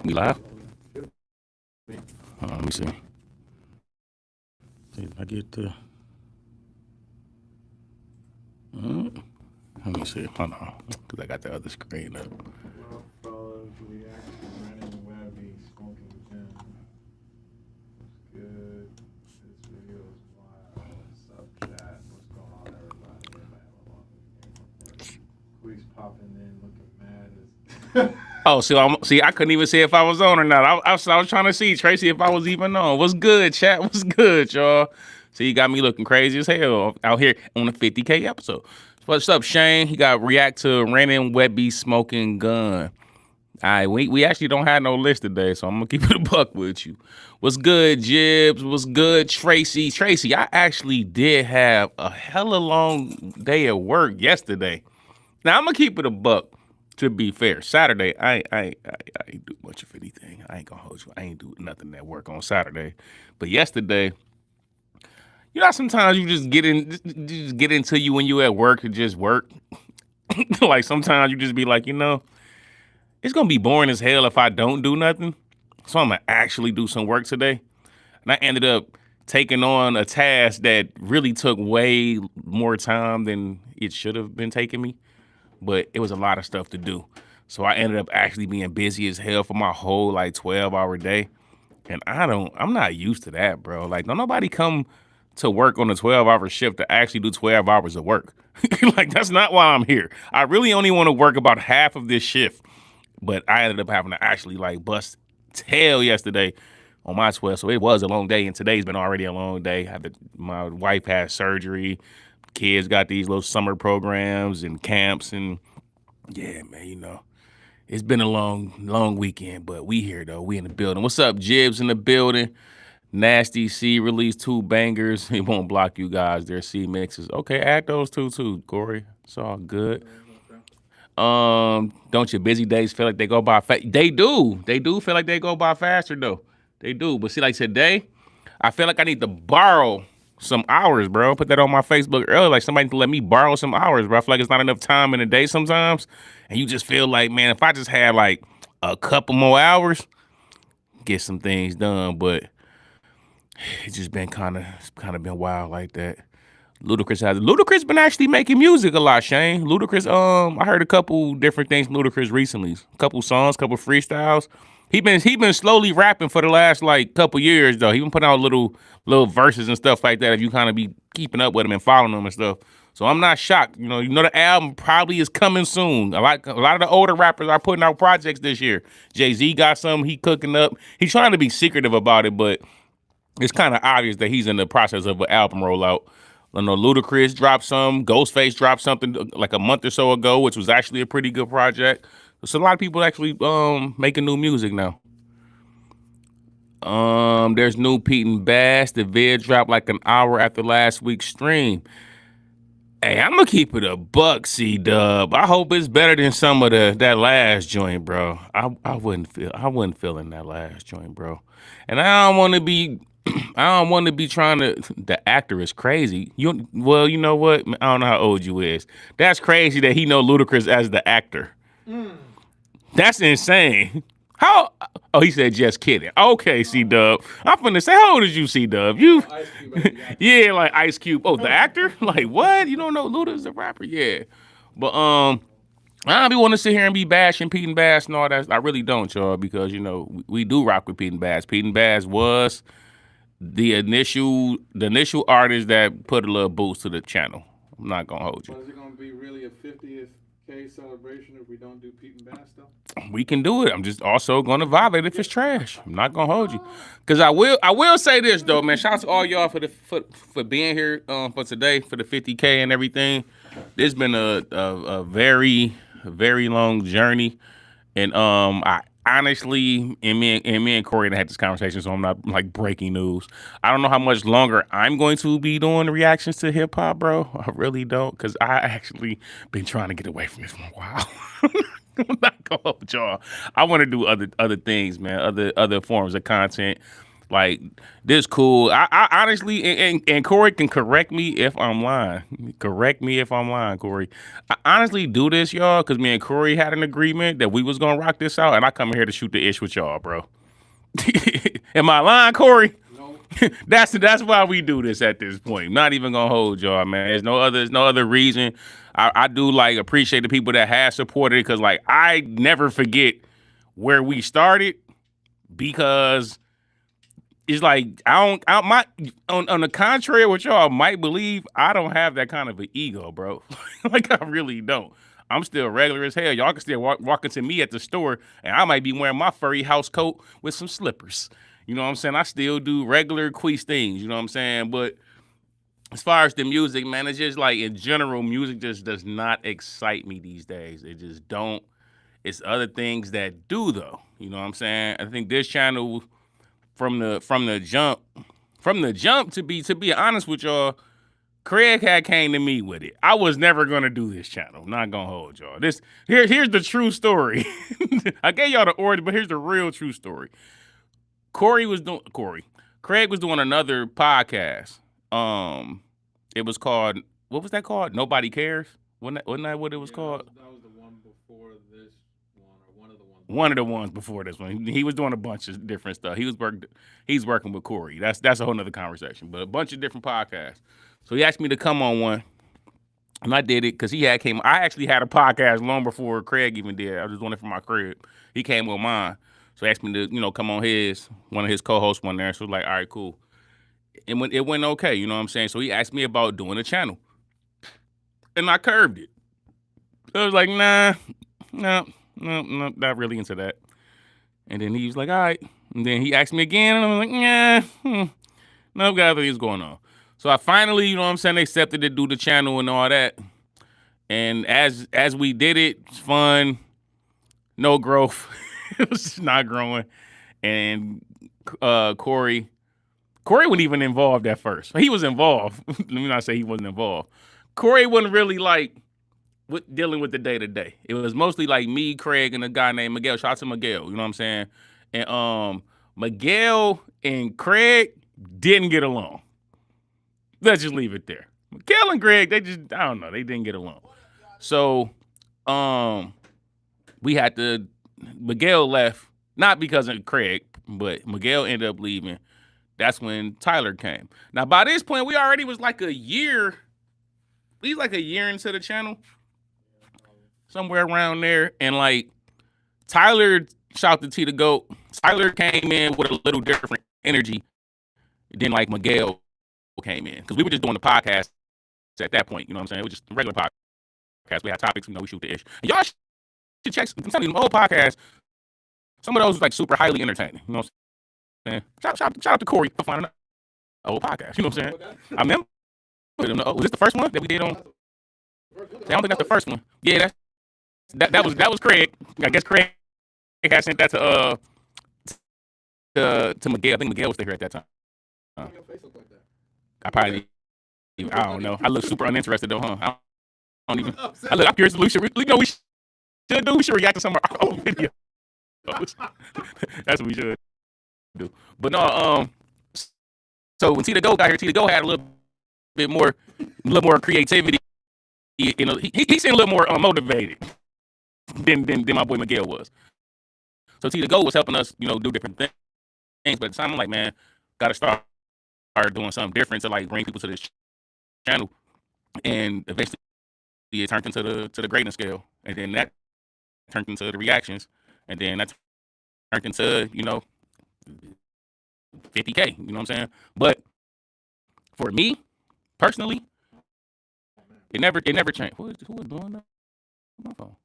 We live? Let me see. See if I get the. Let me see. Hold on, because I got the other screen up. Well, fellas, we actually running Webby, smoking gin. What's good? This video is wild. What's up, chat? What's going on, everybody? Everybody have a long weekend. Quiz popping in, looking mad as. Oh, see, I couldn't even see if I was on or not. I was trying to see, Tracy, if I was even on. What's good, chat? What's good, y'all? See, you got me looking crazy as hell out here on the 50K episode. What's up, Shane? He got react to Randy Webby smoking gun. All right, we actually don't have no list today, so I'm gonna keep it a buck with you. What's good, Jibs? What's good, Tracy? Tracy, I actually did have a hella long day at work yesterday. Now I'm gonna keep it a buck. To be fair, Saturday I ain't do much of anything. I ain't gonna hold you. I ain't do nothing at work on Saturday, but yesterday, you know, sometimes you just get into you when you at work and just work. Like sometimes you just be like, you know, it's gonna be boring as hell if I don't do nothing. So I'm gonna actually do some work today, and I ended up taking on a task that really took way more time than it should have been taking me. But it was a lot of stuff to do. So I ended up actually being busy as hell for my whole like 12-hour day. And I'm not used to that, bro. Like, don't nobody come to work on a 12-hour shift to actually do 12 hours of work. Like, that's not why I'm here. I really only want to work about half of this shift. But I ended up having to actually like bust tail yesterday on my 12. So it was a long day. And today's been already a long day. My wife had surgery. Kids got these little summer programs and camps, and yeah, man, you know, it's been a long weekend, but we here though. We in the building. What's up, Jibs in the building? Nasty C released 2 bangers. It won't block you guys. Their C mixes. Okay, add those two too, Corey. It's all good. Don't your busy days feel like they go by fast? They do. They do feel like they go by faster though. They do. But see, like today, I feel like I need to borrow some hours, bro. Put that on my Facebook earlier. Like somebody to let me borrow some hours, bro. I feel like it's not enough time in the day sometimes. And you just feel like, man, if I just had like a couple more hours, get some things done. But it's just been kind of been wild like that. Ludacris been actually making music a lot, Shane. Ludacris, I heard a couple different things from Ludacris recently. A couple songs, couple freestyles. He been slowly rapping for the last like couple years though. He been putting out little verses and stuff like that. If you kind of be keeping up with him and following him and stuff, so I'm not shocked. You know the album probably is coming soon. A lot of the older rappers are putting out projects this year. Jay-Z got some. He cooking up. He's trying to be secretive about it, but it's kind of obvious that he's in the process of an album rollout. I know Ludacris dropped some. Ghostface dropped something like a month or so ago, which was actually a pretty good project. So a lot of people actually making new music now. There's new Pete and Bass. The vid dropped like an hour after last week's stream. Hey, I'm gonna keep it a buck, C-Dub. I hope it's better than some of that last joint, bro. I wasn't feeling that last joint, bro. And I don't want to be trying to. The actor is crazy. You know what? I don't know how old you is. That's crazy that he know Ludacris as the actor. That's insane. How? Oh, he said just kidding. Okay, C-Dub. I'm finna say, how old is you, C-Dub? You? Yeah, like Ice Cube. Oh, the actor? Like what? You don't know Luda's the rapper? Yeah, but I don't be want to sit here and be bashing Pete and Bass and all that. I really don't, y'all, because you know we do rock with Pete and Bass. Pete and Bass was the initial artist that put a little boost to the channel. I'm not gonna hold you. Is it gonna be really a 50th K celebration if we don't do Pete and Bass though? We can do it. I'm just also gonna violate if it's trash. I'm not gonna hold you, cause I will say this though, man. Shout out to all y'all for being here for today for the 50K and everything. This been a very long journey, and I honestly, and me and Corey had this conversation, so I'm not like breaking news. I don't know how much longer I'm going to be doing the reactions to hip hop, bro. I really don't, cause I actually been trying to get away from this for a while. I'm not gonna hold y'all. I want to do other things, man. Other forms of content. Like this cool. I honestly, and Corey can correct me if I'm lying. Correct me if I'm lying, Corey. I honestly do this, y'all, because me and Corey had an agreement that we was gonna rock this out, and I come here to shoot the ish with y'all, bro. Am I lying, Corey? No. That's why we do this at this point. Not even gonna hold y'all, man. There's no other reason. I do like appreciate the people that have supported it because like I never forget where we started because it's like on the contrary of what y'all might believe, I don't have that kind of an ego, bro. Like I really don't. I'm still regular as hell. Y'all can still walk into me at the store, and I might be wearing my furry house coat with some slippers. You know what I'm saying? I still do regular Queez things. You know what I'm saying? But as far as the music, man, it's just like in general, music just does not excite me these days. It just don't. It's other things that do though. You know what I'm saying? I think this channel from the jump to be honest with y'all, Craig had came to me with it. I was never gonna do this channel. I'm not gonna hold y'all. Here's the true story. I gave y'all the order, but here's the real true story. Craig was doing another podcast. It was called, what was that called? Nobody Cares. Wasn't that what it was called? That was the one before this one, or one of the ones. One of the ones before this one. He was doing a bunch of different stuff. He's working with Corey. That's a whole nother conversation. But a bunch of different podcasts. So he asked me to come on one, and I did it because I actually had a podcast long before Craig even did. I was just doing it for my crib. He came with mine. So he asked me to, come on one of his co-hosts one there. So I was like, all right, cool. And it went okay, you know what I'm saying? So he asked me about doing a channel. And I curved it. So I was like, nah, no, not really into that. And then he was like, all right. And then he asked me again, and I was like, no, got other things going on. So I finally, you know what I'm saying, accepted to do the channel and all that. And as we did it, it's fun, no growth. It was just not growing. And Corey wasn't even involved at first. He was involved. Let me not say he wasn't involved. Corey wasn't really like dealing with the day-to-day. It was mostly like me, Craig, and a guy named Miguel. Shout out to Miguel, you know what I'm saying? And Miguel and Craig didn't get along. Let's just leave it there. Miguel and Greg, they didn't get along. So Miguel left, not because of Craig, but Miguel ended up leaving. That's when Tyler came. Now, by this point, we already was like a year. He's like a year into the channel. Somewhere around there. And like Tyler, shout to T the GOAT. Tyler came in with a little different energy than like Miguel came in. Because we were just doing the podcast at that point. You know what I'm saying? It was just a regular podcast. We had topics, we shoot the ish. And y'all should check some of them old podcasts. Some of those was like super highly entertaining. You know what I'm saying? Shout out to Corey for finding an old podcast. You know what I'm saying? I remember. Was this the first one that we did on? I don't think that's the first one. Yeah, that was Craig. I guess Craig had sent that to Miguel. I think Miguel was still here at that time. I don't know. I look super uninterested though, huh? I don't even. I'm curious. We should react to some of our old videos. That's what we should do. But no, so when T the GOAT got here, T the GOAT had a little more creativity. He seemed a little more motivated than my boy Miguel was. So T the GOAT was helping us, do different things. But at the time, I'm like, man, gotta start doing something different to like bring people to this channel. And eventually, it turned into the grading scale, and then that turned into the reactions, and then that turned into 50K. You know what I'm saying? But for me personally, it never changed. Who is blowing up my phone?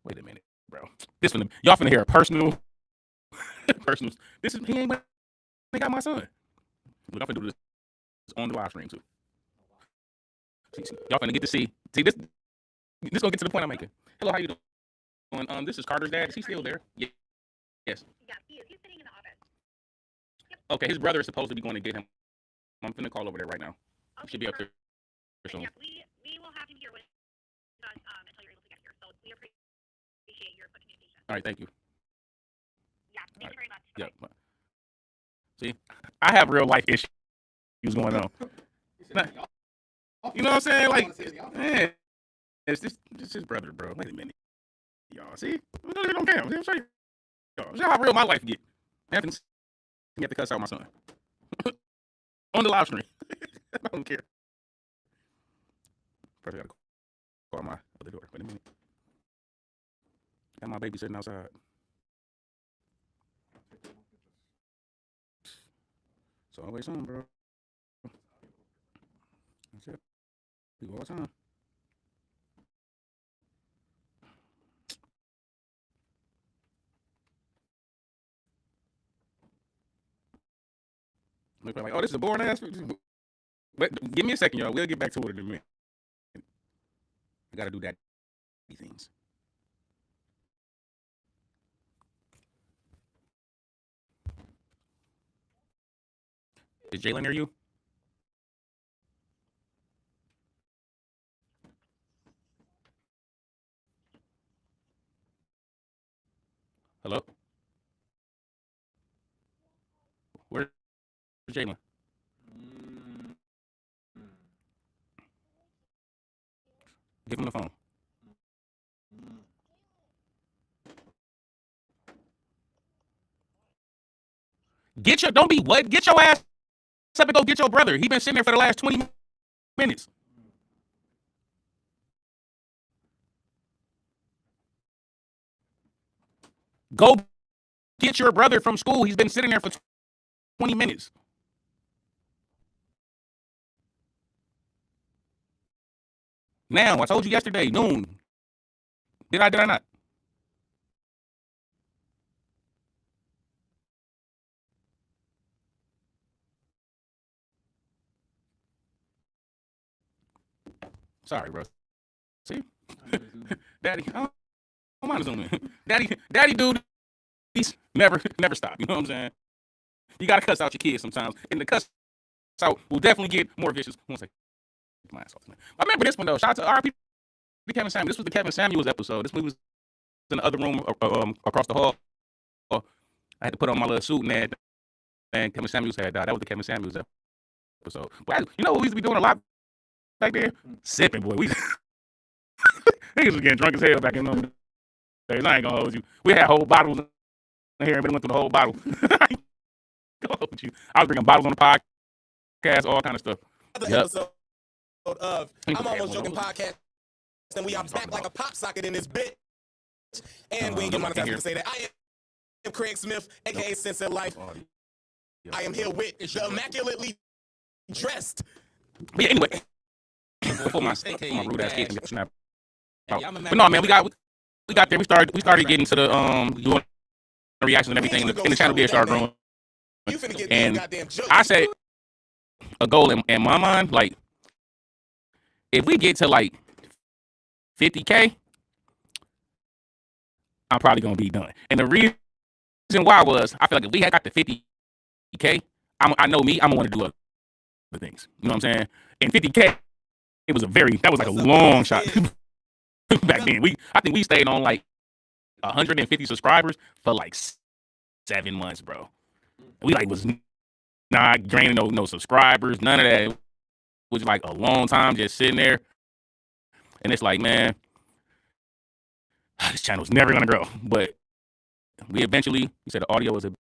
Wait a minute, bro. Y'all finna hear a personal. He ain't they got my son. Look, I'm finna do this on the live stream too. Y'all finna get to see. See this gonna get to the point I'm making. Hello, how you doing? This is Carter's dad. Is he still there? Yeah. Yes. Yeah, he's sitting in the office. Yep. Okay, his brother is supposed to be going to get him. I'm finna call over there right now. Okay, He should be up there soon. Yeah, we will have him here with us until you're able to get here. So we appreciate your communication. All right, thank you. Yeah, thank you very much. Yeah. See, I have real life issues going on. You know what I'm saying? Like, man, it's his brother, bro. Wait a minute, y'all. See, we don't even care. I'm show you, y'all. See how real my life get. You have to cuss out my son on the live stream. I don't care. First, I gotta call my other door. Wait a minute. Got my baby sitting outside. It's always on, bro. That's it. People all the time. Look like, oh, this is a boring ass. But give me a second, y'all. We'll get back to it in a minute. I gotta do that. Things. Is Jalen near you? Hello? Where's Jalen? Give him the phone. Don't be what? Get your ass up and go get your brother. He been sitting there for the last 20 minutes. Go get your brother from school. He's been sitting there for 20 minutes. Now, I told you yesterday, noon. Did I not? Sorry, bro. See? Daddy, I don't mind zooming. Daddy dude, he's never stop. You know what I'm saying? You gotta cuss out your kids sometimes. And the cuss out will definitely get more vicious. Once I remember this one though. Shout out to RP Kevin Samuels. This was the Kevin Samuels episode. This was in the other room across the hall. I had to put on my little suit and Kevin Samuels had died. That was the Kevin Samuels episode. But you know what we used to be doing a lot back there? Sipping, boy. We niggas was getting drunk as hell back in those days. I ain't gonna hold you. We had whole bottles in here. Everybody went through the whole bottle. I ain't gonna hold you. I was drinking bottles on the podcast, all kind of stuff. Episode of I'm Almost Joking podcast, and we are back like a pop socket in this bitch. And we ain't get my time to say that. I am Craig Smith, aka Sense of Life. I am here with the immaculately dressed. But yeah, anyway, before my rude ass kids can snap out. But no, man, we got there. We started getting to the doing the reactions and everything, and the channel did start growing. And I said a goal in my mind, like if we get to like 50K, I'm probably gonna be done. And the reason why was I feel like if we had got to 50K, I know me, I'm gonna want to do other things. You know what I'm saying? And 50K, that was like a long shot back then. I think we stayed on like 150 subscribers for like 7 months, bro. We like was not draining no subscribers, none of that. It was like a long time just sitting there. And it's like, man, this channel's never gonna grow. But we eventually, you said the audio was a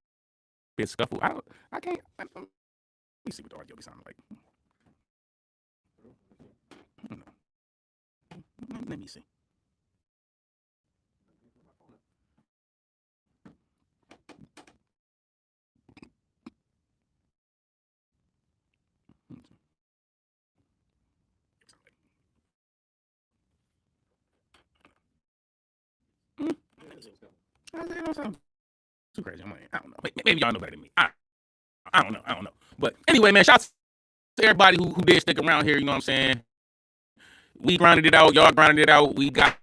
bit scuffled. Let me see what the audio be sounding like. Let me see. It don't sound too crazy. I don't know. Maybe y'all know better than me. I don't know. But anyway, man, shouts to everybody who did stick around here. You know what I'm saying? We grinded it out. Y'all grinded it out. We got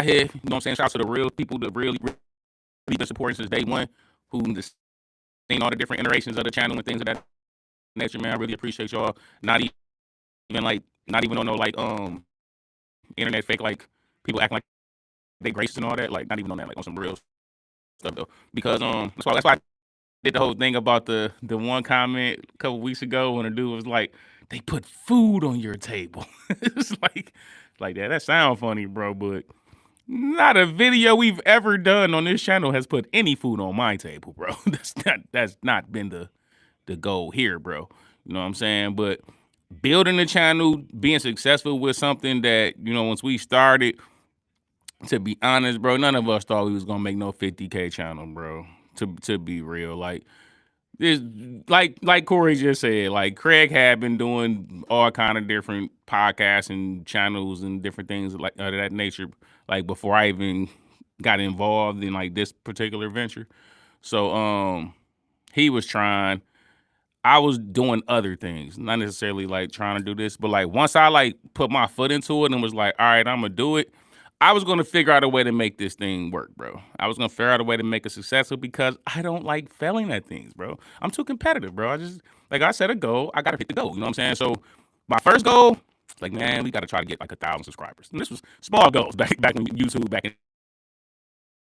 here. You know what I'm saying? Shouts to the real people that really been supporting since day one, who just seen all the different iterations of the channel and things of that nature, man. I really appreciate y'all. Not even on no like internet fake, like people acting like they gracious and all that. Like not even on that, like on some real stuff though. Because that's why did the whole thing about the one comment a couple weeks ago when a dude was like, they put food on your table. It's like that. That sound funny, bro, but not a video we've ever done on this channel has put any food on my table, bro. That's not been the goal here, bro. You know what I'm saying? But building the channel, being successful with something that, once we started, to be honest, bro, none of us thought we was gonna make no 50K channel, bro. To be real. Like this, like Corey just said, like Craig had been doing all kind of different podcasts and channels and different things like of that nature, like before I even got involved in like this particular venture. So he was trying. I was doing other things, not necessarily like trying to do this, but like once I like put my foot into it and was like, all right, I'm gonna do it. I was gonna figure out a way to make this thing work, bro. I was gonna figure out a way to make it successful because I don't like failing at things, bro. I'm too competitive, bro. I just like I set a goal, I gotta hit the goal. You know what I'm saying? So my first goal, like man, we gotta try to get like 1,000 subscribers. And this was small goals back in YouTube back in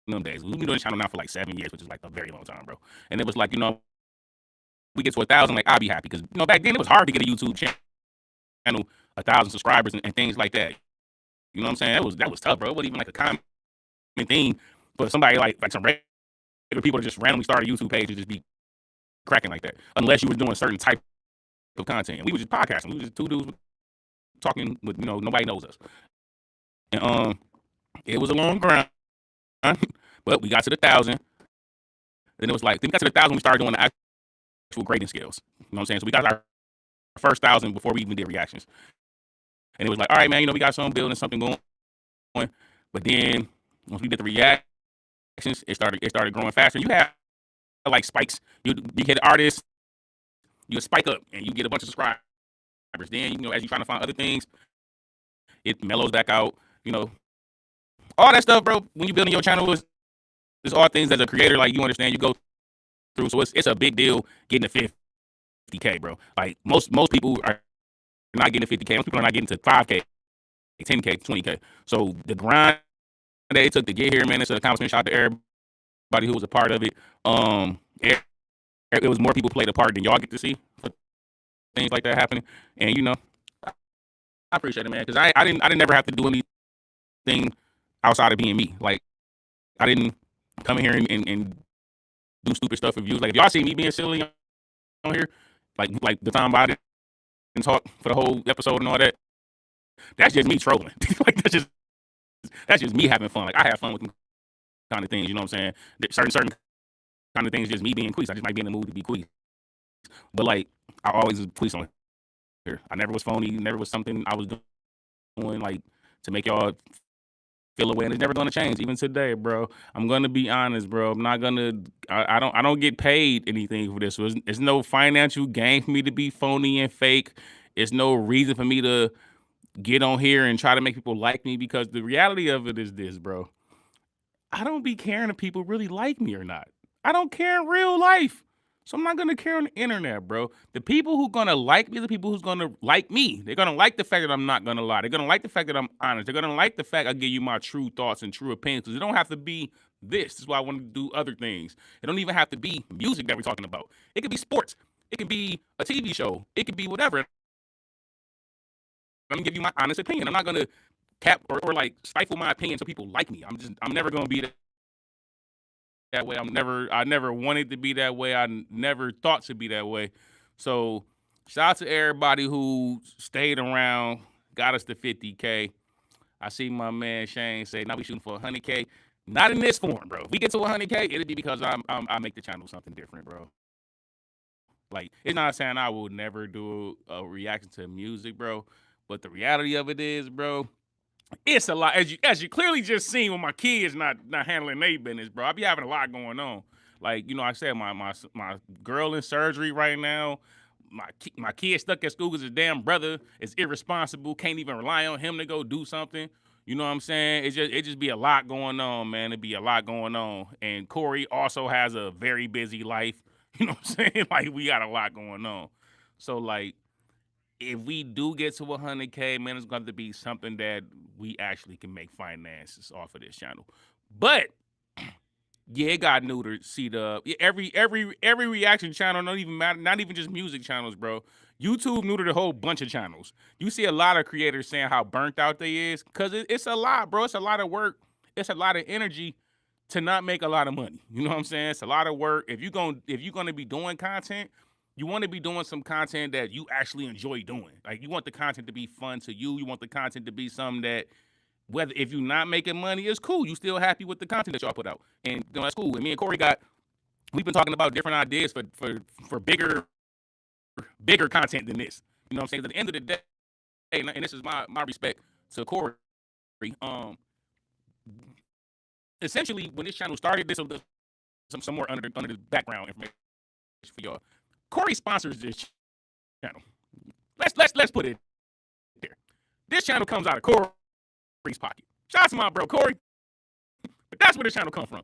them days. We've been doing this channel now for like 7 years, which is like a very long time, bro. And it was like, we get to 1,000, like I'll be happy because back then it was hard to get a YouTube channel 1,000 subscribers and things like that. You know what I'm saying? That was tough, bro. It wasn't even like a common thing for somebody like some regular people to just randomly start a YouTube page and just be cracking like that, unless you were doing a certain type of content. And we were just podcasting. We were just two dudes talking with nobody knows us. And it was a long grind, but we got to the 1,000. Then it was like, then we got to the 1,000, we started doing the actual grading scales. You know what I'm saying? So we got our first 1,000 before we even did reactions. And it was like, all right, man, we got something building, something going. But then once we did the reactions, it started growing faster. You have like spikes. You hit an artist, you spike up and you get a bunch of subscribers. Then, as you're trying to find other things, it mellows back out. All that stuff, bro, when you're building your channel is all things as a creator, like you understand, you go through. So it's a big deal getting to 50K, bro. Like most people are not getting to 50K. Most people are not getting to 5K, 10K, 20K. So the grind that it took to get here, man, it's an accomplishment. Shout out to everybody who was a part of it. It was more people played a part than y'all get to see for things like that happening. And I appreciate it, man, because I didn't never have to do anything outside of being me. Like I didn't come in here and do stupid stuff for views. Like if y'all see me being silly on here, like the time I didn't talk for the whole episode and all that, that's just me trolling. Like that's just me having fun. Like I have fun with them kind of things. You know what I'm saying? Certain kind of things, just me being queasy. I just might be in the mood to be queasy. But like I always was queasy on here. I never was phony. Never was something I was doing like to make y'all feel away, and it's never gonna change. Even today, bro. I'm gonna be honest, bro. I'm not gonna. I don't get paid anything for this. So it's no financial gain for me to be phony and fake. It's no reason for me to get on here and try to make people like me, because the reality of it is this, bro. I don't be caring if people really like me or not. I don't care in real life. So I'm not gonna care on the internet, bro. The people who gonna like me, the people who's gonna like me, they're gonna like the fact that I'm not gonna lie. They're gonna like the fact that I'm honest. They're gonna like the fact I give you my true thoughts and true opinions. Because it don't have to be this. This is why I want to do other things. It don't even have to be music that we're talking about. It could be sports. It could be a TV show. It could be whatever. I'm gonna give you my honest opinion. I'm not gonna cap or like stifle my opinion so people like me. I'm never gonna be that way. I never wanted to be that way. I never thought to be that way. So shout out to everybody who stayed around, got us to 50K. I see my man Shane say, now we shooting for 100K. Not in this form, bro. If we get to 100K, it'll be because I make the channel something different, bro. Like, it's not saying I will never do a reaction to music, bro. But the reality of it is, bro, it's a lot. As you clearly just seen with my kids not handling their business, bro. I be having a lot going on. Like, I said, my girl in surgery right now. My kid stuck at school because his damn brother is irresponsible. Can't even rely on him to go do something. You know what I'm saying? It just be a lot going on, man. It be a lot going on. And Corey also has a very busy life. You know what I'm saying? Like, we got a lot going on. So, like, if we do get to 100K, man, it's going to be something that we actually can make finances off of this channel. But Yeah, it got neutered. Yeah, every reaction channel, not even matter, not even just music channels, bro. YouTube neutered a whole bunch of channels. You see a lot of creators saying how burnt out they is, cause it's a lot, bro. It's a lot of work. It's a lot of energy to not make a lot of money. You know what I'm saying? It's a lot of work. If you're gonna be doing content, you want to be doing some content that you actually enjoy doing. Like you want the content to be fun to you. You want the content to be something that whether if you're not making money, it's cool. You still happy with the content that y'all put out, and you know, that's cool. And me and Corey we've been talking about different ideas for bigger content than this. You know what I'm saying? At the end of the day, and this is my respect to Corey. Essentially, when this channel started, this was some more under the background information for y'all. Corey sponsors this channel. Let's put it there. This channel comes out of Corey's pocket. Shout out to my bro Corey. But that's where this channel comes from.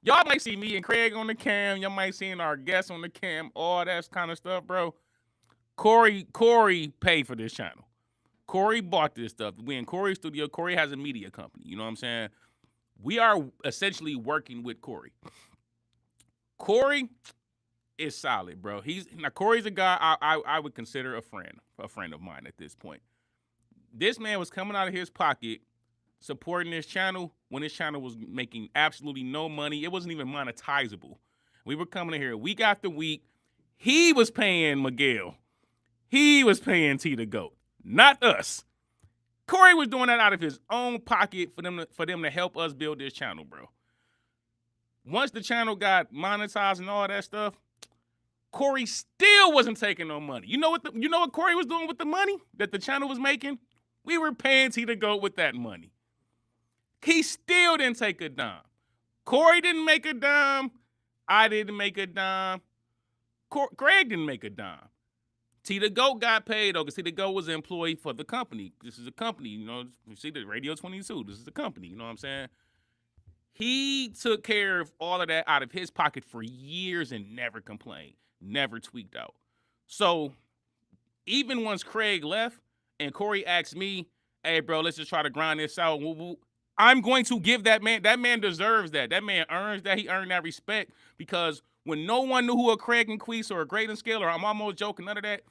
Y'all might see me and Craig on the cam. Y'all might see our guests on the cam. All that kind of stuff, bro. Corey paid for this channel. Corey bought this stuff. We in Corey's studio. Corey has a media company. You know what I'm saying? We are essentially working with Corey. Corey is solid, bro. Corey's a guy I would consider a friend of mine at this point. This man was coming out of his pocket supporting this channel when this channel was making absolutely no money. It wasn't even monetizable. We were coming in here week after week. He was paying Miguel. He was paying T the GOAT, not us. Corey was doing that out of his own pocket for them to help us build this channel, bro. Once the channel got monetized and all that stuff, Corey still wasn't taking no money. You know what Corey was doing with the money that the channel was making? We were paying T to go with that money. He still didn't take a dime. Corey didn't make a dime. I didn't make a dime. Greg didn't make a dime. T the GOAT got paid, though, because T the GOAT was an employee for the company. This is a company, you know. You see the Radio 22. This is a company, you know what I'm saying? He took care of all of that out of his pocket for years and never complained, never tweaked out. So even once Craig left and Corey asked me, hey, bro, let's just try to grind this out. I'm going to give that man deserves that. That man earns that. He earned that respect because when no one knew who a Craig and Queese or a Graydon Scale or I'm almost joking, none of that,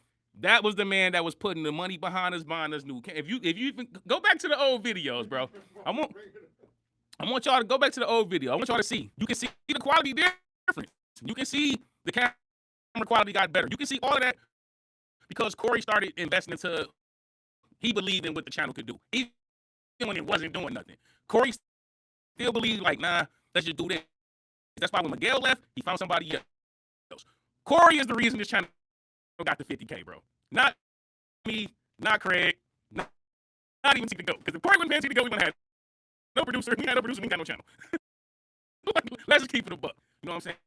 that was the man that was putting the money behind us, buying us new. If you even go back to the old videos, bro, I want y'all to go back to the old video. I want y'all to see. You can see the quality difference. You can see the camera quality got better. You can see all of that because Corey started investing into, he believed in what the channel could do. Even when it wasn't doing nothing. Corey still believed like, nah, let's just do this. That's why when Miguel left, he found somebody else. Corey is the reason this channel got to 50K, bro. Not me, not Craig, not even T to go. Because if Corey wasn't paying T to go, we wouldn't have no producer. We had no producer, we ain't got no channel. Let's just keep it a buck. You know what I'm saying?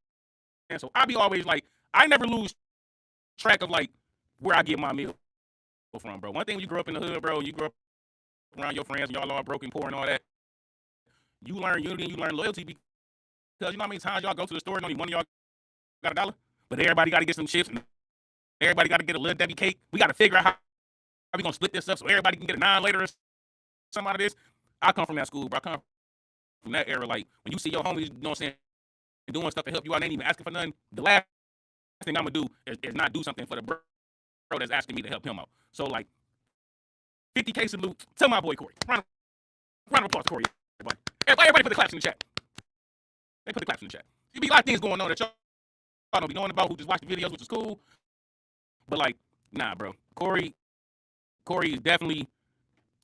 And so I be always like, I never lose track of like where I get my meal from, bro. One thing when you grow up in the hood, bro, you grow up around your friends and y'all all broken, poor and all that, you learn unity and you learn loyalty because you know how many times y'all go to the store and only one of y'all got $1, but everybody got to get some chips and everybody got to get a little Debbie cake. We got to figure out how we gonna split this up so everybody can get a 9 later or something out of this. I come from that school, bro. I come from that era. Like when you see your homies, you know what I'm saying, doing stuff to help you out, and ain't even asking for nothing. The last thing I'm gonna do is not do something for the bro that's asking me to help him out. So like 50K salute. Tell my boy Corey. Round of applause to Corey. Everybody put the claps in the chat. They put the claps in the chat. There be a lot of things going on that y'all don't be knowing about who just watch the videos, which is cool. But like, nah, bro. Corey is definitely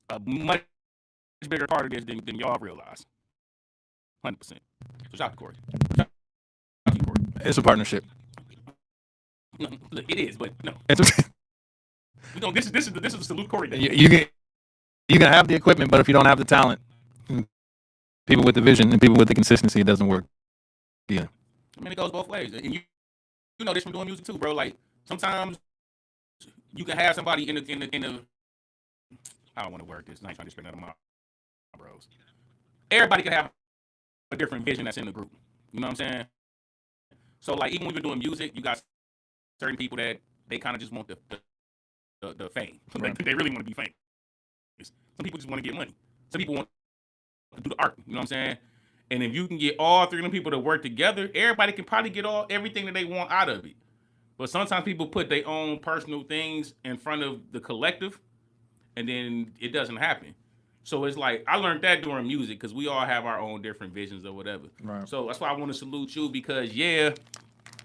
a much bigger part of this than y'all realize. 100%. So shout out to Corey. Shout out to you, Corey. It's a partnership. No, look, it is, but no. You know, this is the salute Corey day. You can have the equipment, but if you don't have the talent, people with the vision and people with the consistency, it doesn't work. Yeah. I mean, it goes both ways. And you know this from doing music too, bro. Like sometimes you can have somebody in the I don't want to work this. I ain't trying to spend out of my bros. Everybody can have a different vision that's in the group. You know what I'm saying? So like even when you're doing music, you got certain people that they kind of just want the fame. Right. They really want to be famous. Some people just want to get money. Some people want to do the art. You know what I'm saying? And if you can get all three of them people to work together, everybody can probably get everything that they want out of it. But sometimes people put their own personal things in front of the collective, and then it doesn't happen. So it's like I learned that during music because we all have our own different visions or whatever. Right. So that's why I want to salute you because you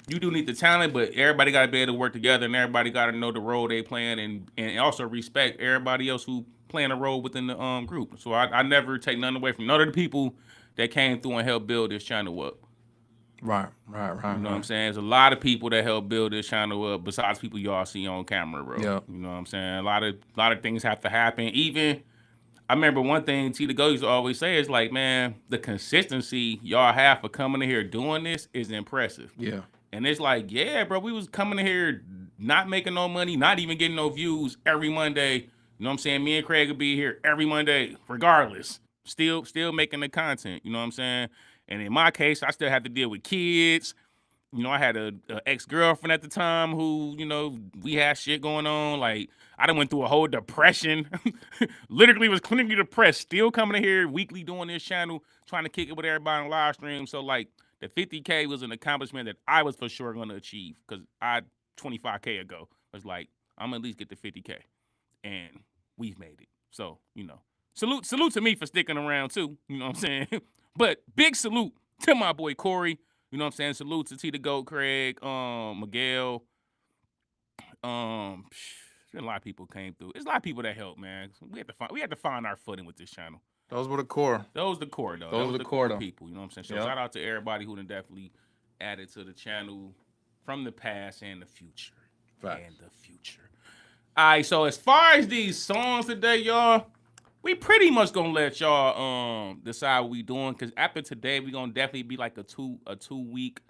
do need the talent, but everybody got to be able to work together, and everybody got to know the role they playing, and also respect everybody else who playing a role within the group. So I never take nothing away from none of the people that came through and helped build this channel up. Right. You know what I'm saying? There's a lot of people that help build this channel up besides people y'all see on camera, bro. Yeah. You know what I'm saying? A lot of things have to happen. Even I remember one thing T to Go used to always say is like, man, the consistency y'all have for coming in here doing this is impressive. Yeah. And it's like, yeah, bro, we was coming in here not making no money, not even getting no views every Monday. You know what I'm saying? Me and Craig would be here every Monday, regardless. Still making the content. You know what I'm saying? And in my case, I still had to deal with kids. You know, I had a ex-girlfriend at the time who, you know, we had shit going on. Like, I done went through a whole depression. Literally was clinically depressed. Still coming in here weekly doing this channel, trying to kick it with everybody on live stream. So, like, the 50K was an accomplishment that I was for sure going to achieve because 25K ago was like, I'm going to at least get the 50K. And we've made it. So, you know, salute to me for sticking around, too. You know what I'm saying? But big salute to my boy Corey. You know what I'm saying? Salute to T the Goat, Craig, Miguel. There's been a lot of people came through. There's a lot of people that helped, man. We had to find our footing with this channel. Those were the core. Those the core though. Those were the core people. You know what I'm saying? So Yep. shout out to everybody who done definitely added to the channel from the past and the future. Facts. And the future. All right. So as far as these songs today, y'all, we pretty much gonna let y'all decide what we doing because after today we gonna definitely be like a 2-week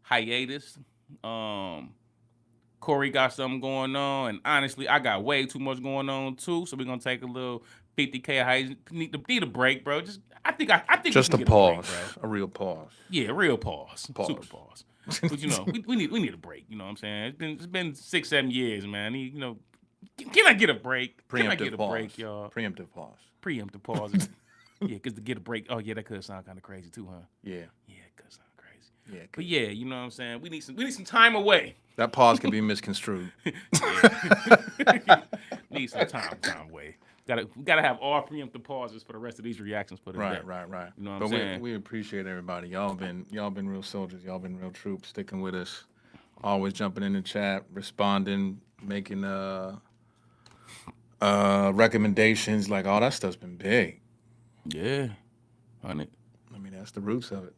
hiatus. Corey got something going on, and honestly, I got way too much going on too. So we're gonna take a little 50K hiatus. Need a break, bro. I think Just we a can get pause, break, bro. a real pause. Yeah, real pause. Pause. Super pause. But you know, we need a break. You know what I'm saying? It's been 6-7 years, man. You know. Can I get a break? Can I get a pause. break, y'all? Preemptive pause. Preemptive pause. Yeah, because to get a break. Oh, yeah, that could sound kind of crazy too, huh? Yeah. Yeah, it could sound crazy. Yeah. But yeah, you know what I'm saying? We need some time away. That pause can be misconstrued. Need some time away. Gotta have all preemptive pauses for the rest of these reactions for the day. Right. You know what but I'm saying? we appreciate everybody. Y'all been real soldiers. Y'all been real troops, sticking with us. Always jumping in the chat, responding, making recommendations. Like all that stuff's been big. Yeah, honey. I mean, that's the roots of it.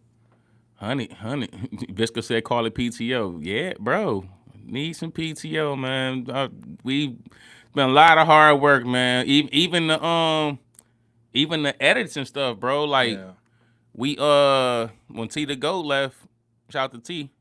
Honey. Visca said call it PTO. Yeah, bro. Need some PTO, man. We've been a lot of hard work, man. Even the edits and stuff, bro. Like Yeah. we when T the Go left, shout out to T.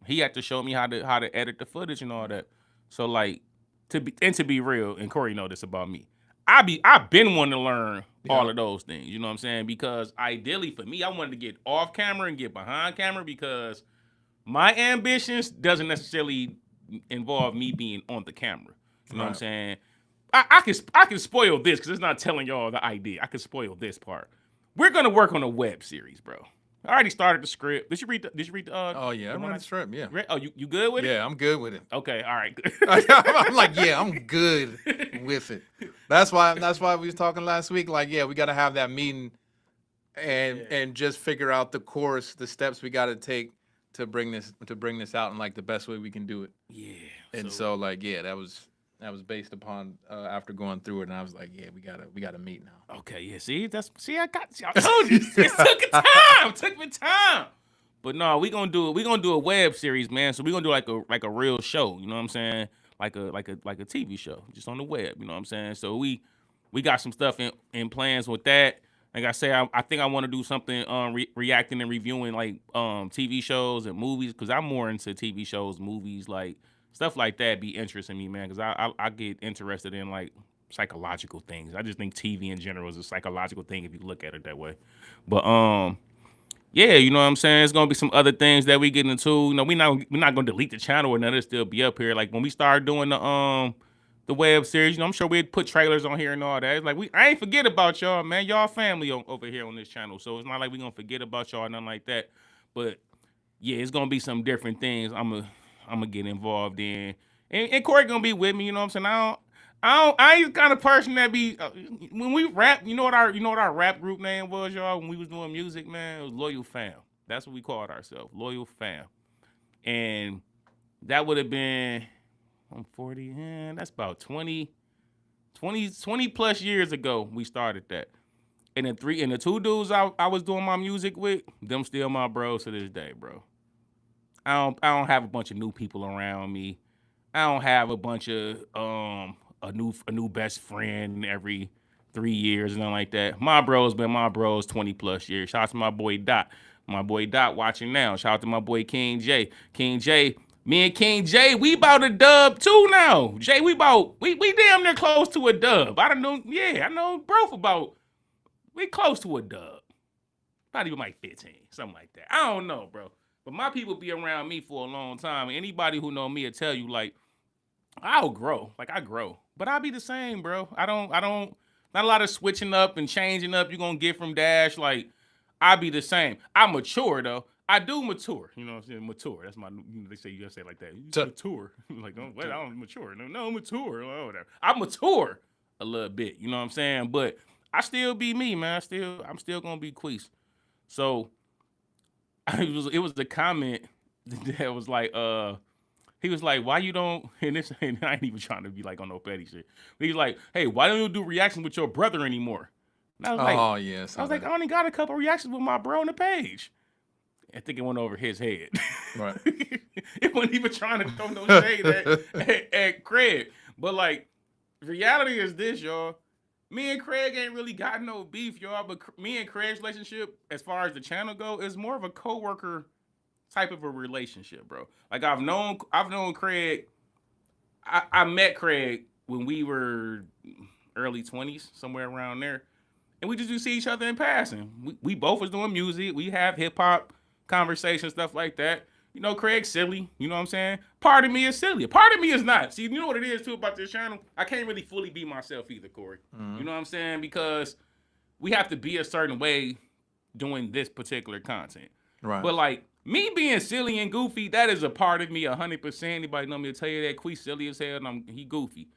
He had to show me how to edit the footage and all that. So like to be real, and Corey know this about me. I've been wanting to learn all of those things. You know what I'm saying? Because ideally for me, I wanted to get off camera and get behind camera because my ambitions doesn't necessarily involve me being on the camera. You know what I'm saying? I can spoil this because it's not telling y'all the idea. I can spoil this part. We're gonna work on a web series, bro. I already started the script. Did you read the Oh yeah, I'm read the script. Yeah. Oh, you good with it? Yeah, I'm good with it. Okay, all right. I'm like, yeah, I'm good with it. That's why we was talking last week. Like, yeah, we got to have that meeting and just figure out the course, the steps we got to take to bring this out in like the best way we can do it. Yeah. And so like, yeah, that was based upon after going through it, and I was like, yeah, we gotta meet now. Okay, yeah. I told you. It took me time. But no, we gonna do a web series, man. So we gonna do like a real show. You know what I'm saying? Like a TV show, just on the web. You know what I'm saying? So we got some stuff in plans with that. Like I say, I think I want to do something reacting and reviewing like TV shows and movies because I'm more into TV shows, movies, like stuff like that. Be interesting me, man, because I get interested in like psychological things. I just think TV in general is a psychological thing if you look at it that way. But yeah, you know what I'm saying? It's gonna be some other things that we get into. You know, we're not gonna delete the channel or none of it still be up here. Like when we start doing the web series. You know, I'm sure we'd put trailers on here and all that. It's like I ain't forget about y'all, man. Y'all family over here on this channel. So it's not like we gonna forget about y'all, nothing like that. But yeah, it's gonna be some different things I'm gonna get involved in. And Corey gonna be with me, you know what I'm saying? I ain't the kind of person that be when we rap, you know what our rap group name was, y'all, when we was doing music, man? It was Loyal Fam. That's what we called ourselves, Loyal Fam. And that would have been, I'm 40, that's about 20 plus years ago we started that. And the two dudes I was doing my music with, them still my bros to this day, bro. I don't have a bunch of new people around me. I don't have a bunch of a new best friend every 3 years and nothing like that. My bro's been my bros 20 plus years. Shout out to my boy Dot. My boy Dot watching now. Shout out to my boy King J. King J, me and King J, we about a dub too now. Jay, we damn near close to a dub. I know bro about we close to a dub. Not even like 15, something like that. I don't know, bro. But my people be around me for a long time. Anybody who know me will tell you, like, I'll grow. Like, I grow. But I'll be the same, bro. I don't, not a lot of switching up and changing up you're going to get from Dash. Like, I'll be the same. I mature, though. I do mature. You know what I'm saying? Mature. That's my, they say, you gotta say it like that. Mature. Like, oh, wait, I don't mature. No, mature. Oh, whatever. I mature a little bit. You know what I'm saying? But I still be me, man. I'm still going to be Queese. So, it was the comment that was like, he was like, why you don't, and I ain't even trying to be like on no petty shit. But he's like, hey, why don't you do reactions with your brother anymore? And I was like, oh, yes. I was like, I only got a couple reactions with my bro on the page. I think it went over his head. Right. It wasn't even trying to throw no shade at Craig. But like, reality is this, y'all. Me and Craig ain't really got no beef, y'all. But me and Craig's relationship, as far as the channel go, is more of a coworker type of a relationship, bro. Like I've known Craig. I met Craig when we were early 20s, somewhere around there, and we just do see each other in passing. We both was doing music. We have hip hop conversations, stuff like that. You know, Craig's silly. You know what I'm saying? Part of me is silly. Part of me is not. See, you know what it is too about this channel? I can't really fully be myself either, Corey. You know what I'm saying? Because we have to be a certain way doing this particular content. Right. But like me being silly and goofy, that is a part of me 100%. Anybody know me to tell you that Queese silly as hell and he goofy.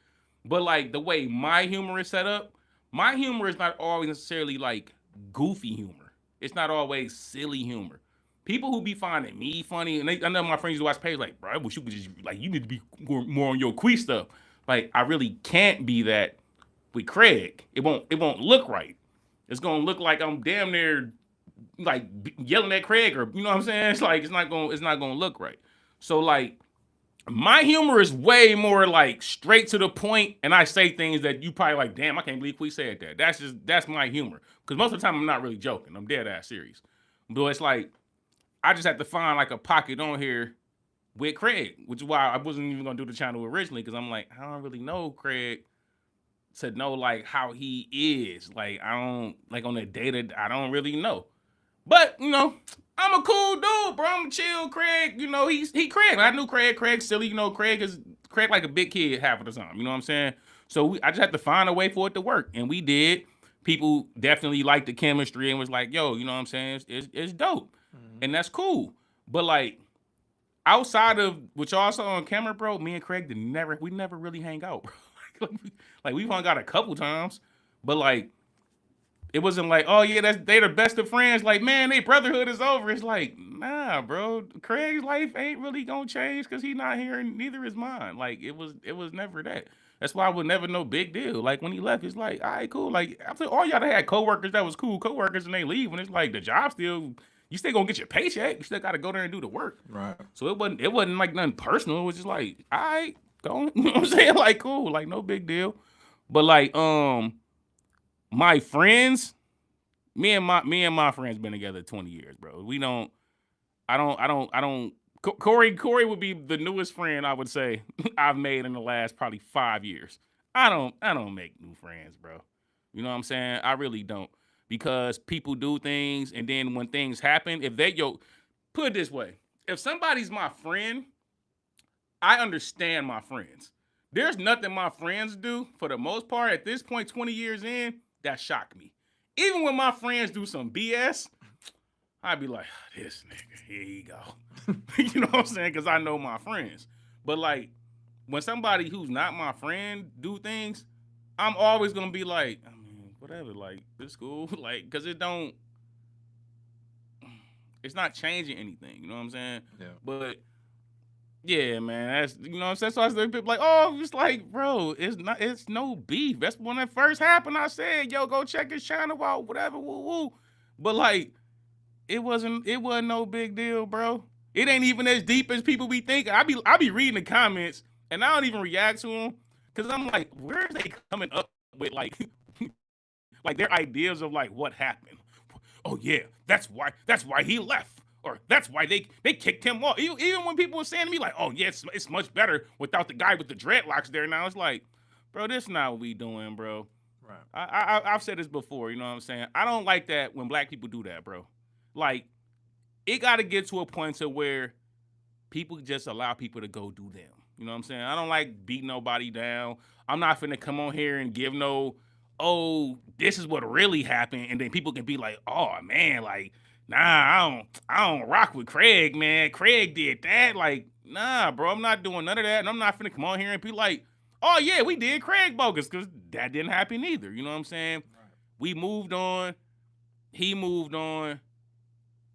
But like the way my humor is set up, my humor is not always necessarily like goofy humor. It's not always silly humor. People who be finding me funny, and I know my friends who watch page like, bro, I wish you could just like you need to be more on your Queese stuff. Like I really can't be that with Craig. It won't look right. It's gonna look like I'm damn near like yelling at Craig, or you know what I'm saying? It's like it's not gonna look right. So like my humor is way more like straight to the point, and I say things that you probably like, damn, I can't believe we said that. That's my humor. Because most of the time I'm not really joking. I'm dead ass serious. But it's like I just have to find like a pocket on here with Craig, which is why I wasn't even gonna do the channel originally, because I'm like, I don't really know Craig to know like how he is. Like I don't like on the data, I don't really know. But, you know, I'm a cool dude, bro. I'm chill, Craig. You know, he Craig. I knew Craig. Craig's silly. You know, Craig like a big kid half of the time. You know what I'm saying? So I just had to find a way for it to work. And we did. People definitely liked the chemistry and was like, yo, you know what I'm saying? It's dope. And that's cool. But, like, outside of what y'all saw on camera, bro, me and Craig we never really hang out, bro. like, we've hung out a couple times. But, like, it wasn't like, oh yeah, they the best of friends. Like, man, they brotherhood is over. It's like, nah, bro. Craig's life ain't really gonna change because he's not here, and neither is mine. Like, it was never that. That's why I was never no big deal. Like when he left, it's like, all right, cool. Like after all y'all had coworkers that was cool coworkers, and they leave, and it's like the job you still gonna get your paycheck. You still gotta go there and do the work. Right. So it wasn't like nothing personal. It was just like, all right, go. You know what I'm saying? Like, cool. Like no big deal. But like, my friends, me and my friends been together 20 years, bro. Corey would be the newest friend I would say I've made in the last probably 5 years. I don't make new friends, bro. You know what I'm saying? I really don't. Because people do things, and then when things happen, put it this way. If somebody's my friend, I understand my friends. There's nothing my friends do, for the most part, at this point, 20 years in, that shocked me. Even when my friends do some BS, I'd be like, this nigga, here you go. You know what I'm saying? Because I know my friends. But like, when somebody who's not my friend do things, I'm always gonna be like, I mean, whatever, like, it's cool. Like, because it's not changing anything, you know what I'm saying? Yeah. But yeah, man, that's, you know what I'm saying? So I said, people like, oh, it's like, bro, it's no beef. That's when it first happened. I said, yo, go check his channel out, whatever, woo woo. But like, it wasn't no big deal, bro. It ain't even as deep as people be thinking. I be reading the comments and I don't even react to them because I'm like, where are they coming up with like like their ideas of like what happened? Oh yeah, that's why he left. Or that's why they kicked him off. Even when people were saying to me like, oh yeah, it's much better without the guy with the dreadlocks there now. It's like, bro, this is not what we doing, bro. Right. I've said this before, you know what I'm saying? I don't like that when black people do that, bro. Like, it got to get to a point to where people just allow people to go do them. You know what I'm saying? I don't like beating nobody down. I'm not finna come on here and give no, oh, this is what really happened, and then people can be like, oh man, like, nah, I don't rock with Craig, man. Craig did that. Like, nah, bro, I'm not doing none of that, and I'm not finna come on here and be like, oh yeah, we did Craig bogus, because that didn't happen either. You know what I'm saying? Right. We moved on. He moved on.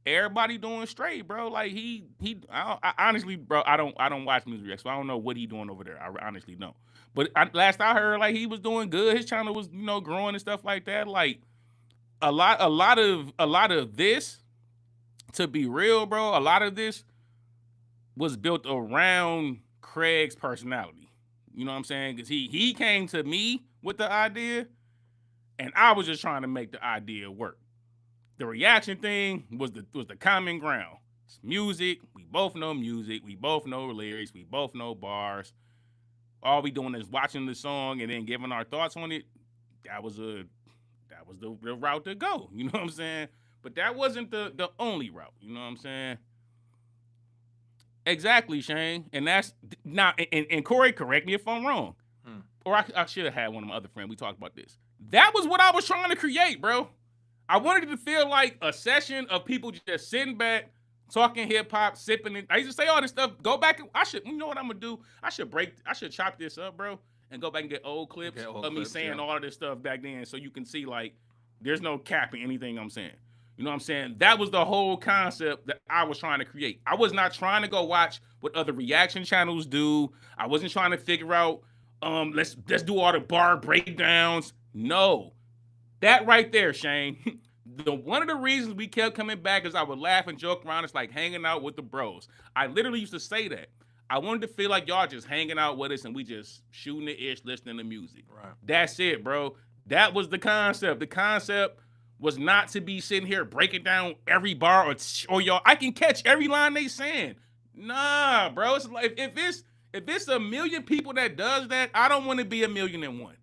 Everybody doing straight, bro. Like I honestly, bro, I don't watch music reacts, so I don't know what he doing over there. I honestly don't. But last I heard, like, he was doing good. His channel was, you know, growing and stuff like that. Like a lot of this, to be real, bro, a lot of this was built around Craig's personality. You know what I'm saying? Because he came to me with the idea, and I was just trying to make the idea work. The reaction thing was the common ground. It's music. We both know music. We both know lyrics. We both know bars. All we doing is watching the song and then giving our thoughts on it. That was the route to go. You know what I'm saying? But that wasn't the only route. You know what I'm saying? Exactly, Shane. And that's now. And Corey, correct me if I'm wrong. Or I should have had one of my other friends. We talked about this. That was what I was trying to create, bro. I wanted it to feel like a session of people just sitting back, talking hip hop, sipping it. I used to say all this stuff. Go back and you know what I'm gonna do? I should chop this up, bro, and go back and get old clips of me saying all of this stuff back then, so you can see like there's no cap in anything I'm saying. You know what I'm saying? That was the whole concept that I was trying to create. I was not trying to go watch what other reaction channels do. I wasn't trying to figure out let's do all the bar breakdowns. No. That right there, Shane. One of the reasons we kept coming back is I would laugh and joke around. It's like hanging out with the bros. I literally used to say that. I wanted to feel like y'all just hanging out with us and we just shooting the ish, listening to music. Right. That's it, bro. That was the concept. The concept was not to be sitting here breaking down every bar or y'all. I can catch every line they saying. Nah, bro. It's like if it's a million people that does that, I don't want to be 1,000,001.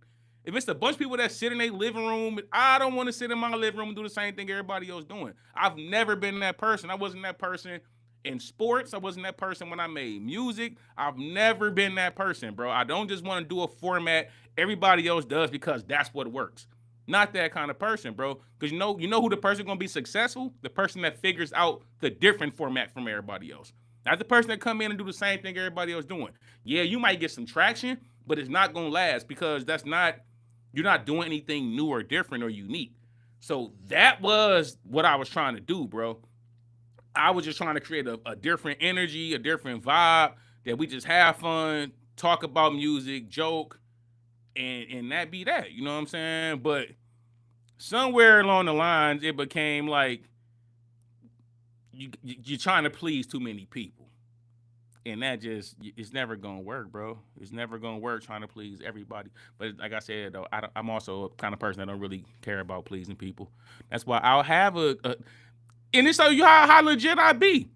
If it's a bunch of people that sit in their living room, I don't want to sit in my living room and do the same thing everybody else doing. I've never been that person. I wasn't that person in sports. I wasn't that person when I made music. I've never been that person, bro. I don't just want to do a format everybody else does because that's what works. Not that kind of person, bro. Because you know who the person going to be successful? The person that figures out the different format from everybody else. Not the person that come in and do the same thing everybody else doing. Yeah, you might get some traction, but it's not going to last because you're not doing anything new or different or unique. So that was what I was trying to do, bro. I was just trying to create a different energy, a different vibe, that we just have fun, talk about music, joke, and that be that. You know what I'm saying? But somewhere along the lines, it became like you're trying to please too many people. And that it's never going to work, bro. It's never going to work trying to please everybody. But like I said, though, I'm also a kind of person that don't really care about pleasing people. That's why I'll have and it shows you how legit I be.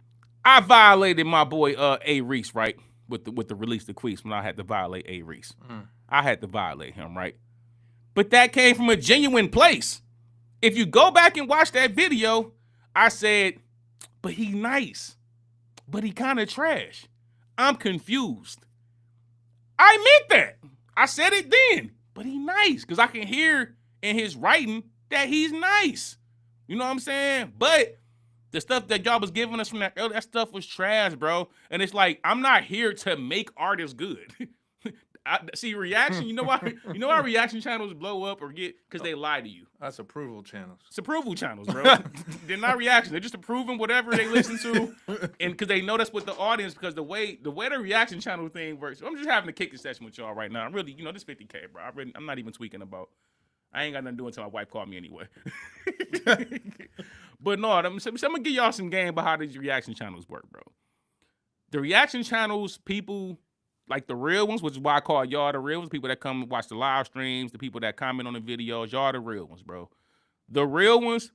I violated my boy A. Reese, right? With the release of Queese when I had to violate A. Reese. I had to violate him, right? But that came from a genuine place. If you go back and watch that video, I said, but he nice. But he kind of trash. I'm confused. I meant that. I said it then. But he nice because I can hear in his writing that he's nice. You know what I'm saying? But the stuff that y'all was giving us from that stuff was trash, bro. And it's like, I'm not here to make artists good. See, reaction, you know why reaction channels blow up or get, because they lie to you. That's approval channels. It's approval channels, bro. They're not reaction. They're just approving whatever they listen to, and because they know that's what the audience. Because the way the reaction channel thing works, I'm just having a kicking session with y'all right now. I'm really, this 50K, bro. I'm not even tweaking about. I ain't got nothing to do until my wife called me anyway. But no, I'm gonna give y'all some game about how these reaction channels work, bro. The reaction channels, people. Like the real ones, which is why I call y'all the real ones, people that come watch the live streams, the people that comment on the videos, y'all the real ones, bro. The real ones,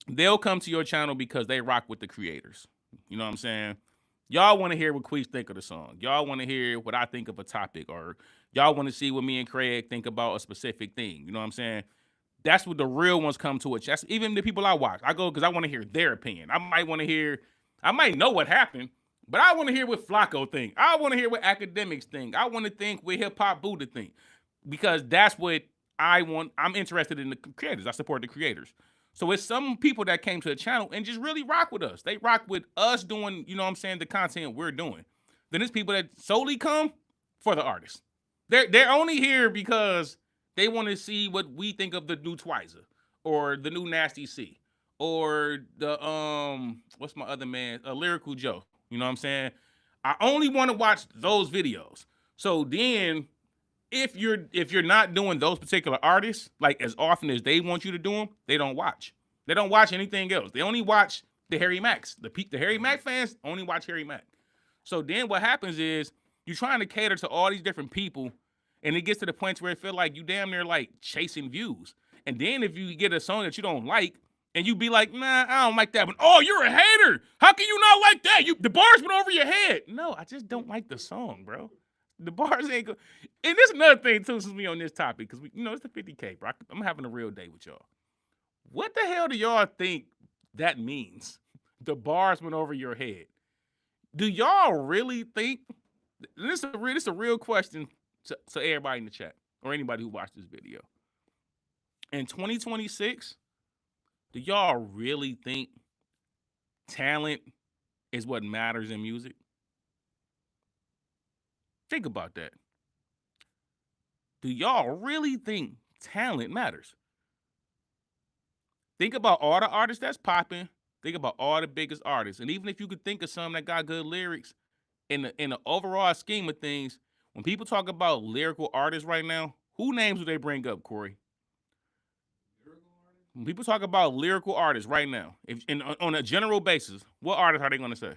they'll come to your channel because they rock with the creators. You know what I'm saying? Y'all want to hear what Queez think of the song. Y'all want to hear what I think of a topic, or y'all want to see what me and Craig think about a specific thing. You know what I'm saying? That's what the real ones come to it. That's even the people I watch. I go because I want to hear their opinion. I might know what happened, but I want to hear what Flacco think. I want to hear what academics think. I want to think what Hip Hop Buddha think. Because that's what I want. I'm interested in the creators. I support the creators. So it's some people that came to the channel and just really rock with us. They rock with us doing, you know what I'm saying, the content we're doing. Then there's people that solely come for the artists. They're only here because they want to see what we think of the new Twiza or the new Nasty C or the what's my other man, Lyrical Joe. You know what I'm saying? I only want to watch those videos. So then, if you're not doing those particular artists, like as often as they want you to do them, they don't watch. They don't watch anything else. They only watch the Harry Macks. The Harry Mack fans only watch Harry Mack. So then what happens is you're trying to cater to all these different people, and it gets to the point where it feels like you damn near like chasing views. And then if you get a song that you don't like, and you be like, nah, I don't like that one. Oh, you're a hater. How can you not like that? The bars went over your head. No, I just don't like the song, bro. The bars ain't good. And there's another thing, too, since we on this topic, because, it's the 50K, bro. I'm having a real day with y'all. What the hell do y'all think that means? The bars went over your head. Do y'all really think, this is a real question to everybody in the chat, or anybody who watched this video. In 2026, do y'all really think talent is what matters in music? Think about that. Do y'all really think talent matters? Think about all the artists that's popping. Think about all the biggest artists. And even if you could think of some that got good lyrics, in the overall scheme of things, when people talk about lyrical artists right now, who names do they bring up, Corey? When people talk about lyrical artists right now, on a general basis, what artists are they going to say?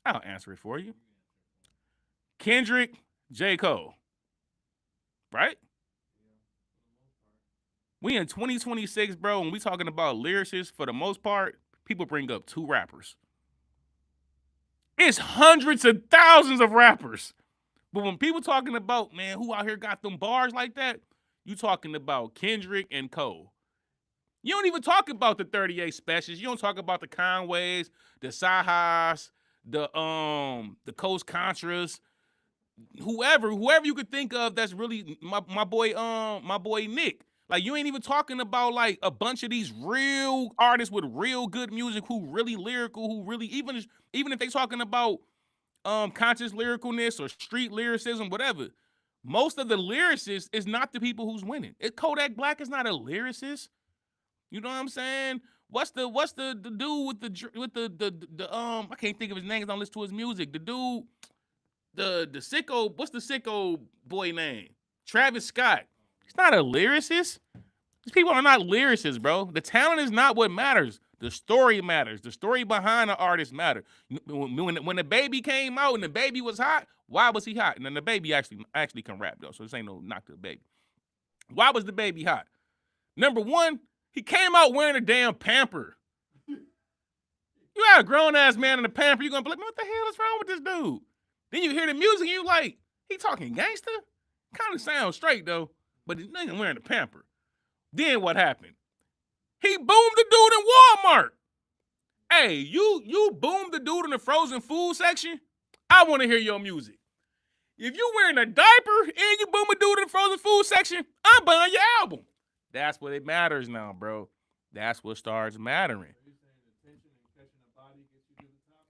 I'll answer it for you. Kendrick, J. Cole. Right? We in 2026, bro, when we talking about lyricists, for the most part, people bring up 2 rappers. It's hundreds of thousands of rappers. But when people talking about, man, who out here got them bars like that, you talking about Kendrick and Cole. You don't even talk about the 38 Specials. You don't talk about the Conways, the Sahas, the Coast Contras, whoever you could think of that's really my boy Nick. Like, you ain't even talking about like a bunch of these real artists with real good music who really lyrical, who really even if they talking about conscious lyricalness or street lyricism, whatever. Most of the lyricists is not the people who's winning. Kodak Black is not a lyricist. You know what I'm saying? What's the dude with the I can't think of his name. I don't listen to his music. The dude, the sicko. What's the sicko boy name? Travis Scott. He's not a lyricist. These people are not lyricists, bro. The talent is not what matters. The story matters. The story behind the artist matters. When the baby came out and the baby was hot, why was he hot? And then the baby actually can rap, though, so this ain't no knock to the baby. Why was the baby hot? Number one, he came out wearing a damn pamper. You got a grown-ass man in a pamper, you're going to be like, what the hell is wrong with this dude? Then you hear the music and you like, he talking gangster? Kind of sounds straight, though, but the nigga wearing a pamper. Then what happened? He boomed the dude in Walmart. Hey, you boomed the dude in the frozen food section? I want to hear your music. If you wearing a diaper and you boom a dude in the frozen food section, I'm buying your album. That's what it matters now, bro. That's what starts mattering.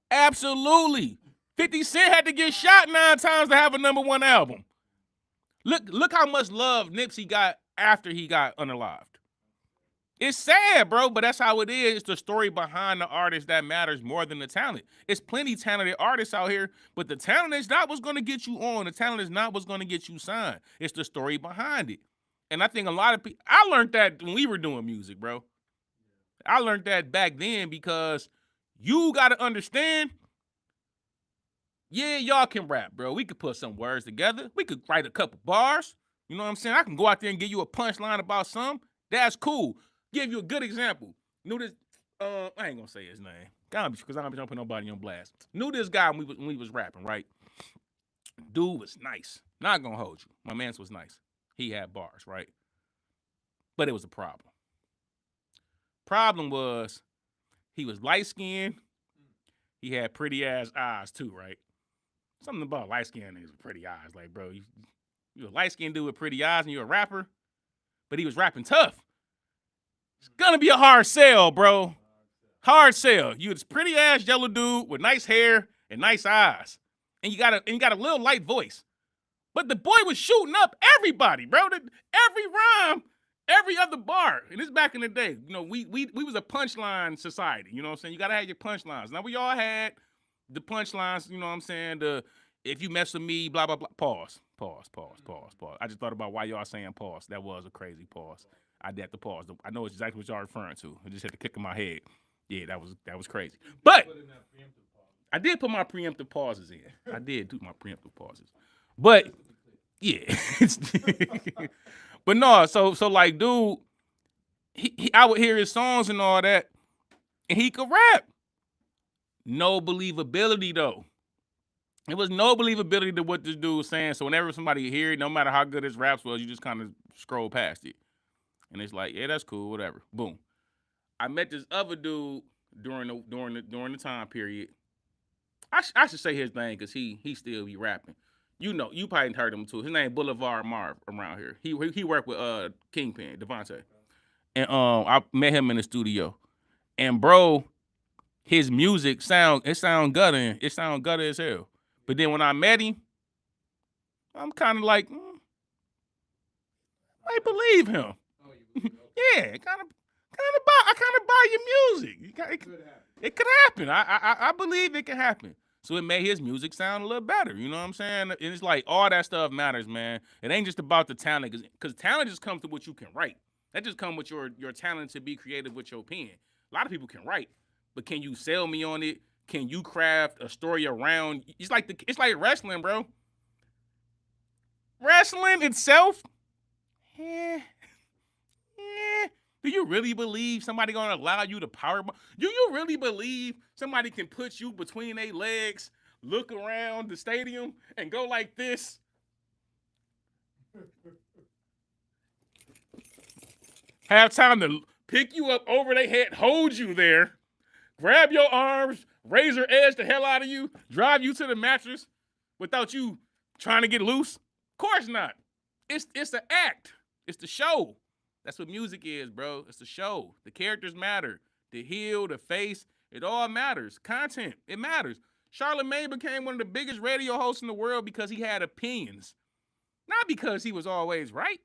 Absolutely. 50 Cent had to get shot 9 times to have a #1 album. Look how much love Nipsey got after he got unalived. It's sad, bro, but that's how it is. It's the story behind the artist that matters more than the talent. It's plenty talented artists out here, but the talent is not what's going to get you on. The talent is not what's going to get you signed. It's the story behind it. And I think a lot of people, I learned that when we were doing music, bro. I learned that back then because you got to understand, yeah, y'all can rap, bro. We could put some words together. We could write a couple bars. You know what I'm saying? I can go out there and give you a punchline about something. That's cool. Give you a good example. Knew this, I ain't gonna say his name. Because I don't put nobody on blast. Knew this guy when we was rapping, right? Dude was nice. Not gonna hold you. My man's was nice. He had bars, right? But it was a problem. Problem was, he was light-skinned. He had pretty-ass eyes, too, right? Something about light-skinned niggas with pretty eyes. Like, bro, you a light-skinned dude with pretty eyes and you're a rapper? But he was rapping tough. It's gonna be a hard sell, bro. Hard sell. You this pretty-ass yellow dude with nice hair and nice eyes. And you got a little light voice. But the boy was shooting up everybody, bro. Every rhyme, every other bar. And this back in the day. You know, we was a punchline society. You know what I'm saying? You gotta have your punchlines. Now we all had the punchlines, you know what I'm saying? The if you mess with me, blah, blah, blah. Pause. I just thought about why y'all saying pause. That was a crazy pause. I did have to pause. I know it's exactly what y'all referring to. I just had to kick in my head. Yeah, that was crazy. But I did put my preemptive pauses in. I did do my preemptive pauses. But yeah. But no, so like, dude, I would hear his songs and all that, and he could rap. No believability though. It was no believability to what this dude was saying. So whenever somebody hear it, no matter how good his raps was, you just kind of scroll past it. And it's like, yeah, that's cool, whatever. Boom. I met this other dude during the time period. I should say his name because he still be rapping. You know, you probably heard him too. His name Boulevard Marv around here. He worked with Kingpin, Devontae. And I met him in the studio. And bro, his music sound gutter. It sound gutter as hell. But then when I met him, I'm kind of like, I believe him. Yeah, I kind of buy your music. It could happen. I believe it can happen. So it made his music sound a little better. You know what I'm saying? And it's like all that stuff matters, man. It ain't just about the talent, because talent just comes to what you can write. That just comes with your talent to be creative with your pen. A lot of people can write, but can you sell me on it? Can you craft a story around? It's like wrestling, bro. Wrestling itself, yeah. Do you really believe somebody gonna allow you to powerbomb? Do you really believe somebody can put you between their legs, look around the stadium, and go like this? Have time to pick you up over their head, hold you there, grab your arms, razor edge the hell out of you, drive you to the mattress without you trying to get loose? Of course not. It's the act. It's the show. That's what music is, bro. It's the show. The characters matter. The heel, the face, it all matters. Content, it matters. Charlamagne became one of the biggest radio hosts in the world because he had opinions. Not because he was always right.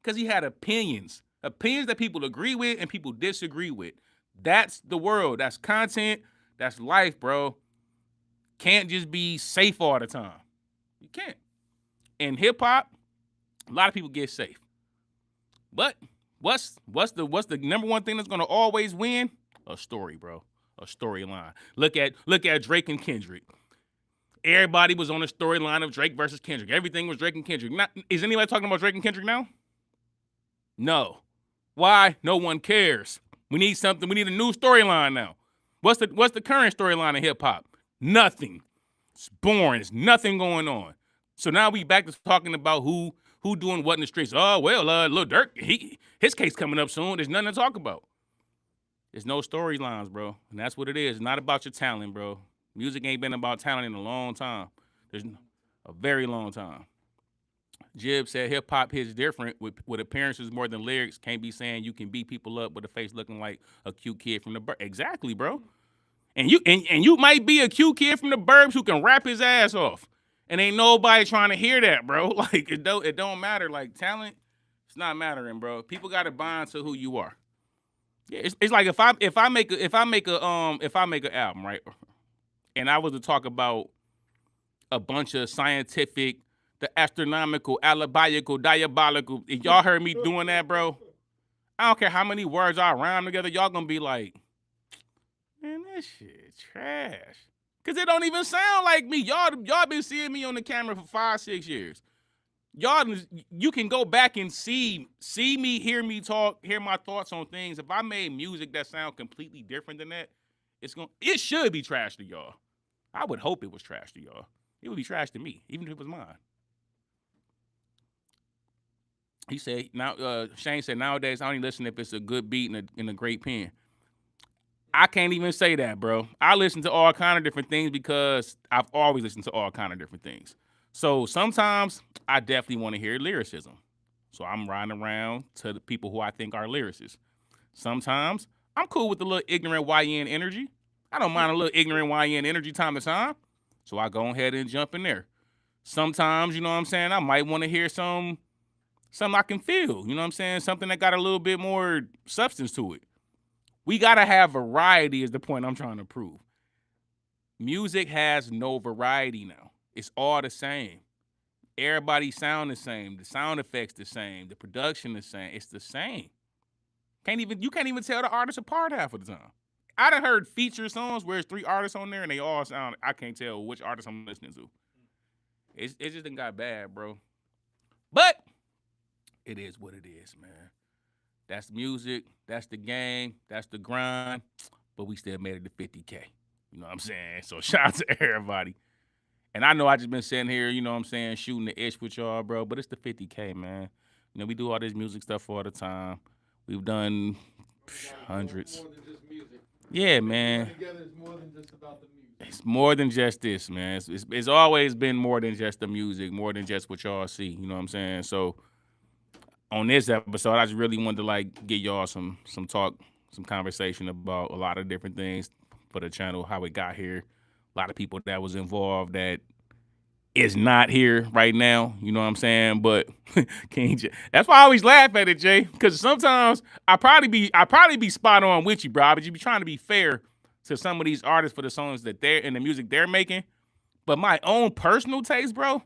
Because he had opinions. Opinions that people agree with and people disagree with. That's the world. That's content. That's life, bro. Can't just be safe all the time. You can't. In hip-hop, a lot of people get safe. But what's the number one thing that's gonna always win? A story, bro. A storyline. Look at Drake and Kendrick. Everybody was on the storyline of Drake versus Kendrick. Everything was Drake and Kendrick. Is anybody talking about Drake and Kendrick now? No. Why? No one cares. We need something. We need a new storyline now. What's the current storyline in hip hop? Nothing. It's boring. There's nothing going on. So now we back to talking about who doing what in the streets. Oh, well, Lil Durk, his case coming up soon. There's nothing to talk about. There's no storylines, bro. And that's what it is. It's not about your talent, bro. Music ain't been about talent in a long time. There's a very long time. Jib said hip hop hits different with appearances more than lyrics. Can't be saying you can beat people up with a face looking like a cute kid from the burbs. Exactly, bro. And you might be a cute kid from the burbs who can rap his ass off. And ain't nobody trying to hear that, bro. Like it don't matter. Like talent, it's not mattering, bro. People gotta bond to who you are. Yeah, it's like if I make an album, right? And I was to talk about a bunch of scientific, the astronomical, alabiacal, diabolical. If y'all heard me doing that, bro, I don't care how many words I rhyme together, y'all gonna be like, man, this shit trash. Cause it don't even sound like me. Y'all been seeing me on the camera for 5-6 years. You can go back and see me, hear me talk, hear my thoughts on things. If I made music that sound completely different than that, it should be trash to y'all. I would hope it was trash to y'all. It would be trash to me, even if it was mine. He said, Shane said, nowadays I only listen if it's a good beat and a great pen. I can't even say that, bro. I listen to all kind of different things because I've always listened to all kind of different things. So sometimes I definitely want to hear lyricism. So I'm riding around to the people who I think are lyricists. Sometimes I'm cool with the little ignorant YN energy. I don't mind a little ignorant YN energy time to time. So I go ahead and jump in there. Sometimes, you know what I'm saying, I might want to hear something I can feel. You know what I'm saying? Something that got a little bit more substance to it. We got to have variety is the point I'm trying to prove. Music has no variety now. It's all the same. Everybody sound the same. The sound effects the same. The production the same. It's the same. You can't even tell the artists apart half of the time. I done heard feature songs where it's 3 artists on there and they all sound, I can't tell which artist I'm listening to. It just done got bad, bro. But it is what it is, man. That's music. That's the game. That's the grind. But we still made it to 50K. You know what I'm saying? So shout out to everybody. And I know I just been sitting here, you know what I'm saying, shooting the ish with y'all, bro. But it's the 50K, man. You know, we do all this music stuff all the time. We've done hundreds. More than just music. Yeah, man. Together, it's more than just about the music. It's more than just this, man. It's always been more than just the music, more than just what y'all see. You know what I'm saying? So on this episode, I just really wanted to like get y'all some talk, some conversation about a lot of different things for the channel, how it got here. A lot of people that was involved that is not here right now. You know what I'm saying? But King J, that's why I always laugh at it, Jay, because sometimes I probably be spot on with you, bro. But you be trying to be fair to some of these artists for the songs that they're and the music they're making. But my own personal taste, bro.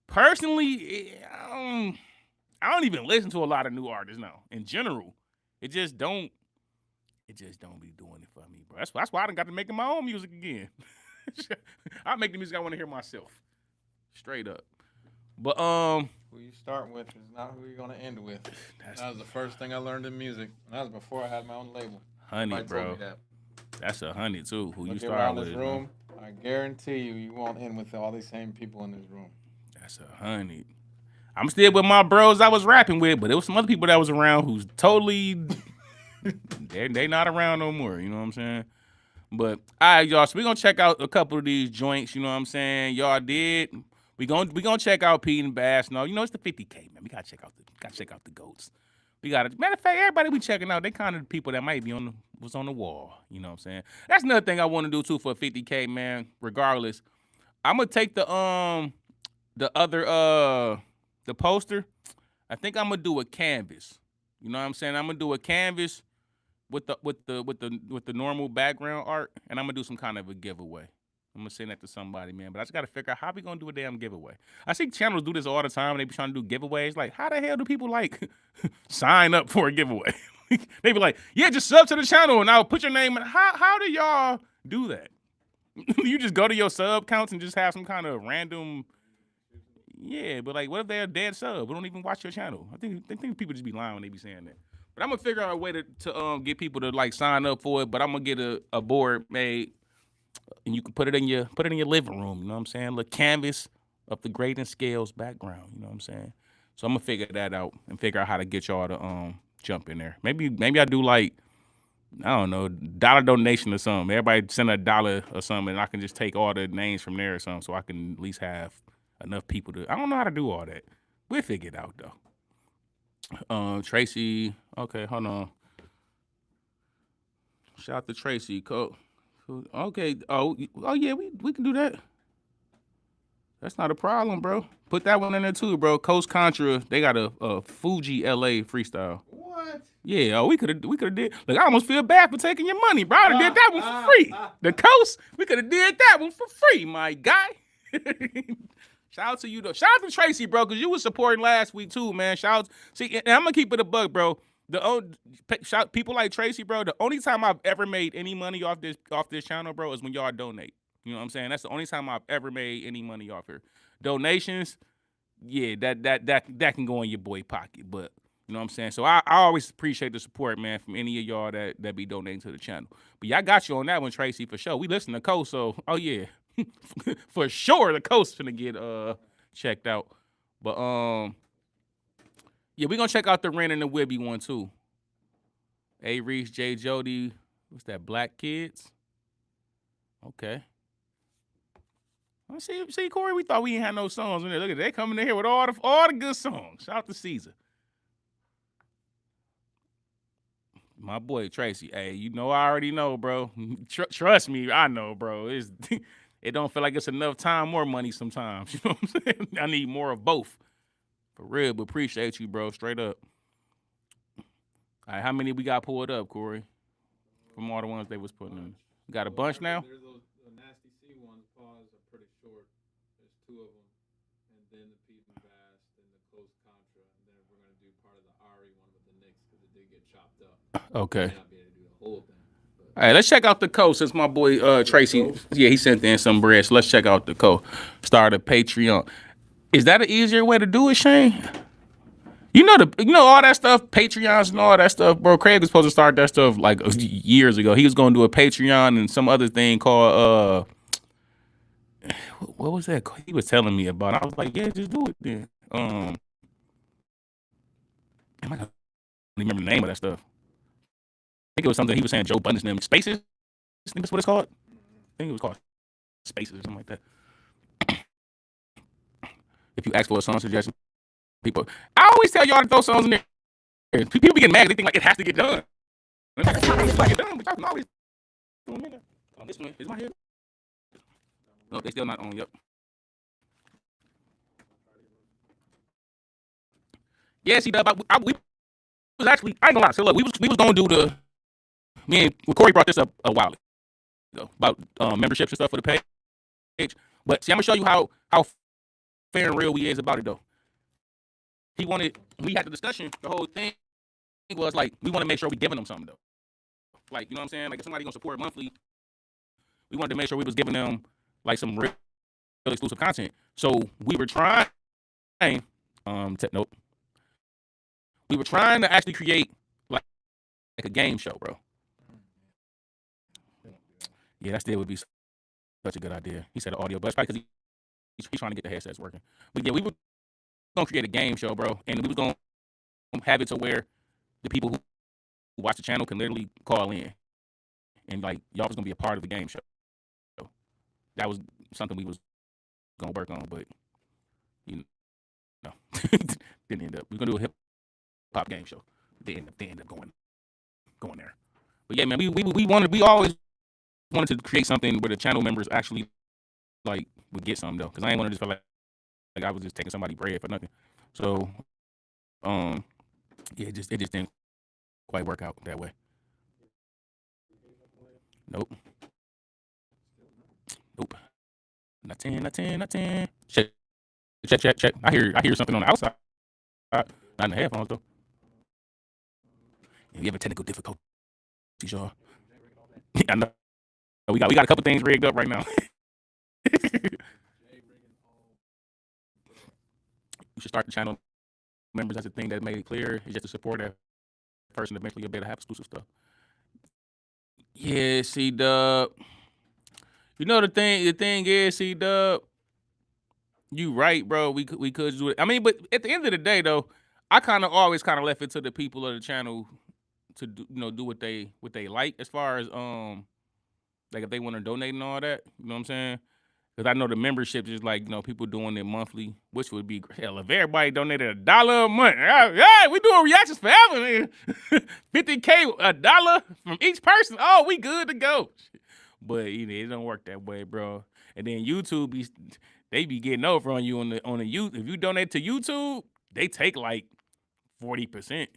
Personally, I don't even listen to a lot of new artists now. In general, it just don't be doing it for me, bro. That's why I done got to making my own music again. I make the music I want to hear myself, straight up. But Who you start with is not who you're gonna end with. That was the first thing I learned in music. That was before I had my own label. honey, Somebody bro. told me that. That's 100 too. Who you Look start around with? this Man. room, I guarantee you won't end with all these same people in this room. That's 100. I'm still with my bros I was rapping with, but there was some other people that was around who's totally they not around no more. You know what I'm saying? But all right, y'all. So we gonna check out a couple of these joints. You know what I'm saying? Y'all did. We gonna check out Pete and Bass. No, you know it's the 50K, man. We gotta check out the goats. We gotta. Matter of fact, everybody we checking out, they kind of the people that might be was on the wall. You know what I'm saying? That's another thing I want to do too for 50K, man. Regardless, I'm gonna take the poster. I think I'm gonna do a canvas. You know what I'm saying? I'm gonna do a canvas with the normal background art, and I'm gonna do some kind of a giveaway. I'm gonna send that to somebody, man. But I just gotta figure out how we gonna do a damn giveaway. I see channels do this all the time. They be trying to do giveaways. Like, how the hell do people like sign up for a giveaway? They be like, yeah, just sub to the channel and I'll put your name in. How do y'all do that? You just go to your sub counts and just have some kind of random. Yeah, but like, what if they're a dead sub? We don't even watch your channel. I think people just be lying when they be saying that. But I'm gonna figure out a way to get people to like sign up for it. But I'm gonna get a board made, and you can put it in your living room. You know what I'm saying? Little canvas of the grading scales background. You know what I'm saying? So I'm gonna figure that out and figure out how to get y'all to jump in there. Maybe I do like I don't know, dollar donation or something. Everybody send $1 or something, and I can just take all the names from there or something, so I can at least have enough people to. I don't know how to do all that. We'll figure it out though. Tracy. Okay, hold on. Shout out to Tracy. Okay. Oh yeah, we can do that. That's not a problem, bro. Put that one in there too, bro. Coast Contra. They got a Fuji LA freestyle. What? Yeah, we could have did. Look, I almost feel bad for taking your money, bro. I done did that one for free. The coast, we could have did that one for free, my guy. Shout out to you though. Shout out to Tracy, bro, because you was supporting last week too, man. Shout out. See, and I'm gonna keep it a buck, bro. People like Tracy, bro. The only time I've ever made any money off this channel, bro, is when y'all donate. You know what I'm saying? That's the only time I've ever made any money off here. Donations, yeah, that can go in your boy pocket, but. You know what I'm saying? So I always appreciate the support, man, from any of y'all that be donating to the channel. But y'all got you on that one, Tracy, for sure. We listen to Coast, so oh yeah. For sure the Coast finna get checked out. But yeah, we gonna check out the Ren and the Wibby one too. A Reese, J Jody, what's that, Black Kids? Okay. See, Corey, we thought we ain't had no songs in there. Look at that. They coming in here with all the good songs. Shout out to Caesar. My boy Tracy, hey, you know I already know, bro. Trust me, I know, bro. It don't feel like it's enough time or money sometimes. You know what I'm saying? I need more of both. For real, but appreciate you, bro. Straight up. All right, how many we got pulled up, Corey? From all the ones they was putting in. We got a bunch now? There's those nastyc ones. Pause are pretty short. There's 2 of them, and then the Pete and Bass, then the Coast Contra, and then we're gonna do part of the Ari one with the Knicks because it did get chopped up. Okay. May not be able to do the whole thing. All right, let's check out the Coast since my boy Tracy, yeah, he sent in some bread. So let's check out the Coast. Start a Patreon. Is that an easier way to do it, Shane? You know all that stuff, Patreons and all that stuff, bro. Craig was supposed to start that stuff like years ago. He was going to do a Patreon and some other thing called what was that? He was telling me about. I was like, yeah, just do it then. I don't remember the name of that stuff. I think it was something he was saying. Joe Budden's name, Spaces. I think that's what it's called. I think it was called Spaces or something like that. If you ask for a song suggestion, people, I always tell y'all to throw songs in there. People be getting mad. They think like it has to get done. It's like it's done, but y'all can always throw them in there. This one is my head. No, they still not on. Yep. Yeah, see, we was actually. I ain't gonna lie. So look, we was gonna do the. Me and Corey brought this up a while ago about memberships and stuff for the page. But see, I'm gonna show you how fair and real we is about it though. We had the discussion. The whole thing was like we want to make sure we giving them something though. Like, you know what I'm saying? Like if somebody gonna support monthly, we wanted to make sure we was giving them like some real exclusive content. So we were trying. Nope. We were trying to actually create like a game show, bro. Yeah, that still would be such a good idea. He said audio, but it's probably because he's trying to get the headsets working. But yeah, we were gonna create a game show, bro, and we was gonna have it to where the people who watch the channel can literally call in, and like y'all was gonna be a part of the game show. So that was something we was gonna work on, but you know, didn't end up. We're gonna do a hip hop game show. They end up going there. But yeah, man, we always wanted to create something where the channel members actually like would get something though, because I ain't want to just feel like I was just taking somebody's bread for nothing. So, yeah, it just didn't quite work out that way. Nope. Not 10. Check. I hear something on the outside. Not in the headphones though. If you have technical difficulties, y'all. I know. We got a couple things rigged up right now. You should start the channel members. That's the thing that made it clear. It's just to support that person. Eventually, you'll be able to have exclusive stuff. Yeah, C-Dub. You know the thing is, C-Dub. You right, bro. We could do it. I mean, but at the end of the day, though, I always left it to the people of the channel to do, do what they like as far as like if they want to donate and all that. You know what I'm saying? Because I know the membership is like, people doing it monthly, which would be hell if everybody donated $1 a month. Yeah, we doing reactions forever, man. $50K, $1 from each person. Oh, we good to go. But it don't work that way, bro. And then YouTube they be getting over on you on the YouTube. If you donate to YouTube, they take like 40%.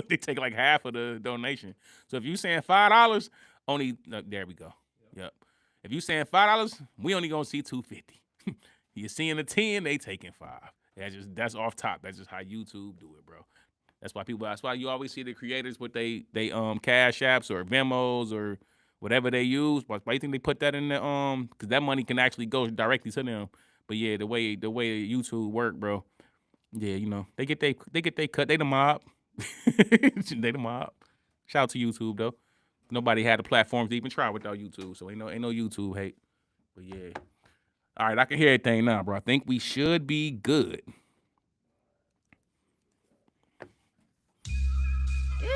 They take like half of the donation. So if you saying $5, only there we go. Yep. If you saying $5, we only gonna see $2.50. You seeing the 10, they taking 5. That's off top. That's just how YouTube do it, bro. That's why you always see the creators with they Cash Apps or Venmos or whatever they use. Why you think they put that in the because that money can actually go directly to them. But yeah, the way YouTube work, bro. Yeah, they get they cut. They the mob. They the mob. Shout out to YouTube though. Nobody had the platforms to even try without YouTube, so ain't no YouTube hate. But yeah. All right, I can hear everything now, bro. I think we should be good. Yo,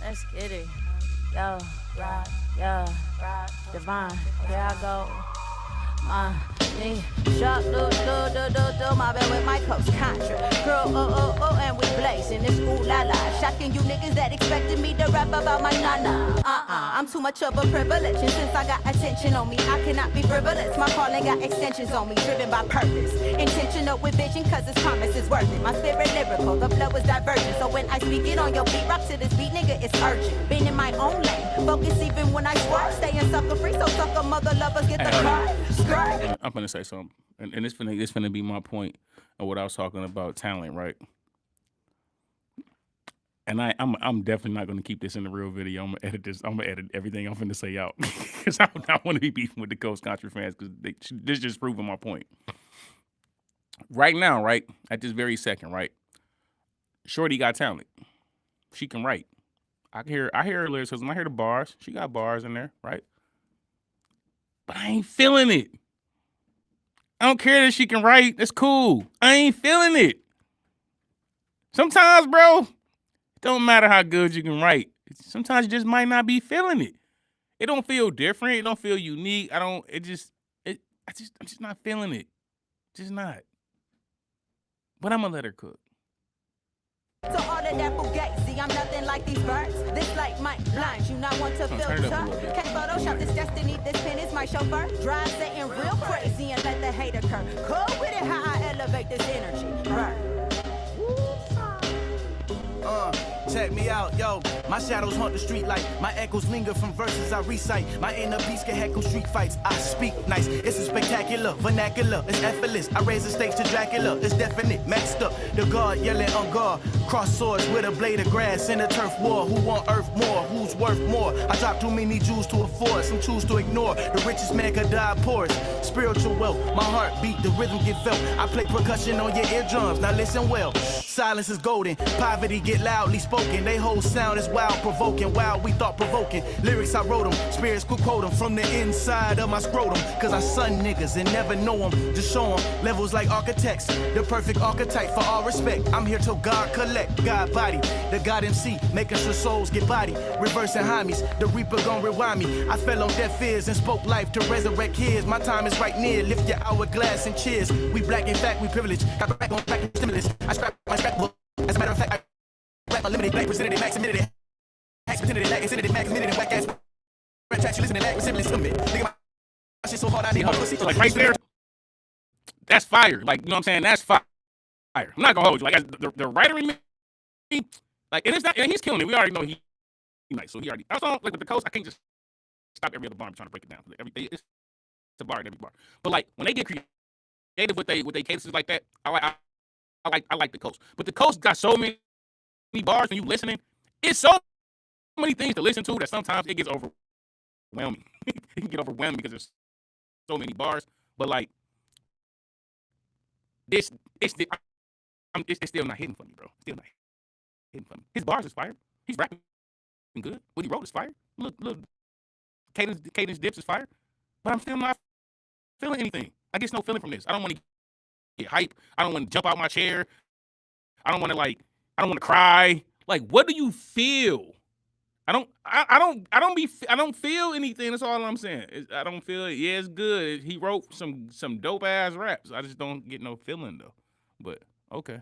let's get it. Yo, rock, divine. Here I go. Shop, do my bed with my coastcontra. Girl, and we blazing this ooh la la. Shocking you niggas that expected me to rap about my nana. I'm too much of a privilege, and since I got attention on me, I cannot be frivolous. My calling got extensions on me, driven by purpose. Intentional with vision, cause this promise is worth it. My spirit lyrical, the flow is divergent. So when I speak it on your feet, rock to this beat, nigga, it's urgent. Been in my own lane, focus even when I swerve. Staying sucker free, so sucker mother lovers get the card. I'm gonna say something, and it's gonna be my point of what I was talking about talent, right? And I'm definitely not gonna keep this in the real video. I'm gonna edit this. I'm gonna edit everything I'm finna say out because I don't want to be beefing with the Coast Contra fans because this just proving my point. Right now, right at this very second, right? Shorty got talent. She can write. I hear her lyricism. I hear the bars. She got bars in there, right? But I ain't feeling it. I don't care that she can write. That's cool. I ain't feeling it. Sometimes, bro, it don't matter how good you can write. Sometimes you just might not be feeling it. It don't feel different. It don't feel unique. I'm just not feeling it. Just not. But I'm gonna let her cook. To all of that fugazi, I'm nothing like these birds. This light might blind you, not want to filter. Can't Photoshop this destiny, this pen is my chauffeur. Drive Satan real crazy and let the hate occur. Cool with it how I elevate this energy. Check me out, yo. My shadows haunt the street light. My echoes linger from verses I recite. My inner beast can heckle street fights. I speak nice. It's a spectacular vernacular. It's effortless. I raise the stakes to Dracula. It's definite. Maxed up. The guard yelling on guard. Cross swords with a blade of grass in a turf war. Who want earth more? Who's worth more? I drop too many jewels to afford. Some choose to ignore. The richest man could die poorest. Spiritual wealth. My heart beat. The rhythm get felt. I play percussion on your eardrums. Now listen well. Silence is golden. Poverty get loudly spoken. They whole sound is wild provoking. Wild we thought provoking. Lyrics I wrote them. Spirits could quote them from the inside of my scrotum. Cause I son niggas and never know them. Just show them. Levels like architects. The perfect archetype for all respect. I'm here till God collect. God body. The God MC. Making sure souls get body. Reversing homies. The reaper gon' rewind me. I fell on deaf ears and spoke life to resurrect his. My time is right near. Lift your hourglass and cheers. We black in fact, we privileged. Got back on back and stimulus. I scrap my scrapbook. As a matter of fact, I rap unlimited, black percentage, max minute, max percentage, lack incentive, max minute, whack ass rap tracks, you listen to lack resemblance, limit. Nigga, my shit so hard, I need pussy. Like right there, that's fire. Like, you know what I'm saying? That's fire. I'm not gonna hold you. Like, as the writer in me, like, and it's not, and he's killing it. We already know he nice, so he already. Also, like with the Coast, I can't just stop every other bar and trying to break it down. It's a bar at every bar. But like when they get creative with they cases like that, I like the Coast. But the Coast got so many bars when you listening. It's so many things to listen to that sometimes it gets overwhelming. It can get overwhelming because there's so many bars. But like it's still not hitting for me, bro. Still not hitting for me. His bars is fire. He's rapping good. What he wrote is fire. Look, cadence dips is fire. But I'm still not feeling anything. I get no feeling from this. I don't want to get hype. I don't want to jump out my chair. I don't want to cry. Like, what do you feel? I don't feel anything. That's all I'm saying. I don't feel it. Yeah, it's good. He wrote some dope ass raps. I just don't get no feeling though. But okay.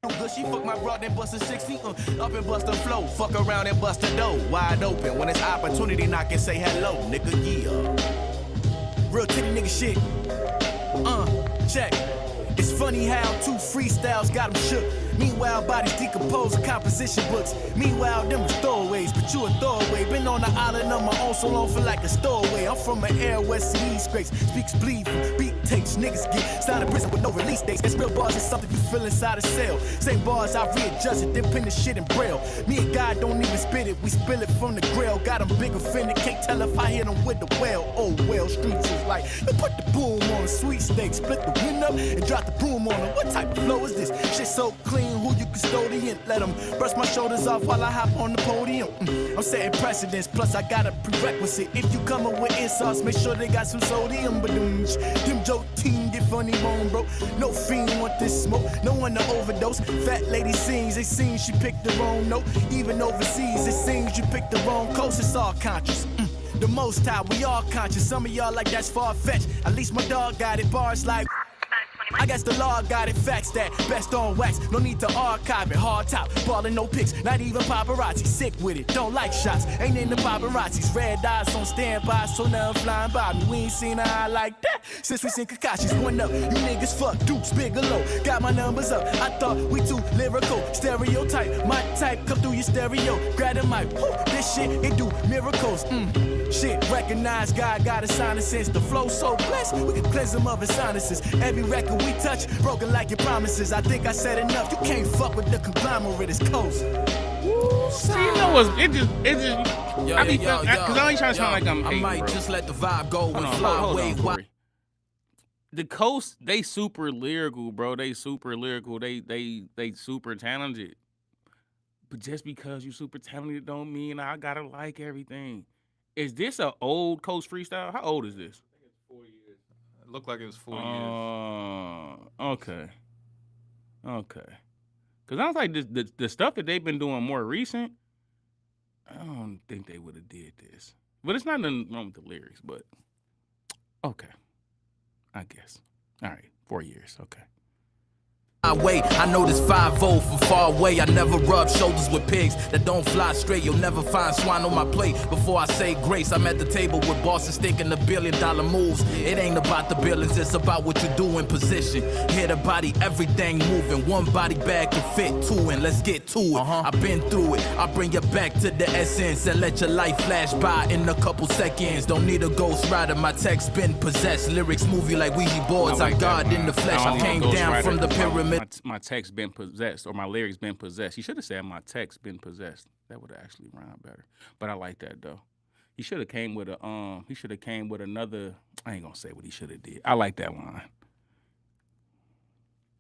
Good, she fuck my broad and bust a 60, up and bust a flow. Fuck around and bust a dough, wide open. When it's opportunity, knock and say hello, nigga, yeah. Real titty nigga shit. Check. It's funny how two freestyles got them shook. Meanwhile, bodies decompose in composition books. Meanwhile, them was throwaways, but you a throwaway. Been on the island on my own so long, feel like a stowaway. I'm from an air west CE scrapes. Speaks bleed from beat takes. Niggas get signed in prison with no release dates. That's real bars is something you feel inside a cell. Same bars, I readjust it, then pen the shit in braille. Me and God don't even spit it, we spill it from the grill. Got them big offended, can't tell if I hit them with the well. Oh well, streets is like, you put the boom on a sweet steak, split the wind up and drop the broom on them. What type of flow is this? Shit so clean, who you custodian? Let them brush my shoulders off while I hop on the podium. I'm setting precedence, plus I got a prerequisite. If you coming with insults, make sure they got some sodium. But them joke team get funny bone, bro. No fiend want this smoke, no one to overdose. Fat lady sings, it seems she picked the wrong note. Even overseas, it seems you picked the wrong coast. It's all conscious. The most high, we all conscious. Some of y'all like that's far-fetched. At least my dog got it. Bars like I guess the law got it, facts that best on wax. No need to archive it, hard top, ballin' no pics, not even paparazzi. Sick with it, don't like shots, ain't in the paparazzis. Red eyes on standby, so nothing flying by me. We ain't seen a eye like that since we seen Kakashi's. One up, you niggas fuck, dupes, big or low. Got my numbers up, I thought we too lyrical. Stereotype, my type, come through your stereo. Grab the mic, whoo, this shit, it do miracles. Shit, recognize God got a sign of sense. The flow so blessed, we can cleanse him of his sinuses. Every record we touch, broken like your promises. I think I said enough. You can't fuck with the conglomerate. It's coast. See, you know what? It just. I be because I ain't trying to sound like I'm. I might just let the vibe go and fly away. Corey. The Coast, they super lyrical, bro. They super lyrical. They super talented. But just because you super talented don't mean I gotta like everything. Is this an old Coast freestyle? How old is this? I think it's 4 years. It looked like it was 4 years. Okay. Because I was like, the stuff that they've been doing more recent, I don't think they would have did this. But it's not nothing wrong with the lyrics, but okay. I guess. All right, 4 years, okay. I know this 5-0 from far away. I never rub shoulders with pigs that don't fly straight. You'll never find swine on my plate. Before I say grace, I'm at the table with bosses thinking the $1 billion moves. It ain't about the billions, it's about what you do in position. Hear the body, everything moving. One body bag can fit two, and let's get to it. I've been through it. I'll bring you back to the essence and let your life flash by in a couple seconds. Don't need a ghost rider. My text been possessed. Lyrics movie like Ouija boards. I'm God in the flesh. I came down from the pyramid. My text been possessed, or my lyrics been possessed. He should have said my text been possessed. That would have actually rhymed better. But I like that though. He should have came with a He should have came with another. I ain't gonna say what he should have did. I like that line.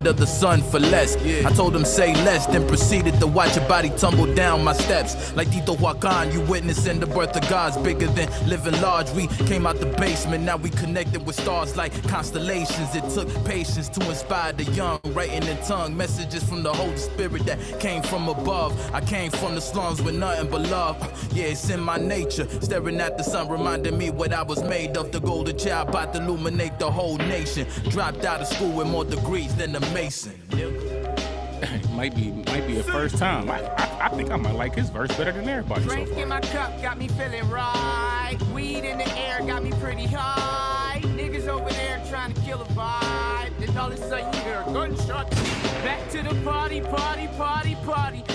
Of the sun for less. I told him say less, then proceeded to watch your body tumble down my steps. Like Tito Huacan, you witnessing the birth of gods bigger than living large. We came out the basement, now we connected with stars like constellations. It took patience to inspire the young, writing in tongue, messages from the Holy Spirit that came from above. I came from the slums with nothing but love. Yeah, it's in my nature. Staring at the sun reminded me what I was made of. The golden child about to illuminate the whole nation. Dropped out of school with more degrees than the Mason. might be a first time. I think I might like his verse better than everybody so Drink far. in my cup got me feeling right. Weed in the air got me pretty high. Niggas over there trying to kill a vibe. Then all of a sudden you hear a gunshot. Back to the party.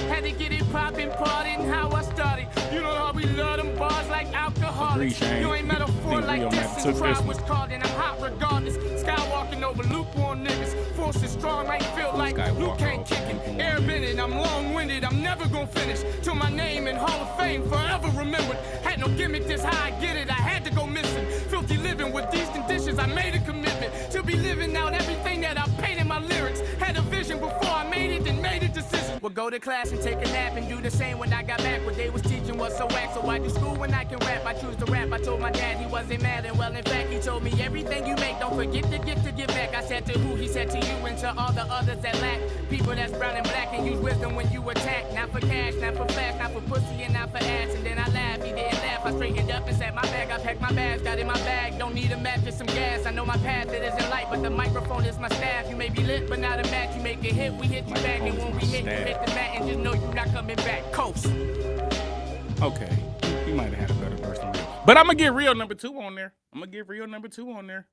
Had to get it poppin', partying how I started. You know how we love them bars like alcoholics. You ain't metaphor like this since crowd was called, and I'm hot regardless. Skywalking over lukewarm niggas. Force is strong, might feel like Luke can't kick it. Airbending, I'm long-winded, I'm never gonna finish. Till my name in Hall of Fame forever remembered. Had no gimmick, this how I get it, I had to go missing. Filthy living with these conditions, I made a commitment to be living out everything that I painted my lyrics. Had a vision before I made it, then made a decision. What Go to class and take a nap and do the same when I got back. What they was teaching was so whack, so I do school when I can rap. I choose to rap. I told my dad he wasn't mad, and well, in fact, he told me everything you make, don't forget to give back. I said to who? He said to you and to all the others that lack. People that's brown and black and use wisdom when you attack. Not for cash, not for flash, not for pussy, and not for ass. And then I laughed. He didn't laugh. I straightened up and said, my bag. I packed my bags, got in my bag. Don't need a map, just some gas. I know my path, it isn't light, but the microphone is my staff. You may be lit, but not a match. You make a hit, we hit you back, and when we hit, you hit the mat, and just know you're not coming back. Coast. Okay, he might have had a better verse than real, but I'm gonna get real number 2 on there.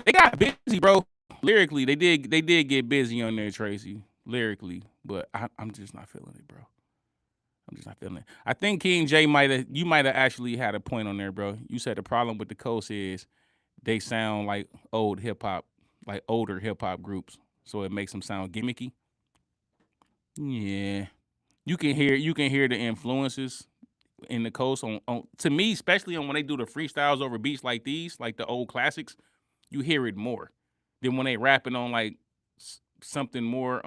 They got busy, bro. Lyrically, they did get busy on there, Tracy. Lyrically, but I'm just not feeling it, bro. I think King J might have actually had a point on there, bro. You said the problem with the coast is they sound like older hip hop groups, so it makes them sound gimmicky. Yeah, you can hear the influences in the coast on to me, especially on when they do the freestyles over beats like these, like the old classics. You hear it more than when they rapping on like something more.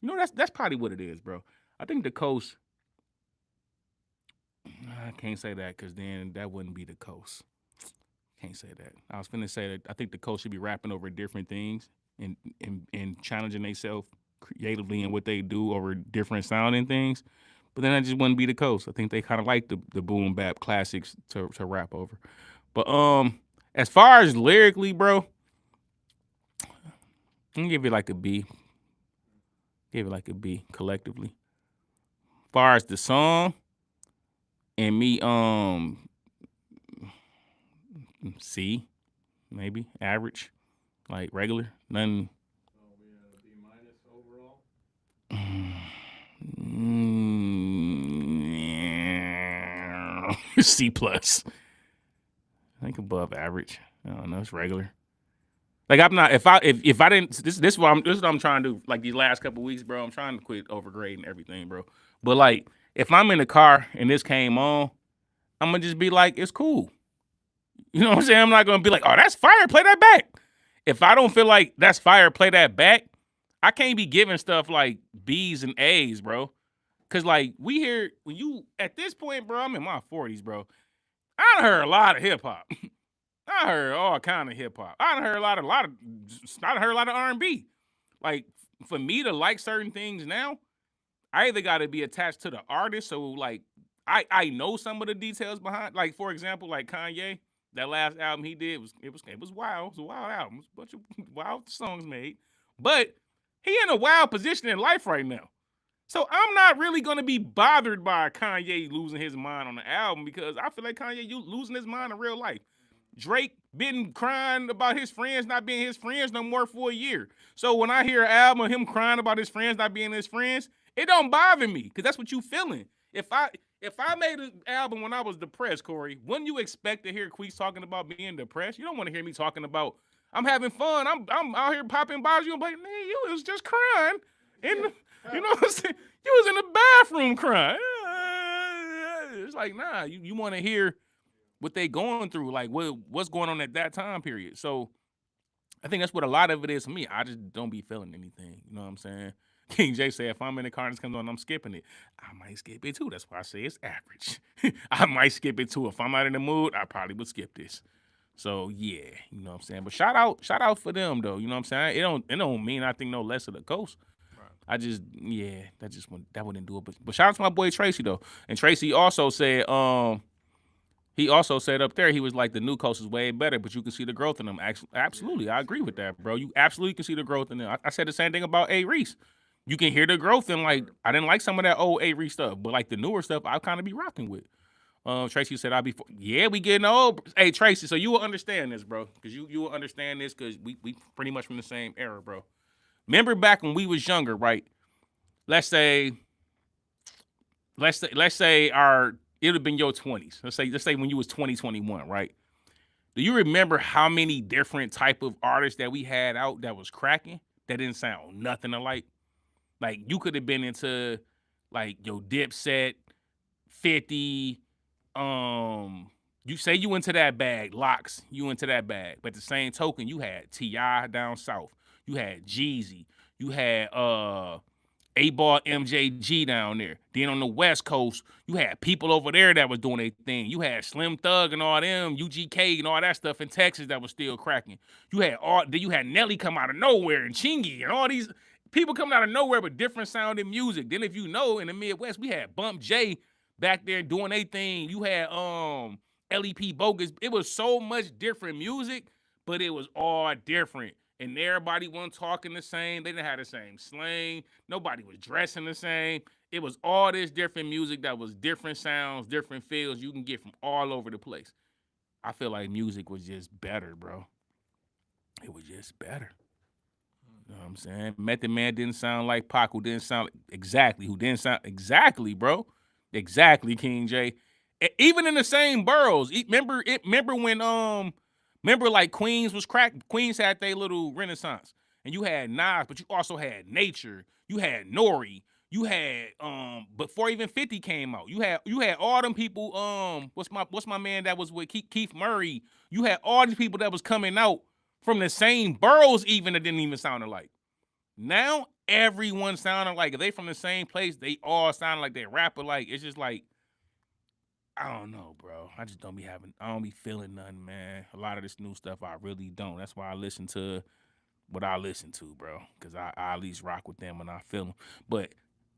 That's probably what it is, bro. I think the coast. I can't say that because then that wouldn't be the coast. Can't say that. I was finna say that I think the coast should be rapping over different things and challenging themselves creatively in what they do over different sounding things. But then that just wouldn't be the coast. I think they kind of like the boom bap classics to rap over. But as far as lyrically, bro, I'm gonna give it like a B. Give it like a B collectively. As far as the song and me, C, maybe average, like regular, nothing. So we had a B- overall. C plus. I think above average. I don't know. It's regular. Like I'm not. If I didn't. This is what I'm trying to do. Like these last couple weeks, bro. I'm trying to quit overgrading everything, bro. But like, if I'm in the car and this came on, I'm gonna just be like, it's cool. You know what I'm saying? I'm not gonna be like, oh, that's fire. Play that back. If I don't feel like that's fire, play that back. I can't be giving stuff like B's and A's, bro. Cause like we hear when you at this point, bro. I'm in my 40s, bro. I done heard a lot of hip hop. I heard all kind of hip hop. I done heard a lot of R&B. Like for me to like certain things now, I either got to be attached to the artist, so like I know some of the details behind. Like for example, like Kanye, that last album he did was wild. It was a wild album. It was a bunch of wild songs made, but he in a wild position in life right now. So I'm not really gonna be bothered by Kanye losing his mind on the album because I feel like Kanye losing his mind in real life. Drake been crying about his friends not being his friends no more for a year. So when I hear an album of him crying about his friends not being his friends, it don't bother me because that's what you feeling. If I made an album when I was depressed, Corey, wouldn't you expect to hear Queez talking about being depressed? You don't want to hear me talking about I'm having fun. I'm out here popping bottles. You're like, man, you was just crying. You know what I'm saying? You was in the bathroom crying. It's like, nah, you want to hear what they going through, like what's going on at that time period. So I think that's what a lot of it is for me. I just don't be feeling anything. You know what I'm saying? King J said, if I'm in the car and this comes on, I'm skipping it. I might skip it too. That's why I say it's average. I might skip it too. If I'm not in the mood, I probably would skip this. So yeah, you know what I'm saying? But shout out for them though. You know what I'm saying? It don't mean I think no less of the coast. I just, yeah, that wouldn't do it. But shout out to my boy Tracy though. And Tracy also said, up there, he was like, the new coast is way better, but you can see the growth in them. Absolutely, I agree with that, bro. You absolutely can see the growth in them. I said the same thing about A. Reese. You can hear the growth in, like, I didn't like some of that old A. Reese stuff, but like the newer stuff, I'll kind of be rocking with. Tracy said, we getting old. Hey, Tracy, so you will understand this, bro, because you will understand this because we pretty much from the same era, bro. Remember back when we was younger, right? Let's say it would have been your 20s. Let's say when you was 20, 21, right? Do you remember how many different type of artists that we had out that was cracking that didn't sound nothing alike? Like you could have been into like your Dipset, 50, you say you into that bag, Locks, you into that bag. But the same token, you had T.I. down south. You had Jeezy. You had A-Ball MJG down there. Then on the West Coast, you had people over there that was doing their thing. You had Slim Thug and all them, UGK and all that stuff in Texas that was still cracking. Then you had Nelly come out of nowhere and Chingy and all these people coming out of nowhere with different sounding music. Then if you know, in the Midwest, we had Bump J back there doing their thing. You had LEP Bogus. It was so much different music, but it was all different. And everybody wasn't talking the same. They didn't have the same slang. Nobody was dressing the same. It was all this different music that was different sounds, different feels you can get from all over the place. I feel like music was just better, bro. It was just better. You know what I'm saying? Method Man didn't sound like Pac, who didn't sound exactly, bro. Exactly, King J. Even in the same boroughs. Remember like Queens was cracked. Queens had their little renaissance. And you had Nas, but you also had Nature. You had Nori. You had before even 50 came out. You had all them people, what's my man that was with Keith Murray? You had all these people that was coming out from the same boroughs even that didn't even sound alike. Now everyone sounded like, if they from the same place, they all sound like they rap alike. It's just like, I don't know, bro. I don't be feeling nothing, man. A lot of this new stuff, I really don't. That's why I listen to what I listen to, bro. Because I at least rock with them and I feel them. But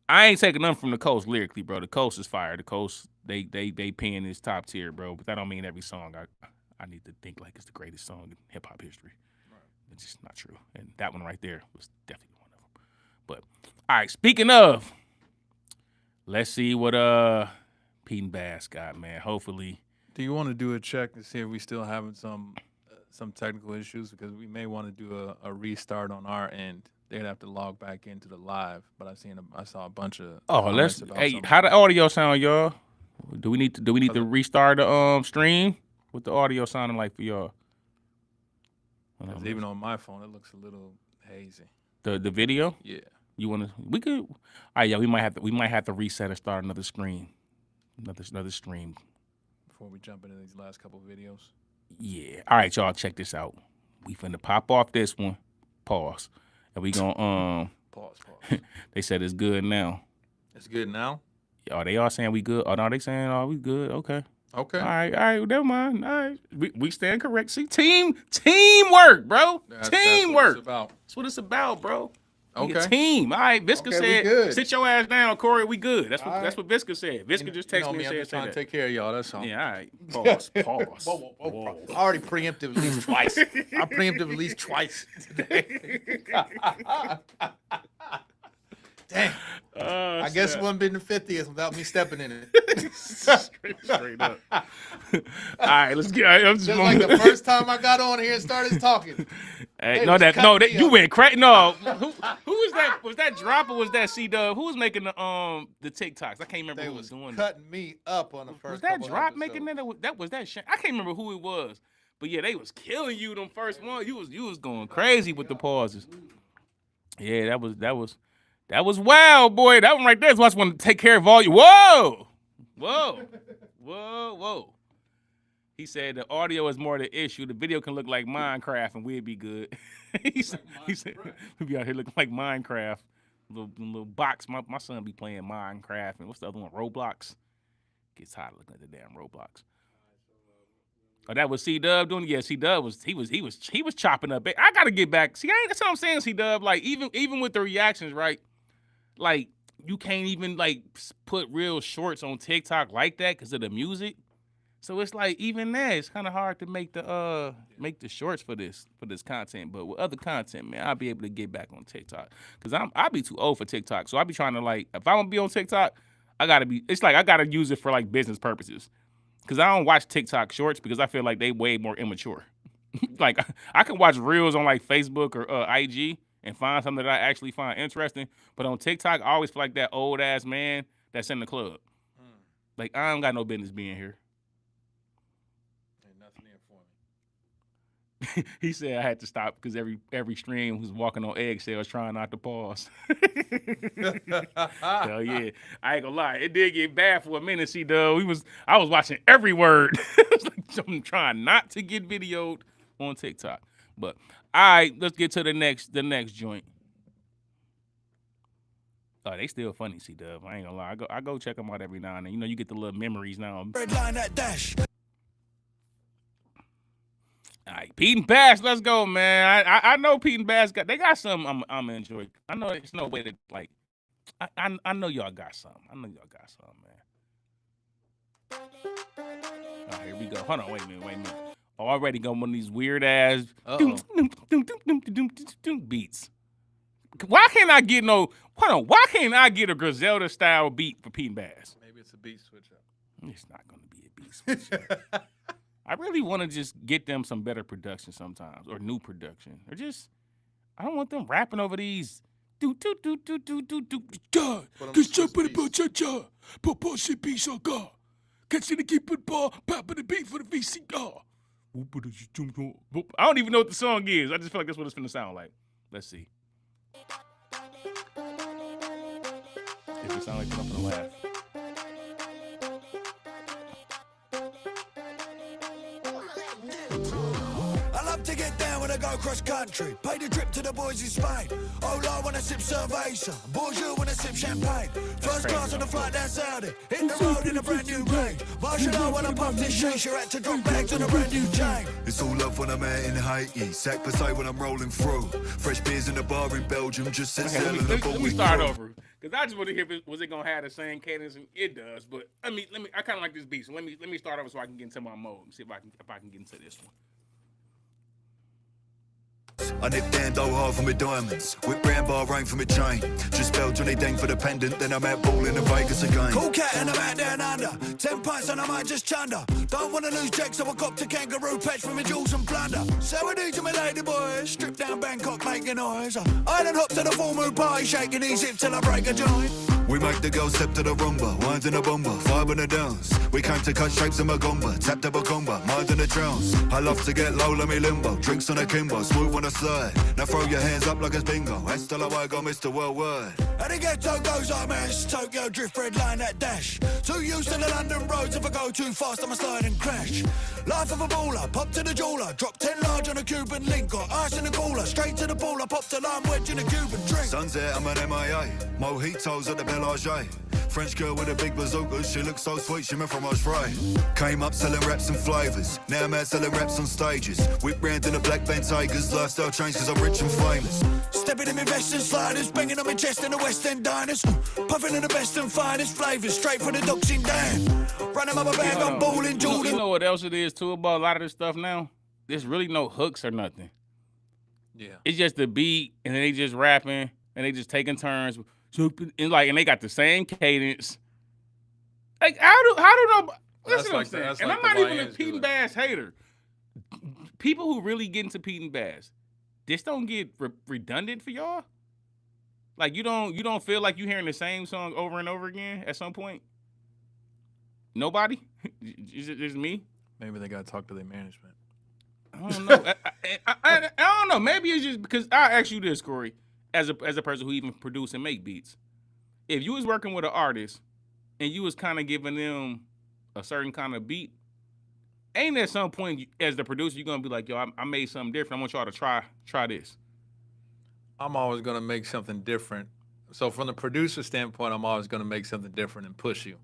I ain't taking nothing from the Coast lyrically, bro. The Coast is fire. The Coast, they paying this top tier, bro. But that don't mean every song I need to think like it's the greatest song in hip-hop history. Right. It's just not true. And that one right there was definitely one of them. But, all right, speaking of, let's see what Pete and Bass got, man. Hopefully. Do you want to do a check to see if we still having some technical issues? Because we may want to do a restart on our end. They'd have to log back into the live, but I saw a bunch of. How the audio sound, y'all? Do we need to restart the stream? What the audio sounding like for y'all? Even on my phone, it looks a little hazy. The video? Yeah. We could. All right, yeah. We might have to reset and start another stream. Another stream before we jump into these last couple of videos. Yeah. All right, y'all. Check this out. We finna pop off this one. Pause. And we gonna pause. They said it's good now. It's good now? Oh, they all saying we good. Oh no, they saying we good. Okay. All right. Never mind. All right. We stand correct. See, teamwork, bro. Teamwork. That's what it's about, bro. Okay. Team. All right. Visca said, sit your ass down, Corey. We good. That's what Visca said. Visca just texted me and said, I'm trying to take care of y'all. That's all. Yeah, all right. Pause. Whoa. I already preempted at least twice. I preempted at least twice today. Damn. I guess it wouldn't been the 50th without me stepping in it. Straight up. All right, let's get. Just like the first time I got on here and started talking. Hey, you went crazy. No, who was that? Was that Drop or was that C-Dub? Who was making the TikToks? I can't remember who was doing cutting me up on the first. Was that Drop making that? Was that Shane? I can't remember who it was. But yeah, they was killing you them first one. You was going crazy with the pauses. Yeah, that was wild, boy. That one right there is what's want to take care of all you. Whoa. He said the audio is more the issue. The video can look like Minecraft and we'd be good. he said we'd be out here looking like Minecraft. Little box. My son be playing Minecraft and what's the other one? Roblox. Gets tired of looking at the damn Roblox. Oh, that was C-Dub doing? Yeah, C-Dub was chopping up. I gotta get back. See, that's what I'm saying, C-Dub. Like even with the reactions, right? Like you can't even like put real shorts on TikTok like that because of the music. So it's like even that, it's kind of hard to make the shorts for this content. But with other content, man, I'll be able to get back on TikTok because I'll be too old for TikTok. So I'll be trying to like if I want to be on TikTok, I gotta use it for like business purposes. Because I don't watch TikTok shorts because I feel like they way more immature. Like I can watch reels on like Facebook or IG and find something that I actually find interesting. But on TikTok, I always feel like that old ass man that's in the club. Like I don't got no business being here. Ain't nothing there for me. He said I had to stop because every stream was walking on eggshells trying not to pause. Hell yeah. I ain't gonna lie. It did get bad for a minute, C-Dub. I was watching every word. It was like I'm trying not to get videoed on TikTok. But all right, let's get to the next joint. Oh, they still funny, C-Dub. I ain't gonna lie. I go check them out every now and then. You know, you get the little memories now. Red line that dash. All right, Pete and Bass, let's go, man. I know Pete and Bass got something I'm enjoying. I know there's no way to like. I know y'all got something. I know y'all got something, man. All right, here we go. Hold on, wait a minute. Already got one of these weird ass beats. Why can't I get Why can't I get a Griselda style beat for Pete and Bass? Maybe it's a beat switch up. It's not gonna be a beat switch up. I really want to just get them some better production sometimes, or new production, or just I don't want them rapping over these. Do. I don't even know what the song is. I just feel like that's what it's finna sound like. Let's see. If it sounds like something to laugh. I love to get down when I go cross country. Pay the trip to the boys in Spain. Ola when I sip cerveza. Bonjour when I sip champagne. First class on the flight down Saudi. Hit the road in a brand new range. Martial art when I puff this shisha. Had to drop bags on a brand new chain. It's all love when I'm out in Haiti. Sac per se when I'm rolling through. Fresh beers in the bar in Belgium. Just sit Okay, let me start over. Because I just want to hear was it going to have the same cadence, and it does. But I kind of like this beat. So let me start over so I can get into my mode and see if I can get into this one. I nip Dando hard for my diamonds. Whip brown bar rain for my chain. Just spelled Johnny Dang for the pendant. Then I'm out balling in Vegas again. Cool cat and I'm out down under. 10 pints and I might just chunder. Don't want to lose Jack, so I cop to kangaroo patch for my jewels and plunder. So we do to my lady boys. Strip down Bangkok making noise. Island hop to the full moon party. Shaking these hips till I break a joint. We make the girls step to the rumba. Wind in a bomber. Five in the dance. We came to cut shapes in my gomba. Tap to Bakomba. Mind in the trance. I love to get low, let me limbo. Drinks on a Kimbo. Smooth on the slide. Now throw your hands up like it's bingo. Hasta luego, Mr. Worldwide. And the ghetto goes I mess. Tokyo drift red line that dash. Too used to the London roads. If I go too fast, I'ma slide and crash. Life of a baller. Pop to the jeweler. Drop 10 large on a Cuban link. Got ice in the cooler. Straight to the pool. I popped a lime wedge in a Cuban drink. Sun's out, I'm an MIA. Mojitos at the Bellagé. French girl with a big bazooka. She looks so sweet, she meant from Australia. Came up selling raps and flavours. Now I'm out selling raps on stages. Whip brand in the black Van Tigers. Lifestyle changed cause I'm rich and famous. Stepping in my vest and sliders. Banging on my chest in the West End diners. Puffing in the best and finest flavours. Straight for the docks in Dan. Running up my bag, I'm balling Jordan. You know what else it is too about a lot of this stuff now? There's really no hooks or nothing. Yeah. It's just the beat, and then they just rapping, and they just taking turns. So, and they got the same cadence. Like, how do know? Listen, what I'm saying. And I'm not even a Pete and Bass hater. People who really get into Pete and Bass, this don't get redundant for y'all. Like, you don't feel like you hearing the same song over and over again at some point. Nobody? Is it just me? Maybe they got to talk to their management. I don't know. I don't know. Maybe it's just because I ask you this, Corey. As a person who even produce and make beats, if you was working with an artist and you was kind of giving them a certain kind of beat, ain't at some point as the producer you're gonna be like, yo, I made something different. I want y'all to try this. I'm always gonna make something different. So from the producer standpoint, I'm always gonna make something different and push you.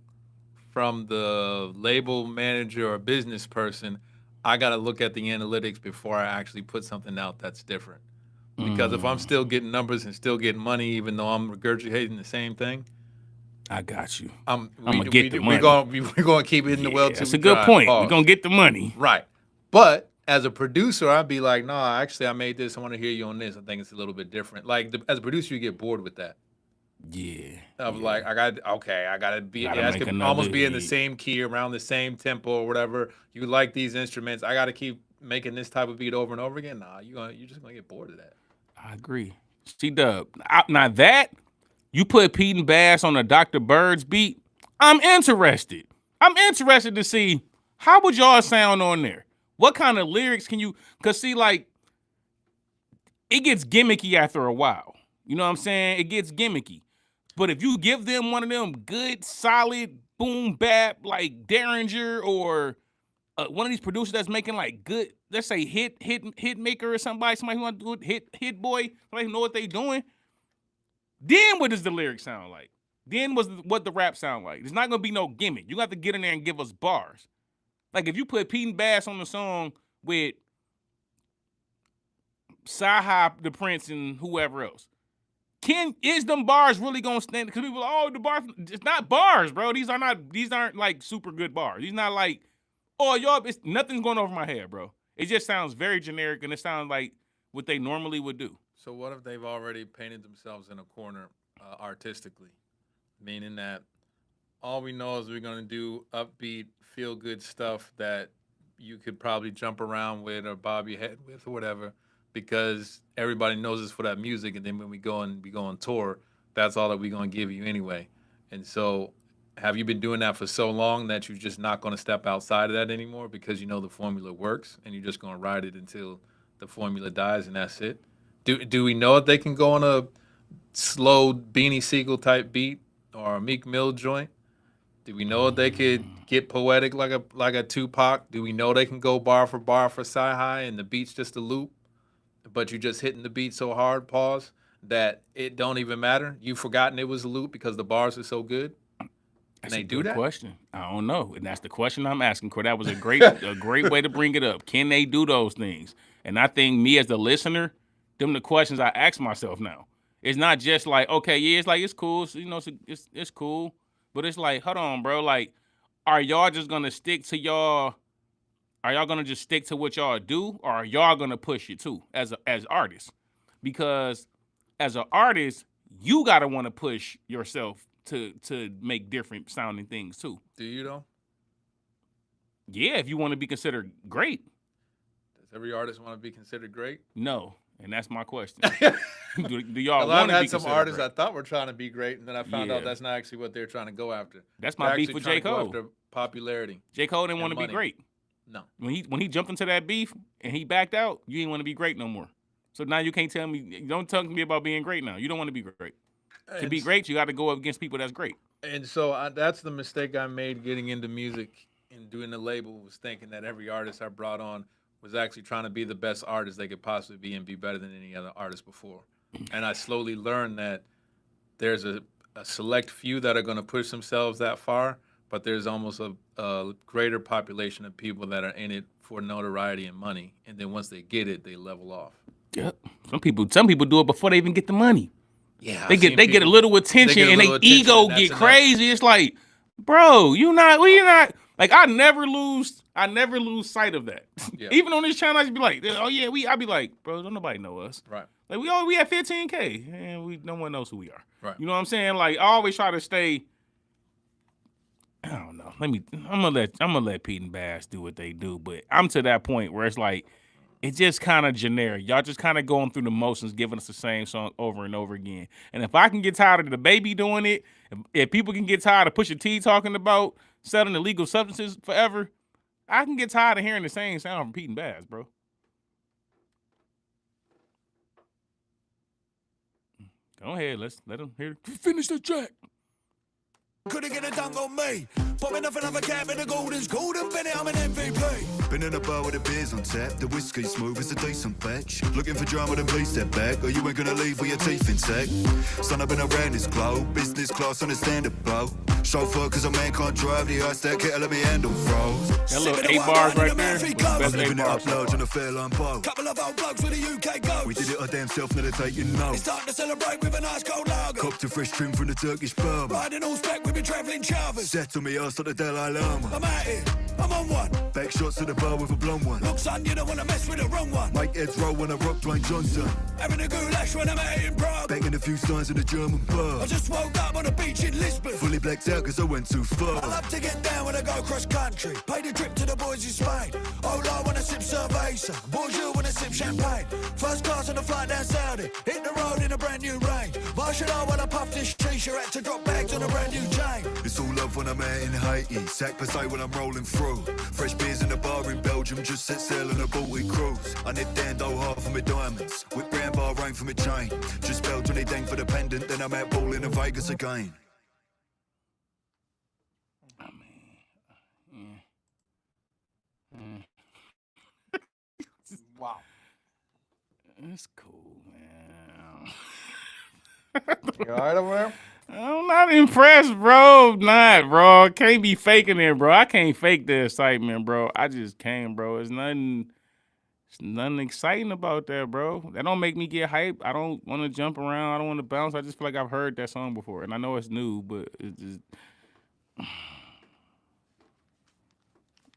From the label manager or business person, I gotta look at the analytics before I actually put something out that's different. Because if I'm still getting numbers and still getting money, even though I'm regurgitating the same thing, I got you. I'm gonna get the money. We're gonna keep hitting the well till that's we a good dry. point. Pause. We're gonna get the money. Right. But as a producer, I'd be like, no, actually, I made this. I want to hear you on this. I think it's a little bit different. Like as a producer, you get bored with that. Yeah. Of like, I gotta be. It could almost be in the same key, around the same tempo or whatever. You like these instruments. I gotta keep making this type of beat over and over again. Nah, you're just gonna get bored of that. I agree. C-Dub. Now that you put Pete and Bass on a Dr. Bird's beat, I'm interested. I'm interested to see how would y'all sound on there. What kind of lyrics can you? Cause see, like, it gets gimmicky after a while. You know what I'm saying? It gets gimmicky. But if you give them one of them good, solid, boom bap like Derringer or one of these producers that's making like good, let's say hit maker or somebody who want to do it, hit boy, somebody who know what they doing. Then what does the lyrics sound like? Then what the rap sound like? There's not gonna be no gimmick. You got to get in there and give us bars. Like if you put Pete and Bass on the song with Sci-Hi, the Prince, and whoever else, is them bars really gonna stand? Because people, the bars, it's not bars, bro. These aren't like super good bars. These not like, nothing's going over my head, bro. It just sounds very generic, and it sounds like what they normally would do. So what if they've already painted themselves in a corner artistically, meaning that all we know is we're going to do upbeat, feel-good stuff that you could probably jump around with or bob your head with or whatever, because everybody knows us for that music, and then when we go on tour, that's all that we're going to give you anyway. And so have you been doing that for so long that you're just not going to step outside of that anymore because you know the formula works and you're just going to ride it until the formula dies and that's it? Do we know if they can go on a slow Beanie Siegel type beat or a Meek Mill joint? Do we know if they could get poetic like a Tupac? Do we know they can go bar for Sci-Hi and the beat's just a loop, but you're just hitting the beat so hard, pause, that it don't even matter? You've forgotten it was a loop because the bars are so good? Can they do that? Question. I don't know, and that's the question I'm asking. That was a great way to bring it up. Can they do those things? And I think me as the listener, them the questions I ask myself now. It's not just like, okay, yeah, it's like it's cool, so, it's cool, but it's like, hold on, bro, like, are y'all just gonna stick to y'all? Are y'all gonna just stick to what y'all do, or are y'all gonna push it too as artists? Because as an artist, you gotta want to push yourself to make different sounding things too. Do you though? Yeah, if you want to be considered great. Does every artist want to be considered great? No, and that's my question. do y'all want to be considered great? I've had some artists I thought were trying to be great, and then I found out that's not actually what they're trying to go after. That's my beef with J. Cole. After popularity. J. Cole didn't want to be great. No. When he jumped into that beef and he backed out, you didn't want to be great no more. So now you can't tell me, don't talk to me about being great now. You don't want to be great. To be great, you got to go up against people that's great. And so that's the mistake I made getting into music and doing the label, was thinking that every artist I brought on was actually trying to be the best artist they could possibly be and be better than any other artist before. And I slowly learned that there's a select few that are going to push themselves that far, but there's almost a greater population of people that are in it for notoriety and money. And then once they get it, they level off. Yep. Some people do it before they even get the money. Yeah, they get a little attention and their ego get crazy. It's like, bro, we not like, I never lose sight of that. Yeah. Even on this channel, I just be like, oh yeah, I be like, bro, don't nobody know us. Right. Like we have 15K and no one knows who we are. Right. You know what I'm saying? Like, I always try to stay. I don't know. I'm gonna let Pete and Bass do what they do, but I'm to that point where it's like, it's just kind of generic. Y'all just kind of going through the motions, giving us the same song over and over again. And if I can get tired of the baby doing it, if people can get tired of Pusha T talking about selling illegal substances forever, I can get tired of hearing the same sound from Pete and Bass, bro. Go ahead, let's let them hear. Finish the track. Couldn't get a dunk on me. Popping off another cap in the Golden's golden Bennett, I'm an MVP. Been in a bar with the beers on tap, the whiskey smooth, it's a decent batch. Looking for drama, then please step back, or you ain't gonna leave with your teeth intact. Son, I've been around this globe, business class on the standard blow. Chauffeur, cause a man can't drive the ice, that kettle let me handle froze. That little 8 bars right there. Best 8 bars. Large on a Fairline boat. Couple of old blokes with the UK goats. We did it our damn self, now they're taking notes. It's time to celebrate with a nice cold lager. Copped a fresh trim from the Turkish barber. Riding all spec, we've been travelling chavers. Set on me ass like the Dalai Lama. I'm at it, I'm on one. Back shots to the bar with a blonde one. Look son, you don't wanna mess with the wrong one. Mike heads roll when I rock Dwayne Johnson. Having a goulash when I'm out in Prague. Banging a few signs in the German bar. I just woke up on a beach in Lisbon. Fully blacked out cause I went too far. I love to get down when I go cross country. Pay the trip to the boys in Spain. Hola when I sip cerveza. Bonjour when I sip champagne. First class on the flight down Saudi. Hit the road in a brand new range. Martial art when I puff this t-shirt. Had to drop bags on a brand new chain. It's all love when I'm out in Haiti. Sac per se when I'm rolling through. Fresh beers in the bar in Belgium. Just set sail on a Baltic cruise. I nip Dando hard for my diamonds. With brown bar rain for my chain. Just spell Johnny Dang for the pendant. Then I'm out balling in Vegas again. Wow. It's cool, man. You all right over there? I'm not impressed, bro. Not, bro. Can't be faking it, bro. I can't fake the excitement, bro. I just can't, bro. It's nothing exciting about that, bro. That don't make me get hype. I don't want to jump around. I don't want to bounce. I just feel like I've heard that song before, and I know it's new, but it's just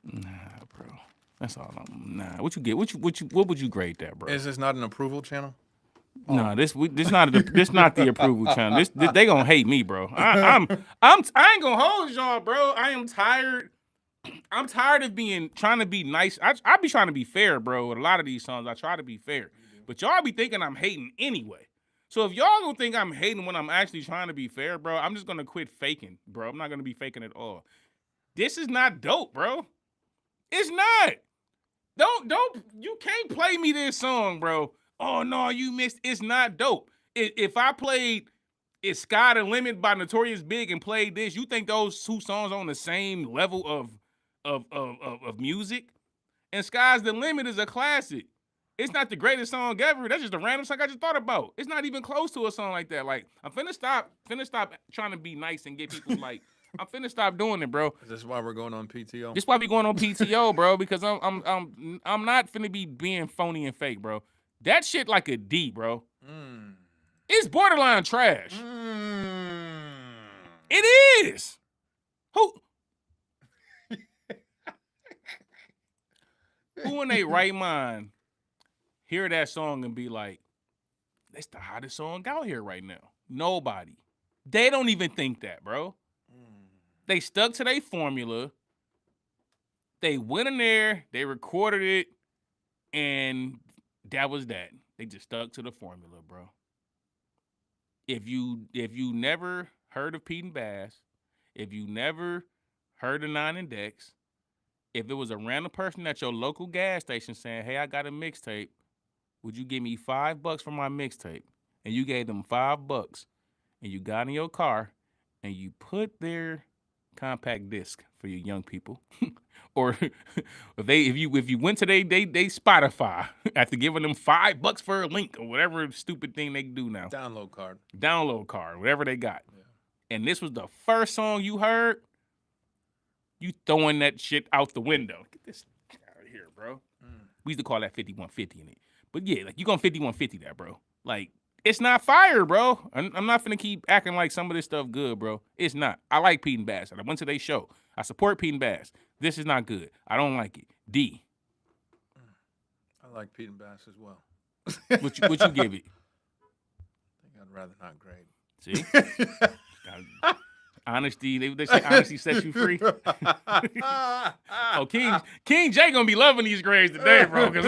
nah, bro. That's all nah. What you get? What would you grade that, bro? Is this not an approval channel? No, this not the approval channel. This they gonna hate me, bro. I ain't gonna hold y'all, bro. I am tired. I'm tired of trying to be nice. I be trying to be fair, bro. With a lot of these songs, I try to be fair, but y'all be thinking I'm hating anyway. So if y'all gonna think I'm hating when I'm actually trying to be fair, bro, I'm just gonna quit faking, bro. I'm not gonna be faking at all. This is not dope, bro. It's not. Don't. You can't play me this song, bro. Oh, no, you missed. It's not dope. If I played It's Sky the Limit by Notorious Big and played this, you think those two songs are on the same level of music? And Sky's the Limit is a classic. It's not the greatest song ever. That's just a random song I just thought about. It's not even close to a song like that. Like, I'm finna stop trying to be nice and get people like, I'm finna stop doing it, bro. Is this why we're going on PTO? This why we going on PTO, bro, because I'm not finna be being phony and fake, bro. That shit like a D, bro. It's borderline trash. It is. Who in their right mind hear that song and be like, that's the hottest song out here right now? Nobody. They don't even think that, bro. They stuck to their formula. They went in there, they recorded it, and that was that. They just stuck to the formula, bro. If you never heard of Pete and Bass, if you never heard of 9 and Dex, if it was a random person at your local gas station saying, hey, I got a mixtape, would you give me $5 for my mixtape? And you gave them $5, and you got in your car, and you put their compact disc for you young people, or if you went to they Spotify after giving them $5 for a link or whatever stupid thing they do now, Download card, whatever they got, and this was the first song you heard, you throwing that shit out the window. Get this out of here, bro. We used to call that 5150 in it, but yeah, like you gonna 5150 that, bro. Like, it's not fire, bro. I'm not finna keep acting like some of this stuff good, bro. It's not. I like Pete and Bass. I went to their show. I support Pete and Bass. This is not good. I don't like it. D. I like Pete and Bass as well. What you give it? I think I'd rather not grade. See? Honesty. They say honesty sets you free. Oh, King J gonna be loving these grades today, bro. Cause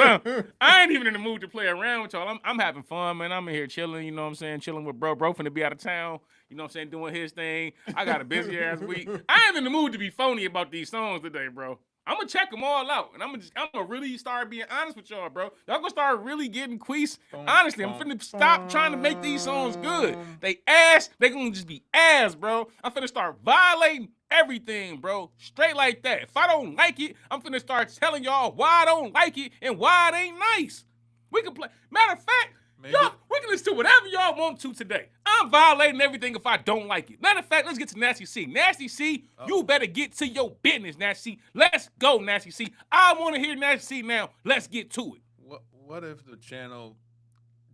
I ain't even in the mood to play around with y'all. I'm having fun, man. I'm in here chilling. You know what I'm saying? Chilling with bro. Bro finna be out of town. You know what I'm saying? Doing his thing. I got a busy ass week. I ain't in the mood to be phony about these songs today, bro. I'm gonna check them all out, and I'm gonna really start being honest with y'all, bro. Y'all gonna start really getting queased. Honestly, I'm finna stop trying to make these songs good. They gonna just be ass, bro. I'm finna start violating everything, bro. Straight like that. If I don't like it, I'm finna start telling y'all why I don't like it and why it ain't nice. We can play. Matter of fact, y'all, we can listen to whatever y'all want to today. I'm violating everything if I don't like it. Matter of fact, let's get to Nasty C. Nasty C, you better get to your business, Nasty C. Let's go, Nasty C. I want to hear Nasty C now. Let's get to it. What if the channel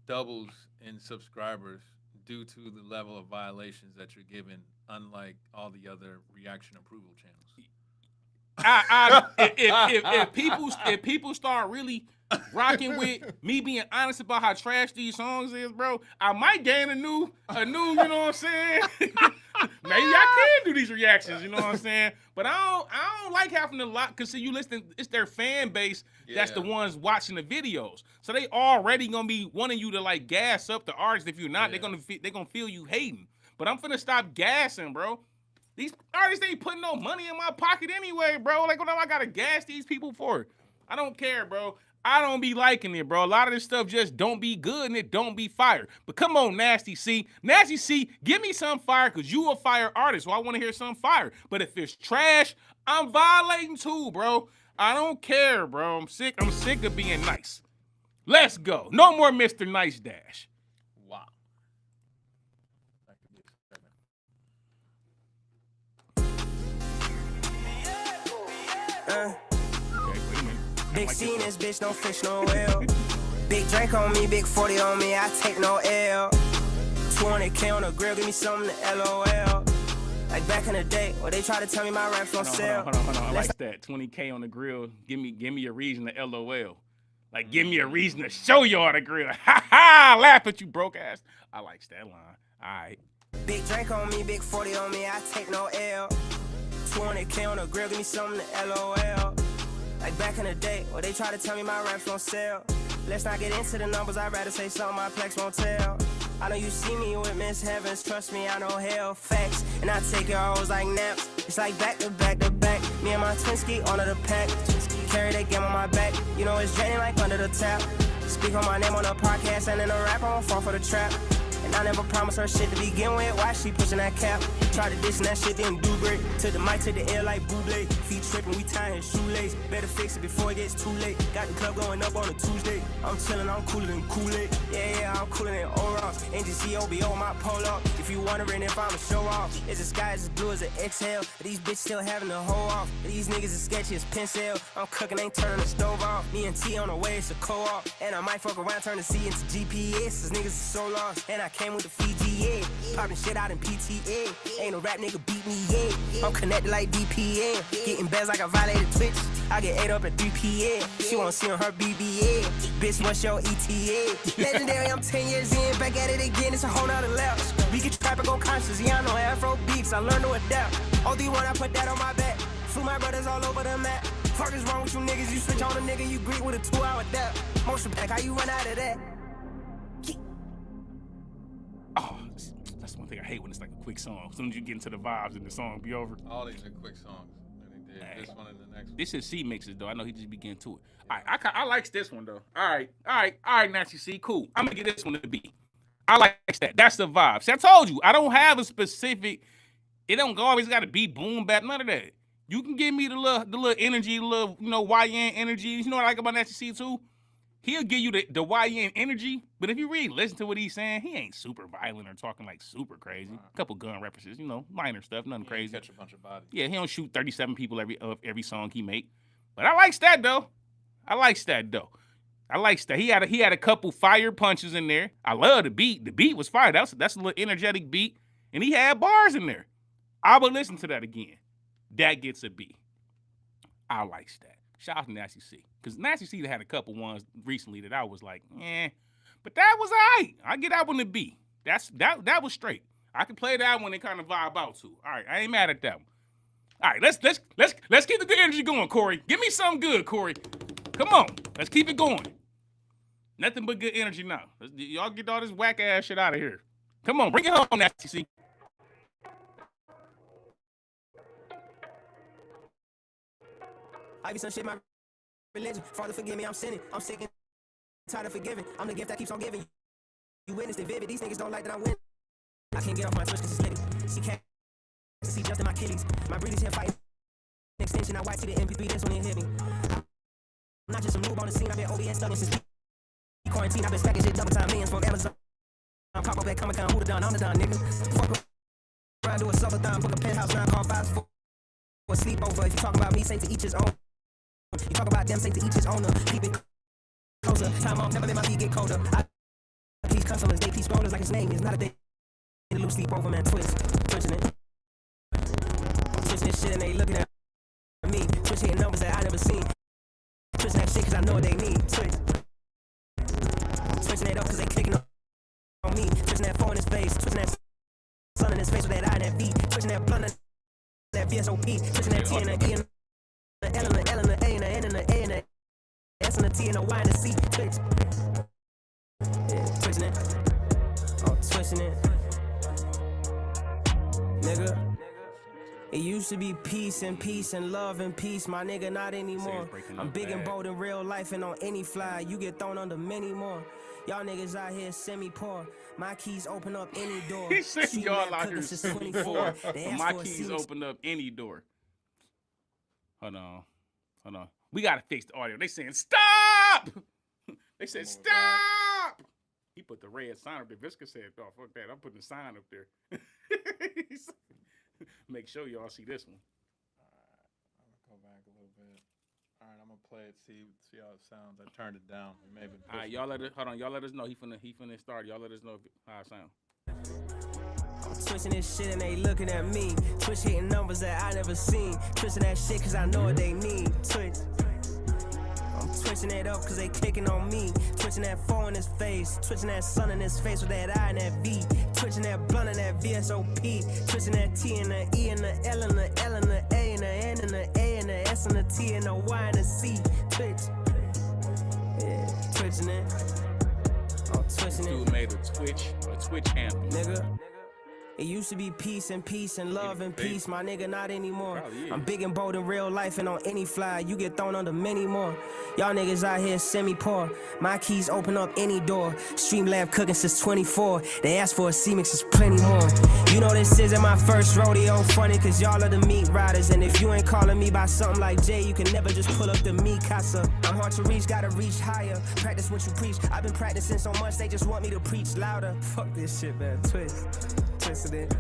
doubles in subscribers due to the level of violations that you're giving, unlike all the other reaction approval channels? If people start really rocking with me being honest about how trash these songs is, bro, I might gain a new, you know what I'm saying? Maybe I can do these reactions, you know what I'm saying? But I don't like having to lock, because see, you listen, it's their fan base that's the ones watching the videos. So they already gonna be wanting you to like gas up the artist. If you're not, they're gonna feel you hating. But I'm finna stop gassing, bro. These artists ain't putting no money in my pocket anyway, bro. Like, what am I gotta gas these people for? I don't care, bro. I don't be liking it, bro. A lot of this stuff just don't be good and it don't be fire. But come on, Nasty C. Nasty C, give me some fire, because you a fire artist, so I want to hear some fire. But if it's trash, I'm violating too, bro. I don't care, bro. I'm sick of being nice. Let's go. No more Mr. Nice Dash. Wow. That could be exciting. Okay, wait a minute. Big C in this bitch, don't fish no well. Big drink on me, big 40 on me, I take no L. 200K on the grill, give me something to LOL. Like back in the day, where they try to tell me my raps on sale. Hold on. I like that. 20K on the grill. Give me a reason to LOL. Like, give me a reason to show y'all the grill. Ha ha! Laugh at you, broke ass. I like that line. All right. Big drink on me, big 40 on me, I take no L. 200K on the grill, give me something to LOL. Like back in the day, where they try to tell me my raps on sale. Let's not get into the numbers, I'd rather say something my plex won't tell. I know you see me with Miss Heavens, trust me, I know hell facts. And I take your hoes like naps. It's like back to back to back. Me and my twin ski under the pack. Carry that game on my back. You know it's draining like under the tap. Speak on my name on the podcast and in a rap, I won't fall for the trap. And I never promised her shit to begin with. Why she pushing that cap? Try to diss and that shit didn't do great. Took the mic to the air like Buble. Feet tripping, we tying his shoelace. Better fix it before it gets too late. Got the club going up on a Tuesday. I'm chilling, I'm cooler than Kool-Aid. Yeah, I'm cooler than O-Ross. NGC, OBO, my polo. If you wondering if I'm a show off, is the sky as blue as an exhale? These bitches still having the hoe off. These niggas is sketchy as pencil. I'm cooking, ain't turning the stove off. Me and T on the way, it's a co-op. And I might fuck around, turn the C into GPS. Cause niggas is so lost. And I came with the Fiji, yeah. Popping shit out in PTA. Ain't no rap nigga beat me, yeah. I'm connected like DPN. Getting bands like I violated Twitch. I get ate up at 3 p.m. She wanna see on her BBA. Bitch, what's your ETA? Legendary, I'm 10 years in. Back at it again, it's a whole nother level. We get trapping, go conscious. Yeah, I know Afro beats. I learned to adapt. OD1, I put that on my back. Flew my brothers all over the map. Fuck is wrong with you niggas? You switch on a nigga, you greet with a 2-hour dap. Motion pack, how you run out of that? Oh, that's one thing I hate when it's like a quick song. As soon as you get into the vibes and the song be over. All these are quick songs. And they did this one and the next one. This is C mixes though. I know he just be getting to it. All right, I likes this one though. All right, Nastyc C, cool. I'm gonna get this one to be. I like that. That's the vibe. See, I told you, I don't have a specific. It don't always got to be boom bap. None of that. You can give me the little energy, the little YN energy. You know what I like about Nastyc C too? He'll give you the YN energy, but if you really listen to what he's saying, he ain't super violent or talking like super crazy. A couple gun references, minor stuff, nothing crazy. Catch a bunch of bodies. Yeah, he don't shoot 37 people every song he make. But I likes that though. I likes that. He had a couple fire punches in there. I love the beat. The beat was fire. That's a little energetic beat, and he had bars in there. I would listen to that again. That gets a B. I likes that. Shout out to Nastyc C. Because Nastyc C had a couple ones recently that I was like, but that was all right. I get that one to B. That was straight. I can play that one and kind of vibe out too. All right, I ain't mad at that one. All right, let's keep the good energy going, Corey. Give me something good, Corey. Come on, let's keep it going. Nothing but good energy now. Y'all get all this whack ass shit out of here. Come on, bring it home, Nastyc C. I be some shit, my religion. Father, forgive me, I'm sinning. I'm sick and tired of forgiving. I'm the gift that keeps on giving. You witnessed it vivid. These niggas don't like that I win. I can't get off my switch cause it's litty. She can't see just in my Achilles. My breathing's here fighting. Extension, I white to the MP3, that's when it hit me. I'm not just some noob on the scene. I've been OBS stuck since quarantine. I've been stacking shit double time millions for Amazon. I'm pop up at Comic-Con, who the done? I'm the done, nigga. Fuck around, do a subathon, book a penthouse, now call 5 for a sleepover. If you talk about me, say to each his own. You talk about them, say to each his owner. Keep it closer. Time off, never let my feet get colder. I please customers, they peace rollers like his name is not a day. A little sleep over, man, twitching it. Twitching this shit and they looking at me. Twitching numbers that I never seen. Twitching that shit cause I know what they need. Switching it up cause they clicking on me. Twitching that phone in his face. Twitching that sun in his face with that I and that B. Twitching that blunt and that VSOP. Twitching that T and that E and the L and the L and the A and the N and the A and the S and the T and the Y and the C. Twitch. Yeah, twitching it. Oh, twitching it. Nigga. It used to be peace and love and peace, my nigga, not anymore. I'm big and bold in real life and on any fly, you get thrown under many more. Y'all niggas out here semi-poor. My keys open up any door. He said y'all out here semi-poor. My keys open up any door. Hold on. We gotta fix the audio. They saying stop. They said, stop! He put the red sign up there. Visca said, oh, fuck that. I'm putting the sign up there. Make sure y'all see this one. I'm gonna go back a little bit. All right, I'm gonna play it, see how it sounds. I turned it down. Maybe. All right, y'all let us know. He finna start. Y'all let us know how it sounds. I'm twisting this shit and they looking at me. Twitch hitting numbers that I never seen. Twisting that shit cause I know what they need. Twitch. I'm twitching it up cause they clicking on me. Twitching that 4 in his face. Twitching that sun in his face with that I and that V. Twitching that blunt and that VSOP. Twitching that T and the E and the L and the L and the A and the N and the A and the S and the T and the Y and the C. Twitch. Yeah, twitching it. I'm twitching it. Dude made a Twitch anthem. Nigga. It used to be peace and love and peace, my nigga, not anymore. I'm big and bold in real life and on any fly, you get thrown under many more. Y'all niggas out here semi-poor. My keys open up any door. Streamlab cooking since 24. They asked for a C-mix, there's plenty more. You know this isn't my first rodeo, funny cause y'all are the meat riders. And if you ain't calling me by something like Jay, you can never just pull up the me casa. I'm hard to reach, gotta reach higher. Practice what you preach. I've been practicing so much, they just want me to preach louder. Fuck this shit, man. Twisting it.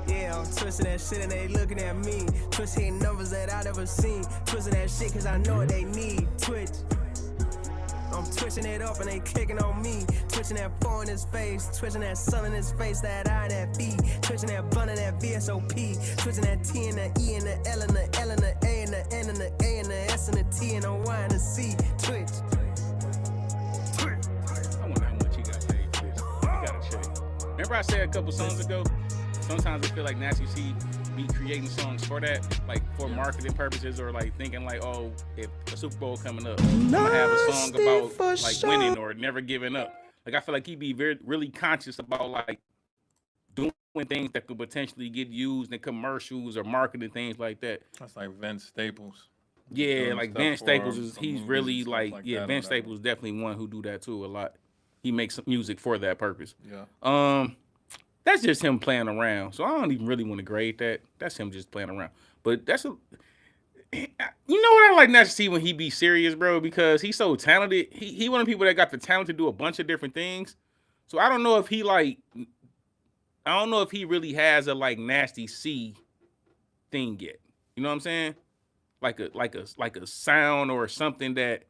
Yeah, I'm twisting that shit and they looking at me. Twist hitting numbers that I never seen. Twisting that shit cause I know what they need. Twitch. I'm twitching it up and they kicking on me. Twitching that 4 in his face. Twitching that sun in his face, that I and that B. Twitching that blunt and that VSOP. Twitching that T and the E and the L and the L and the A and the N and the A and the S and the T and the Y and the C. Twitch. I wonder how much he got paid for this. He gotta check. Remember I said a couple songs ago, sometimes I feel like Nasty C be creating songs for that, like for marketing purposes, or like thinking like, oh, if a Super Bowl coming up, I'm gonna have a song about like winning or never giving up. Like I feel like he be really conscious about like doing things that could potentially get used in commercials or marketing things like that. That's like Vince Staples. Yeah, like Vince Staples he's really like Vince Staples is definitely one who do that too a lot. He makes music for that purpose. Yeah. That's just him playing around. So I don't even really want to grade that. That's him just playing around. But that's you know what I like not to see when he be serious, bro, because he's so talented. He one of the people that got the talent to do a bunch of different things. So I don't know if he really has a like Nasty C thing yet. You know what I'm saying? Like a sound or something that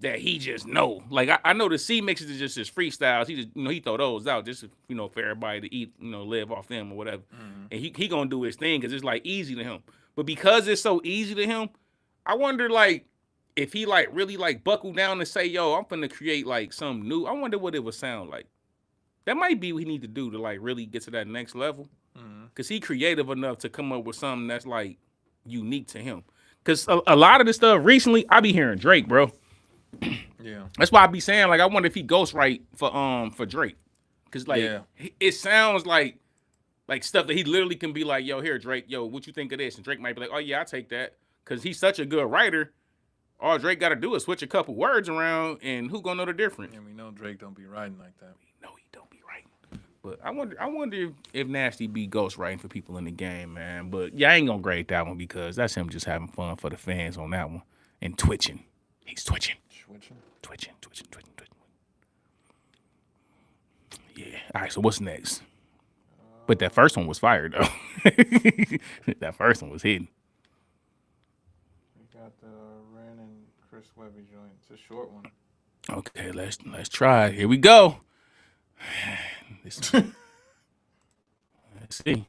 he just know. Like I know the C mixes is just his freestyles. He just he throw those out just for everybody to eat, live off them or whatever. Mm-hmm. And he gonna do his thing because it's like easy to him. But because it's so easy to him, I wonder like if he like really like buckle down and say, yo, I'm finna create like something new. I wonder what it would sound like. That might be what he need to do to like really get to that next level. Mm-hmm. Cause he creative enough to come up with something that's like unique to him. Cause a lot of this stuff recently, I be hearing Drake, bro. Yeah, that's why I be saying like I wonder if he ghostwrite for Drake, cause like it sounds like stuff that he literally can be like, yo, here Drake, yo, what you think of this? And Drake might be like, oh yeah, I take that, cause he's such a good writer. All Drake got to do is switch a couple words around, and who gonna know the difference? And we know Drake don't be writing like that. We know he don't be writing, but I wonder if Nasty be ghostwriting for people in the game, man. But yeah, I ain't gonna grade that one because that's him just having fun for the fans on that one and twitching. He's twitching. Twitching. Yeah. All right, so what's next? But that first one was fire, though. That first one was hidden. We got the Ren and Chris Webby joint. It's a short one. Okay, let's try it. Here we go. Let's see.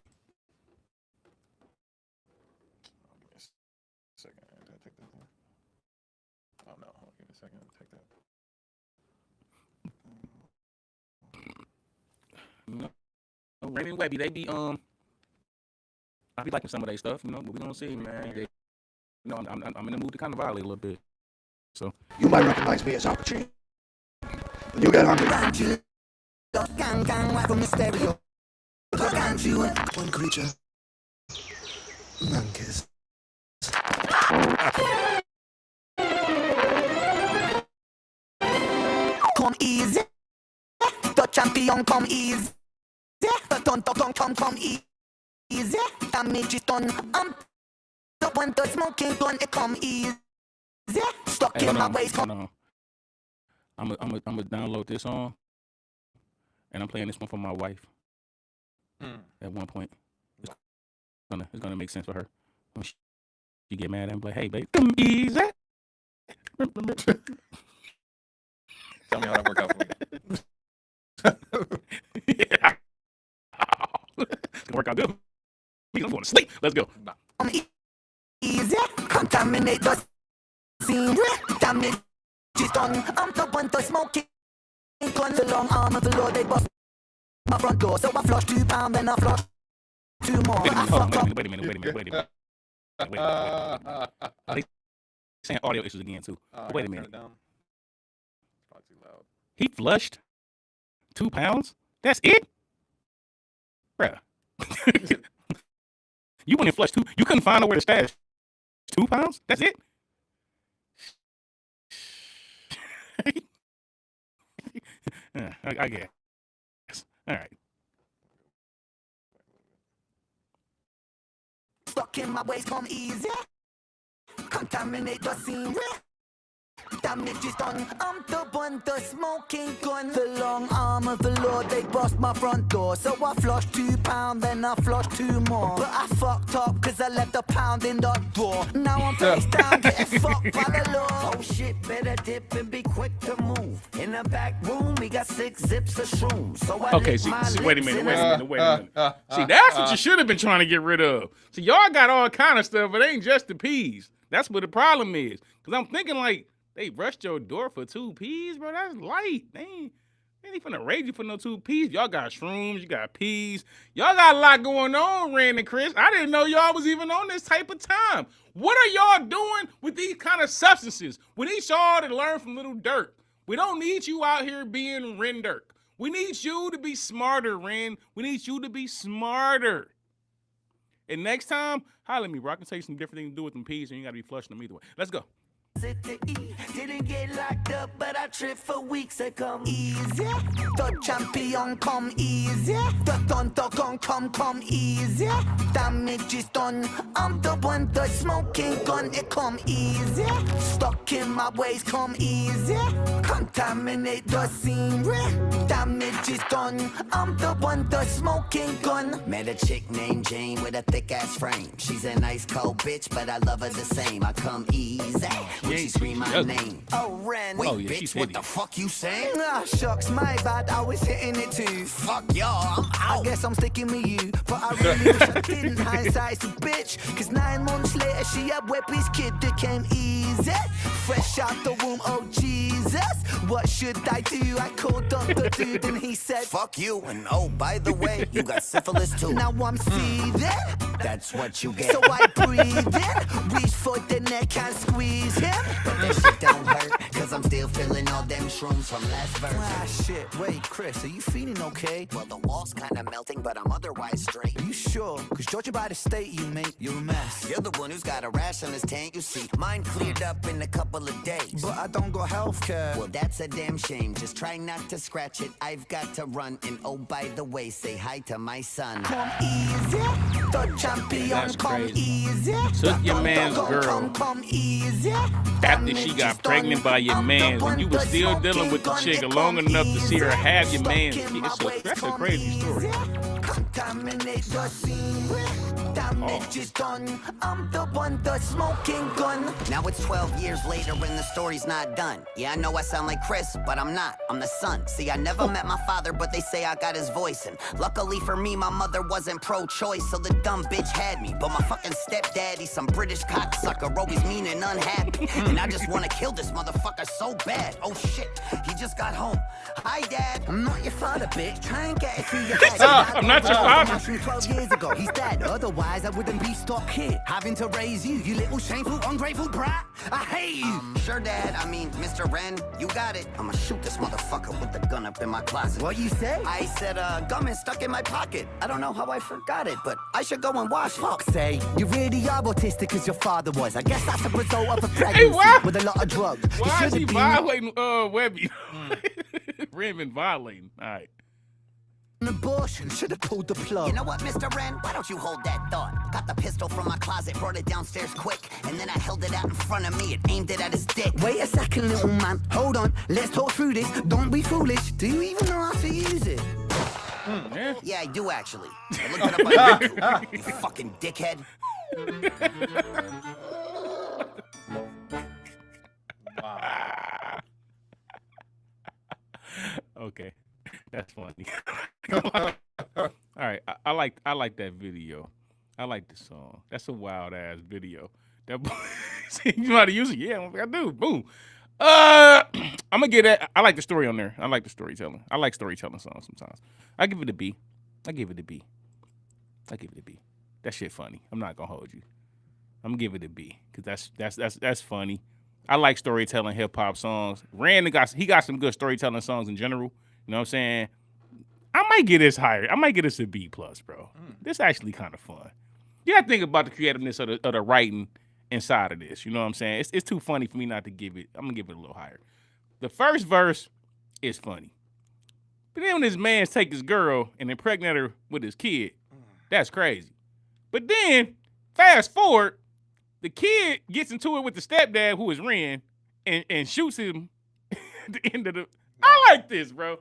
Raymond Webby, they be I be liking some of their stuff, but we gonna see, man. I'm in the mood to kind of violate a little bit. So you might recognize me as opportunity. When you get hungry, one creature, monkeys. Come easy, the champion come easy. Come easy. Damage it done. The one to smoking gun, it come easy. Stuck in my waist. Hold on. I'm gonna download this song, and I'm playing this one for my wife. At one point, it's gonna make sense for her when she get mad at me. Like, hey, babe, come easy. Tell me how that worked out for you. Yeah. It's gonna work out good. I'm going to sleep. Let's go. Easy, contaminate the scene. Damage is done. I'm the one to smoking. Gun the long arm of the Lord, they bust my front door. So I flush 2 pounds, then I flush 2 more. Wait a minute. They saying audio issues again too. Wait a minute. Probably too loud. He flushed 2 pounds? That's it? Bruh. You went and flushed 2. You couldn't find nowhere to stash 2 pounds? That's it? I guess. All right. Stuck in my ways, come easy. Contaminate the scene. Damage is done. I'm the one, the smoking gun. The long arm of the Lord, they bust my front door. So I flushed 2 pounds, then I flushed 2 more. But I fucked up, cause I left a pound in the door. Now I'm face down, getting fucked by the law. Oh shit, better dip and be quick to move. In the back room, we got 6 zips of shrooms. So I Okay, see, wait a minute. See, that's what you should have been trying to get rid of. See, y'all got all kind of stuff, but it ain't just the peas. That's what the problem is. Cause I'm thinking like, they rushed your door for 2 peas, bro. That's light. They ain't finna raid you for no 2 peas. Y'all got shrooms, you got peas. Y'all got a lot going on, Rand and Chris. I didn't know y'all was even on this type of time. What are y'all doing with these kind of substances? We need y'all to learn from Little Dirk. We don't need you out here being Ren Dirk. We need you to be smarter, Ren. We need you to be smarter. And next time, holler at me, bro. I can tell you some different things to do with them peas, and you gotta be flushing them either way. Let's go. Didn't get locked up, but I tripped for weeks. They come easy. The champion come easy. The tonto come easy. Damage is done. I'm the one, the smoking gun. It come easy. Stuck in my ways, come easy. Contaminate the scene. Damage is done. I'm the one, the smoking gun. Met a chick named Jane with a thick ass frame. She's a nice cold bitch, but I love her the same. I come easy. When she scream my name. Oh, Ren. Wait, bitch, what the fuck you saying? Ah, shucks, my bad. I was hitting it too. Fuck y'all, I'm out. I guess I'm sticking with you, but I really wish I didn't. Hindsight's a bitch. Cause 9 months later, she had Weppy's kid that came easy. Fresh out the womb, oh Jesus. What should I do? I called up the dude and he said, fuck you, and oh, by the way, you got syphilis too. Now I'm seething. That's what you get. So I breathe in, reach for the neck and squeeze him. But that shit don't hurt, cause I'm still feeling all them shrooms from last verse. Ah, shit. Wait, Chris, are you feeling okay? Well, the wall's kinda melting, but I'm otherwise straight. You sure? Cause judging by the state you mate, you're a mess. You're the one who's got a rash on his tank, you see. Mine cleared up in a couple of days. But I don't got healthcare. Well, that's a damn shame. Just try not to scratch it. I've got to run. And oh, by the way, say hi to my son. Come easy. The champion come easy. Took your man's girl come easy. after she got pregnant by your man, and you were still dealing with the chick long enough to see her have your man's kid. That's a crazy story. Contaminate the scene. Damage is done. I'm the one, the smoking gun. Now it's 12 years later and the story's not done. Yeah, I know I sound like Chris, but I'm not. I'm the son. See, I never met my father, but they say I got his voice. And luckily for me, my mother wasn't pro-choice, so the dumb bitch had me. But my fucking stepdad, he's some British cocksucker, always mean and unhappy. And I just want to kill this motherfucker so bad. Oh shit, he just got home. Hi, Dad. I'm not your father, bitch. Try and get it through your head. I'm not your father. 12 years ago, he's dead. Otherwise, I wouldn't be stuck here, having to raise you, you little shameful, ungrateful brat. I hate you. Sure, Dad. I mean, Mr. Wren, you got it. I'ma shoot this motherfucker with the gun up in my closet. What you say? I said, gum is stuck in my pocket. I don't know how I forgot it, but I should go and wash it. Fuck's sake, you really are autistic as your father was. I guess that's a result of a pregnancy with a lot of drugs. Why is he violating Webby? Ren been violating. All right. abortion. Should have pulled the plug. You know what, Mr. Wren? Why don't you hold that thought? Got the pistol from my closet, brought it downstairs quick, and then I held it out in front of me and aimed it at his dick. Wait a second, little man. Hold on. Let's talk through this. Don't be foolish. Do you even know how to use it? Yeah, I do actually. I looked it up on YouTube. You fucking dickhead. Okay, that's funny. All right, I like that video. I like the song. That's a wild ass video. That boy, you know how to use it? Yeah, I do. Boom. I'm gonna get that. I like the story on there. I like the storytelling. I like storytelling songs sometimes. I give it a B. I give it a B. That shit funny. I'm not gonna hold you. I'm gonna give it a B because that's funny. I like storytelling hip hop songs. Rand he got some good storytelling songs in general. You know what I'm saying? I might get this higher. I might get this a B plus, bro. This actually kind of fun. You gotta think about the creativeness of the writing inside of this. You know what I'm saying? It's too funny for me not to give it. I'm gonna give it a little higher. The first verse is funny. But then when this man take his girl and impregnate her with his kid, that's crazy. But then, fast forward, the kid gets into it with the stepdad, who is Ren, and shoots him at the end of the... I like this, bro.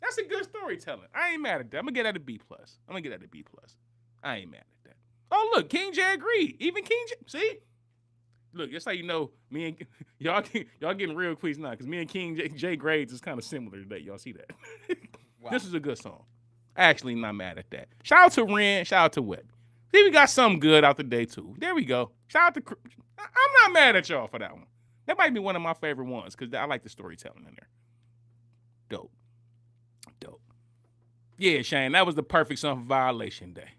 That's a good storytelling. I ain't mad at that. I'm going to get that a B+. I ain't mad at that. Oh, look, King J agreed. Even King J... See? Look, that's how you know me and... Y'all getting real quiz now, because me and King J grades is kind of similar today. Y'all see that? Wow. This is a good song. Actually, not mad at that. Shout out to Ren. Shout out to Webby. See, we got something good out the day, too. There we go. Shout out to... I'm not mad at y'all for that one. That might be one of my favorite ones, because I like the storytelling in there. Dope. Yeah, Shane, that was the perfect song for Violation Day.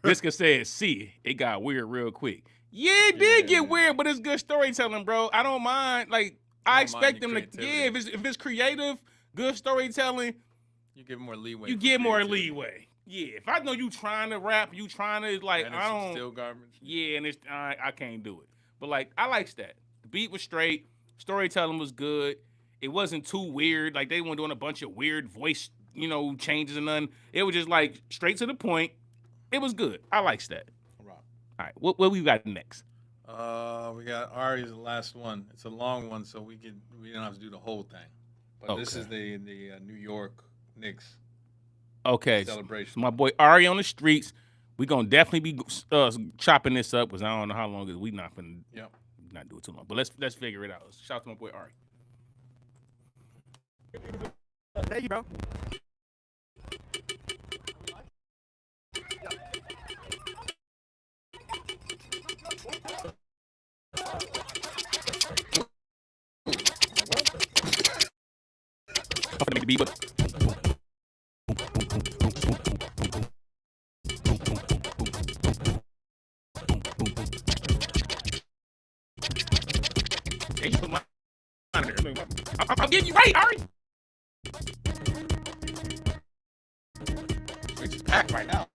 Visca said, see, it got weird real quick. Yeah, it did get weird, but it's good storytelling, bro. I don't mind. Like, I expect them to... Yeah, if it's creative, good storytelling... You give more leeway. You get more leeway. Yeah, if I know you trying to rap, you trying to like, and I don't. Still garbage. Yeah, and it's I can't do it. But like, I likes that. The beat was straight. Storytelling was good. It wasn't too weird. Like they weren't doing a bunch of weird voice, changes and nothing. It was just like straight to the point. It was good. I likes that. Right. All right, what we got next? We got Ari's the last one. It's a long one, so we don't have to do the whole thing. But This is the New York Knicks. Okay, celebration. So my boy Ari on the streets. We gonna definitely be chopping this up because I don't know how long we not gonna not do it too long. But let's figure it out. Shout out to my boy Ari. Thank you, bro. I'm gonna make the beat, but. I'm getting you right, Ari. It's just packed right now.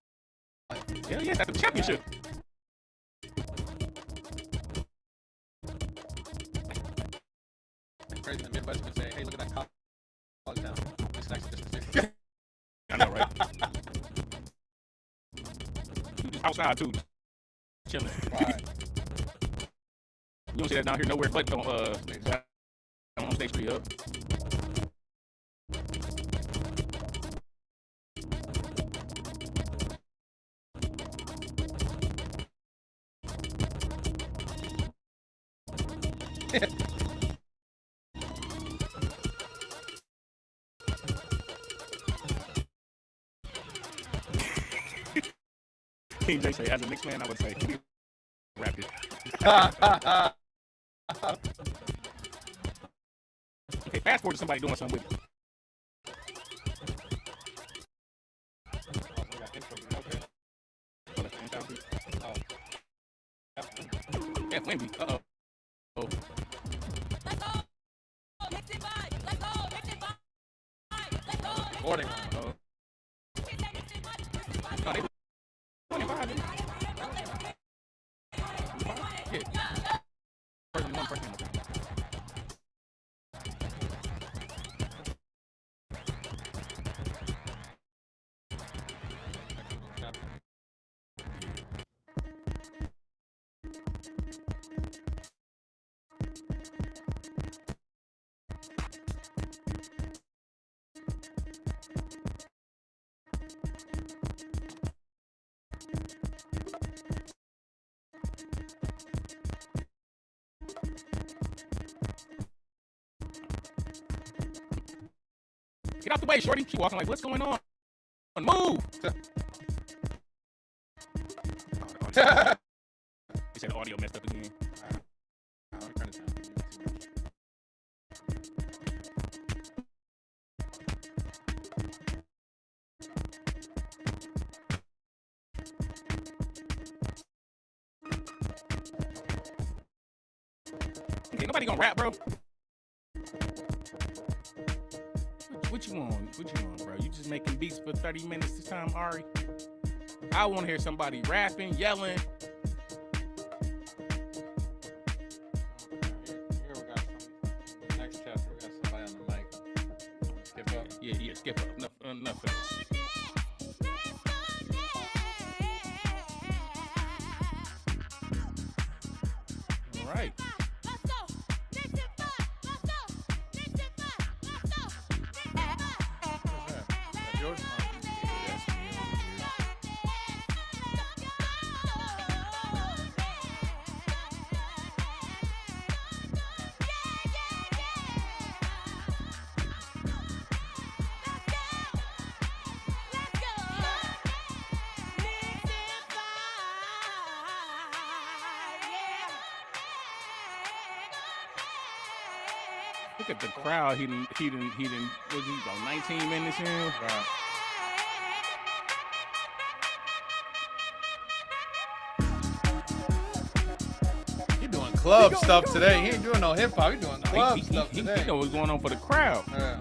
Hell yeah, that's a championship. Crazy in the Midwest would say, hey, look at that college town. It's next to this. I know, right? Outside, too. Chilling. Right. You don't see that down here nowhere but on State Street up. King J say, as a Knicks fan, I would say, wrap it. Okay, fast forward to somebody doing something with it. Yeah, Wendy. Uh-oh. Oh. Morning. No, they Get out the way, shorty. She walking like, what's going on? Move. He said the audio messed up again. Okay, nobody gonna rap, bro. What you want? What you want, bro? You just making beats for 30 minutes this time, Ari? I want to hear somebody rapping, yelling. Here we got some. Next chapter, we got somebody on the mic. Skip up. Yeah, skip up. Enough of this. All right. Yours? Look at the crowd. He didn't. Was he about 19 minutes in? Right. He doing club stuff today. He ain't doing no hip hop. He doing club stuff today. He know what's going on for the crowd. Yeah.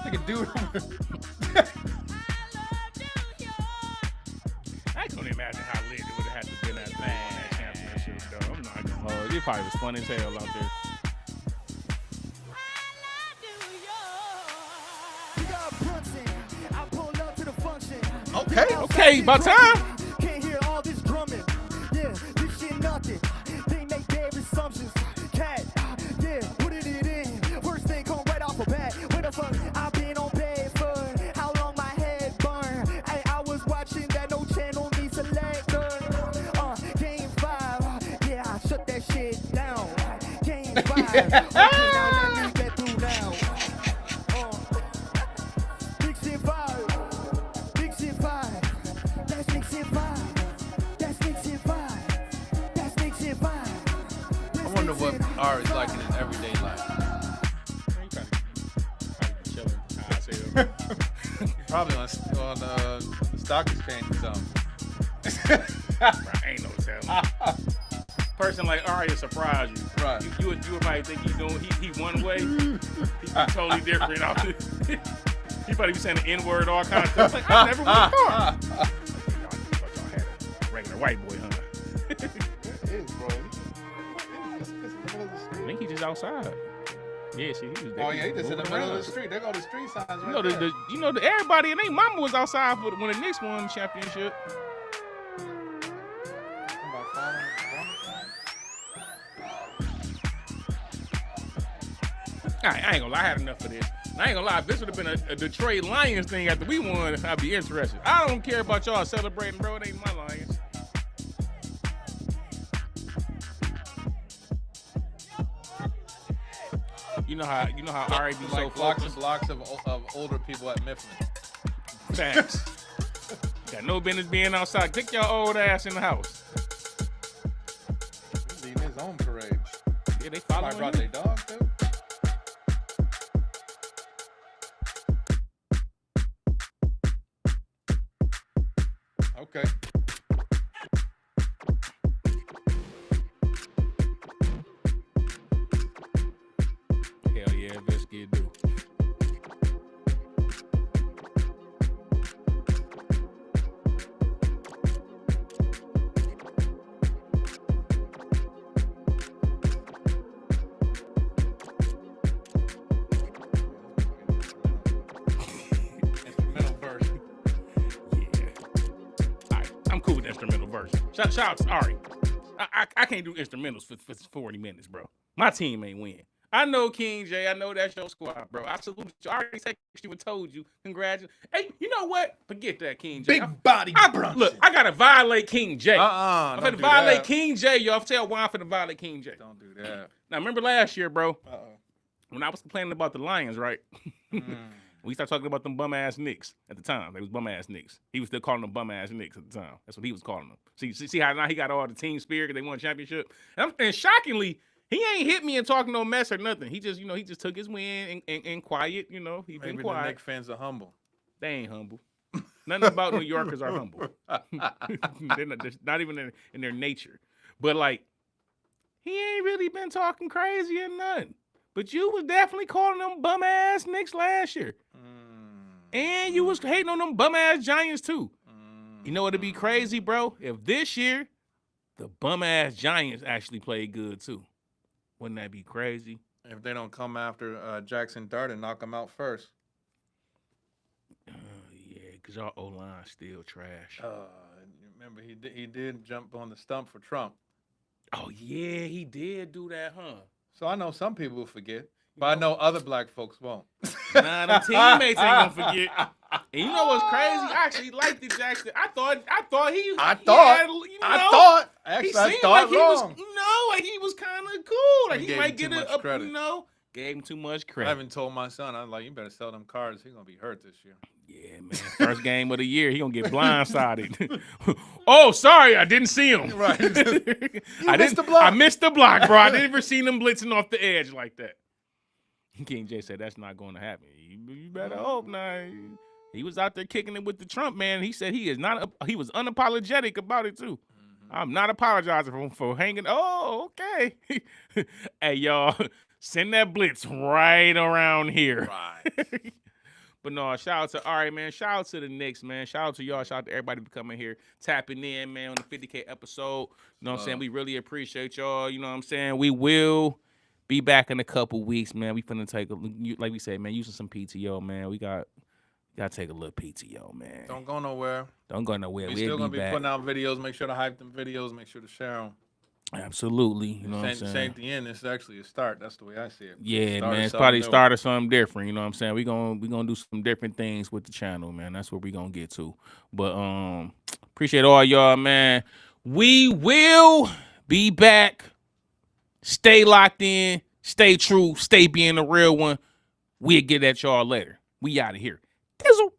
Like a dude. I couldn't imagine how lit it would have had to been at that championship, though. I'm not gonna hold it. It probably was fun as hell out there. Okay, about time. Can't hear all this drumming. Yeah, this shit nothing. They make their assumptions. Cat, yeah, putting it in. First thing come right off the bat. Where the fuck I've been on bed for? How long my head burn? I was watching that no channel me selector. Game 5. Yeah, I shut that shit down. Game 5. Okay, now let me get through now. Big shit 5. Big shit 5. That's big shit 5. That's big shit 5. That's big shit 5. I wonder what Ari's like in his everyday life. Probably on the stock exchange or something. Ain't no telling. Person like Ari will surprise you. Right. You would probably think he one way. He's totally different. He probably be saying the N-word, all kinds of stuff. Like, I never would have thought. Y'all had a regular white boy, huh? It is, bro. I think he just outside. Yeah, see, he was there. Oh yeah, he just in the middle of the street. There go the street signs right there. You know, everybody and their mama was outside for when the Knicks won the championship. I ain't gonna lie, I had enough of this. I ain't gonna lie, if this would have been a Detroit Lions thing after we won, I'd be interested. I don't care about y'all celebrating, bro. It ain't my Lions. You know how Ari be like so blocks focused. and blocks of older people at Mifflin. Facts. Got no business being outside. Take your old ass in the house. He's leading his own parade. Yeah, they following Somebody brought you. their dog too. Okay. Hell yeah, biscuit do. Instrumental version. Yeah. All right, I'm cool with instrumental version. Shout out to Ari. I can't do instrumentals for 40 minutes, bro. My team ain't win. I know King J. I know that's your squad, bro. I salute you. I already texted you and told you. Congratulations. Hey, you know what? Forget that, King J. Big body Brunson. Look, I gotta violate King J. I'm don't finna do violate that. King J. Y'all tell why I'm finna violate King J. Don't do that. Now remember last year, bro, Uh-oh. when I was complaining about the Lions, right? We started talking about them bum ass Knicks at the time. They was bum ass Knicks. He was still calling them bum ass Knicks at the time. That's what he was calling them. See how now he got all the team spirit because they won a championship. And shockingly, he ain't hit me and talking no mess or nothing. He just, he just took his win and quiet. He been Maybe the quiet. Knicks fans are humble. They ain't humble. Nothing about New Yorkers are humble. They're not even in their nature. But like, he ain't really been talking crazy or nothing. But you was definitely calling them bum ass Knicks last year. And you was hating on them bum ass Giants too. You know what'd be crazy, bro? If this year the bum ass Giants actually played good too. Wouldn't that be crazy? If they don't come after Jackson Dart and knock him out first. Yeah, because our O-line still trash. Remember, he did jump on the stump for Trump. Oh, yeah, he did do that, huh? So I know some people will forget, but I know other black folks won't. Nah, them teammates ain't gonna forget. And you know what's crazy? I actually liked the Jackson. I thought he seemed like he was kind of cool. Like he might get a credit. Gave him too much credit. I haven't told my son. I was like, you better sell them cards. He's gonna be hurt this year. Yeah, man. First game of the year, he gonna get blindsided. Oh, sorry, I didn't see him. Right. I missed the block, bro. I never seen him blitzing off the edge like that. King J said that's not going to happen. You better hope not. He was out there kicking it with the Trump man. He said he was unapologetic about it too. I'm not apologizing for hanging. Oh, okay. Hey, y'all, send that blitz right around here. Right. But no, shout out to man. Shout out to the Knicks, man. Shout out to y'all. Shout out to everybody for coming here, tapping in, man, on the 50K episode. You know what I'm saying? We really appreciate y'all. You know what I'm saying? We will be back in a couple weeks, man. We finna take like we said, man, using some PTO, man. We gotta take a little PTO, man. Don't go nowhere. Don't go nowhere. We're still gonna be putting out videos. Make sure to hype them videos. Make sure to share them. Absolutely. You know what I'm saying? This ain't the end. This is actually a start. That's the way I see it. Yeah, man. It's probably started something different. You know what I'm saying? We gonna do some different things with the channel, man. That's what we gonna get to. But appreciate all y'all, man. We will be back. Stay locked in. Stay true. Stay being the real one. We'll get at y'all later. We out of here. Tizzle.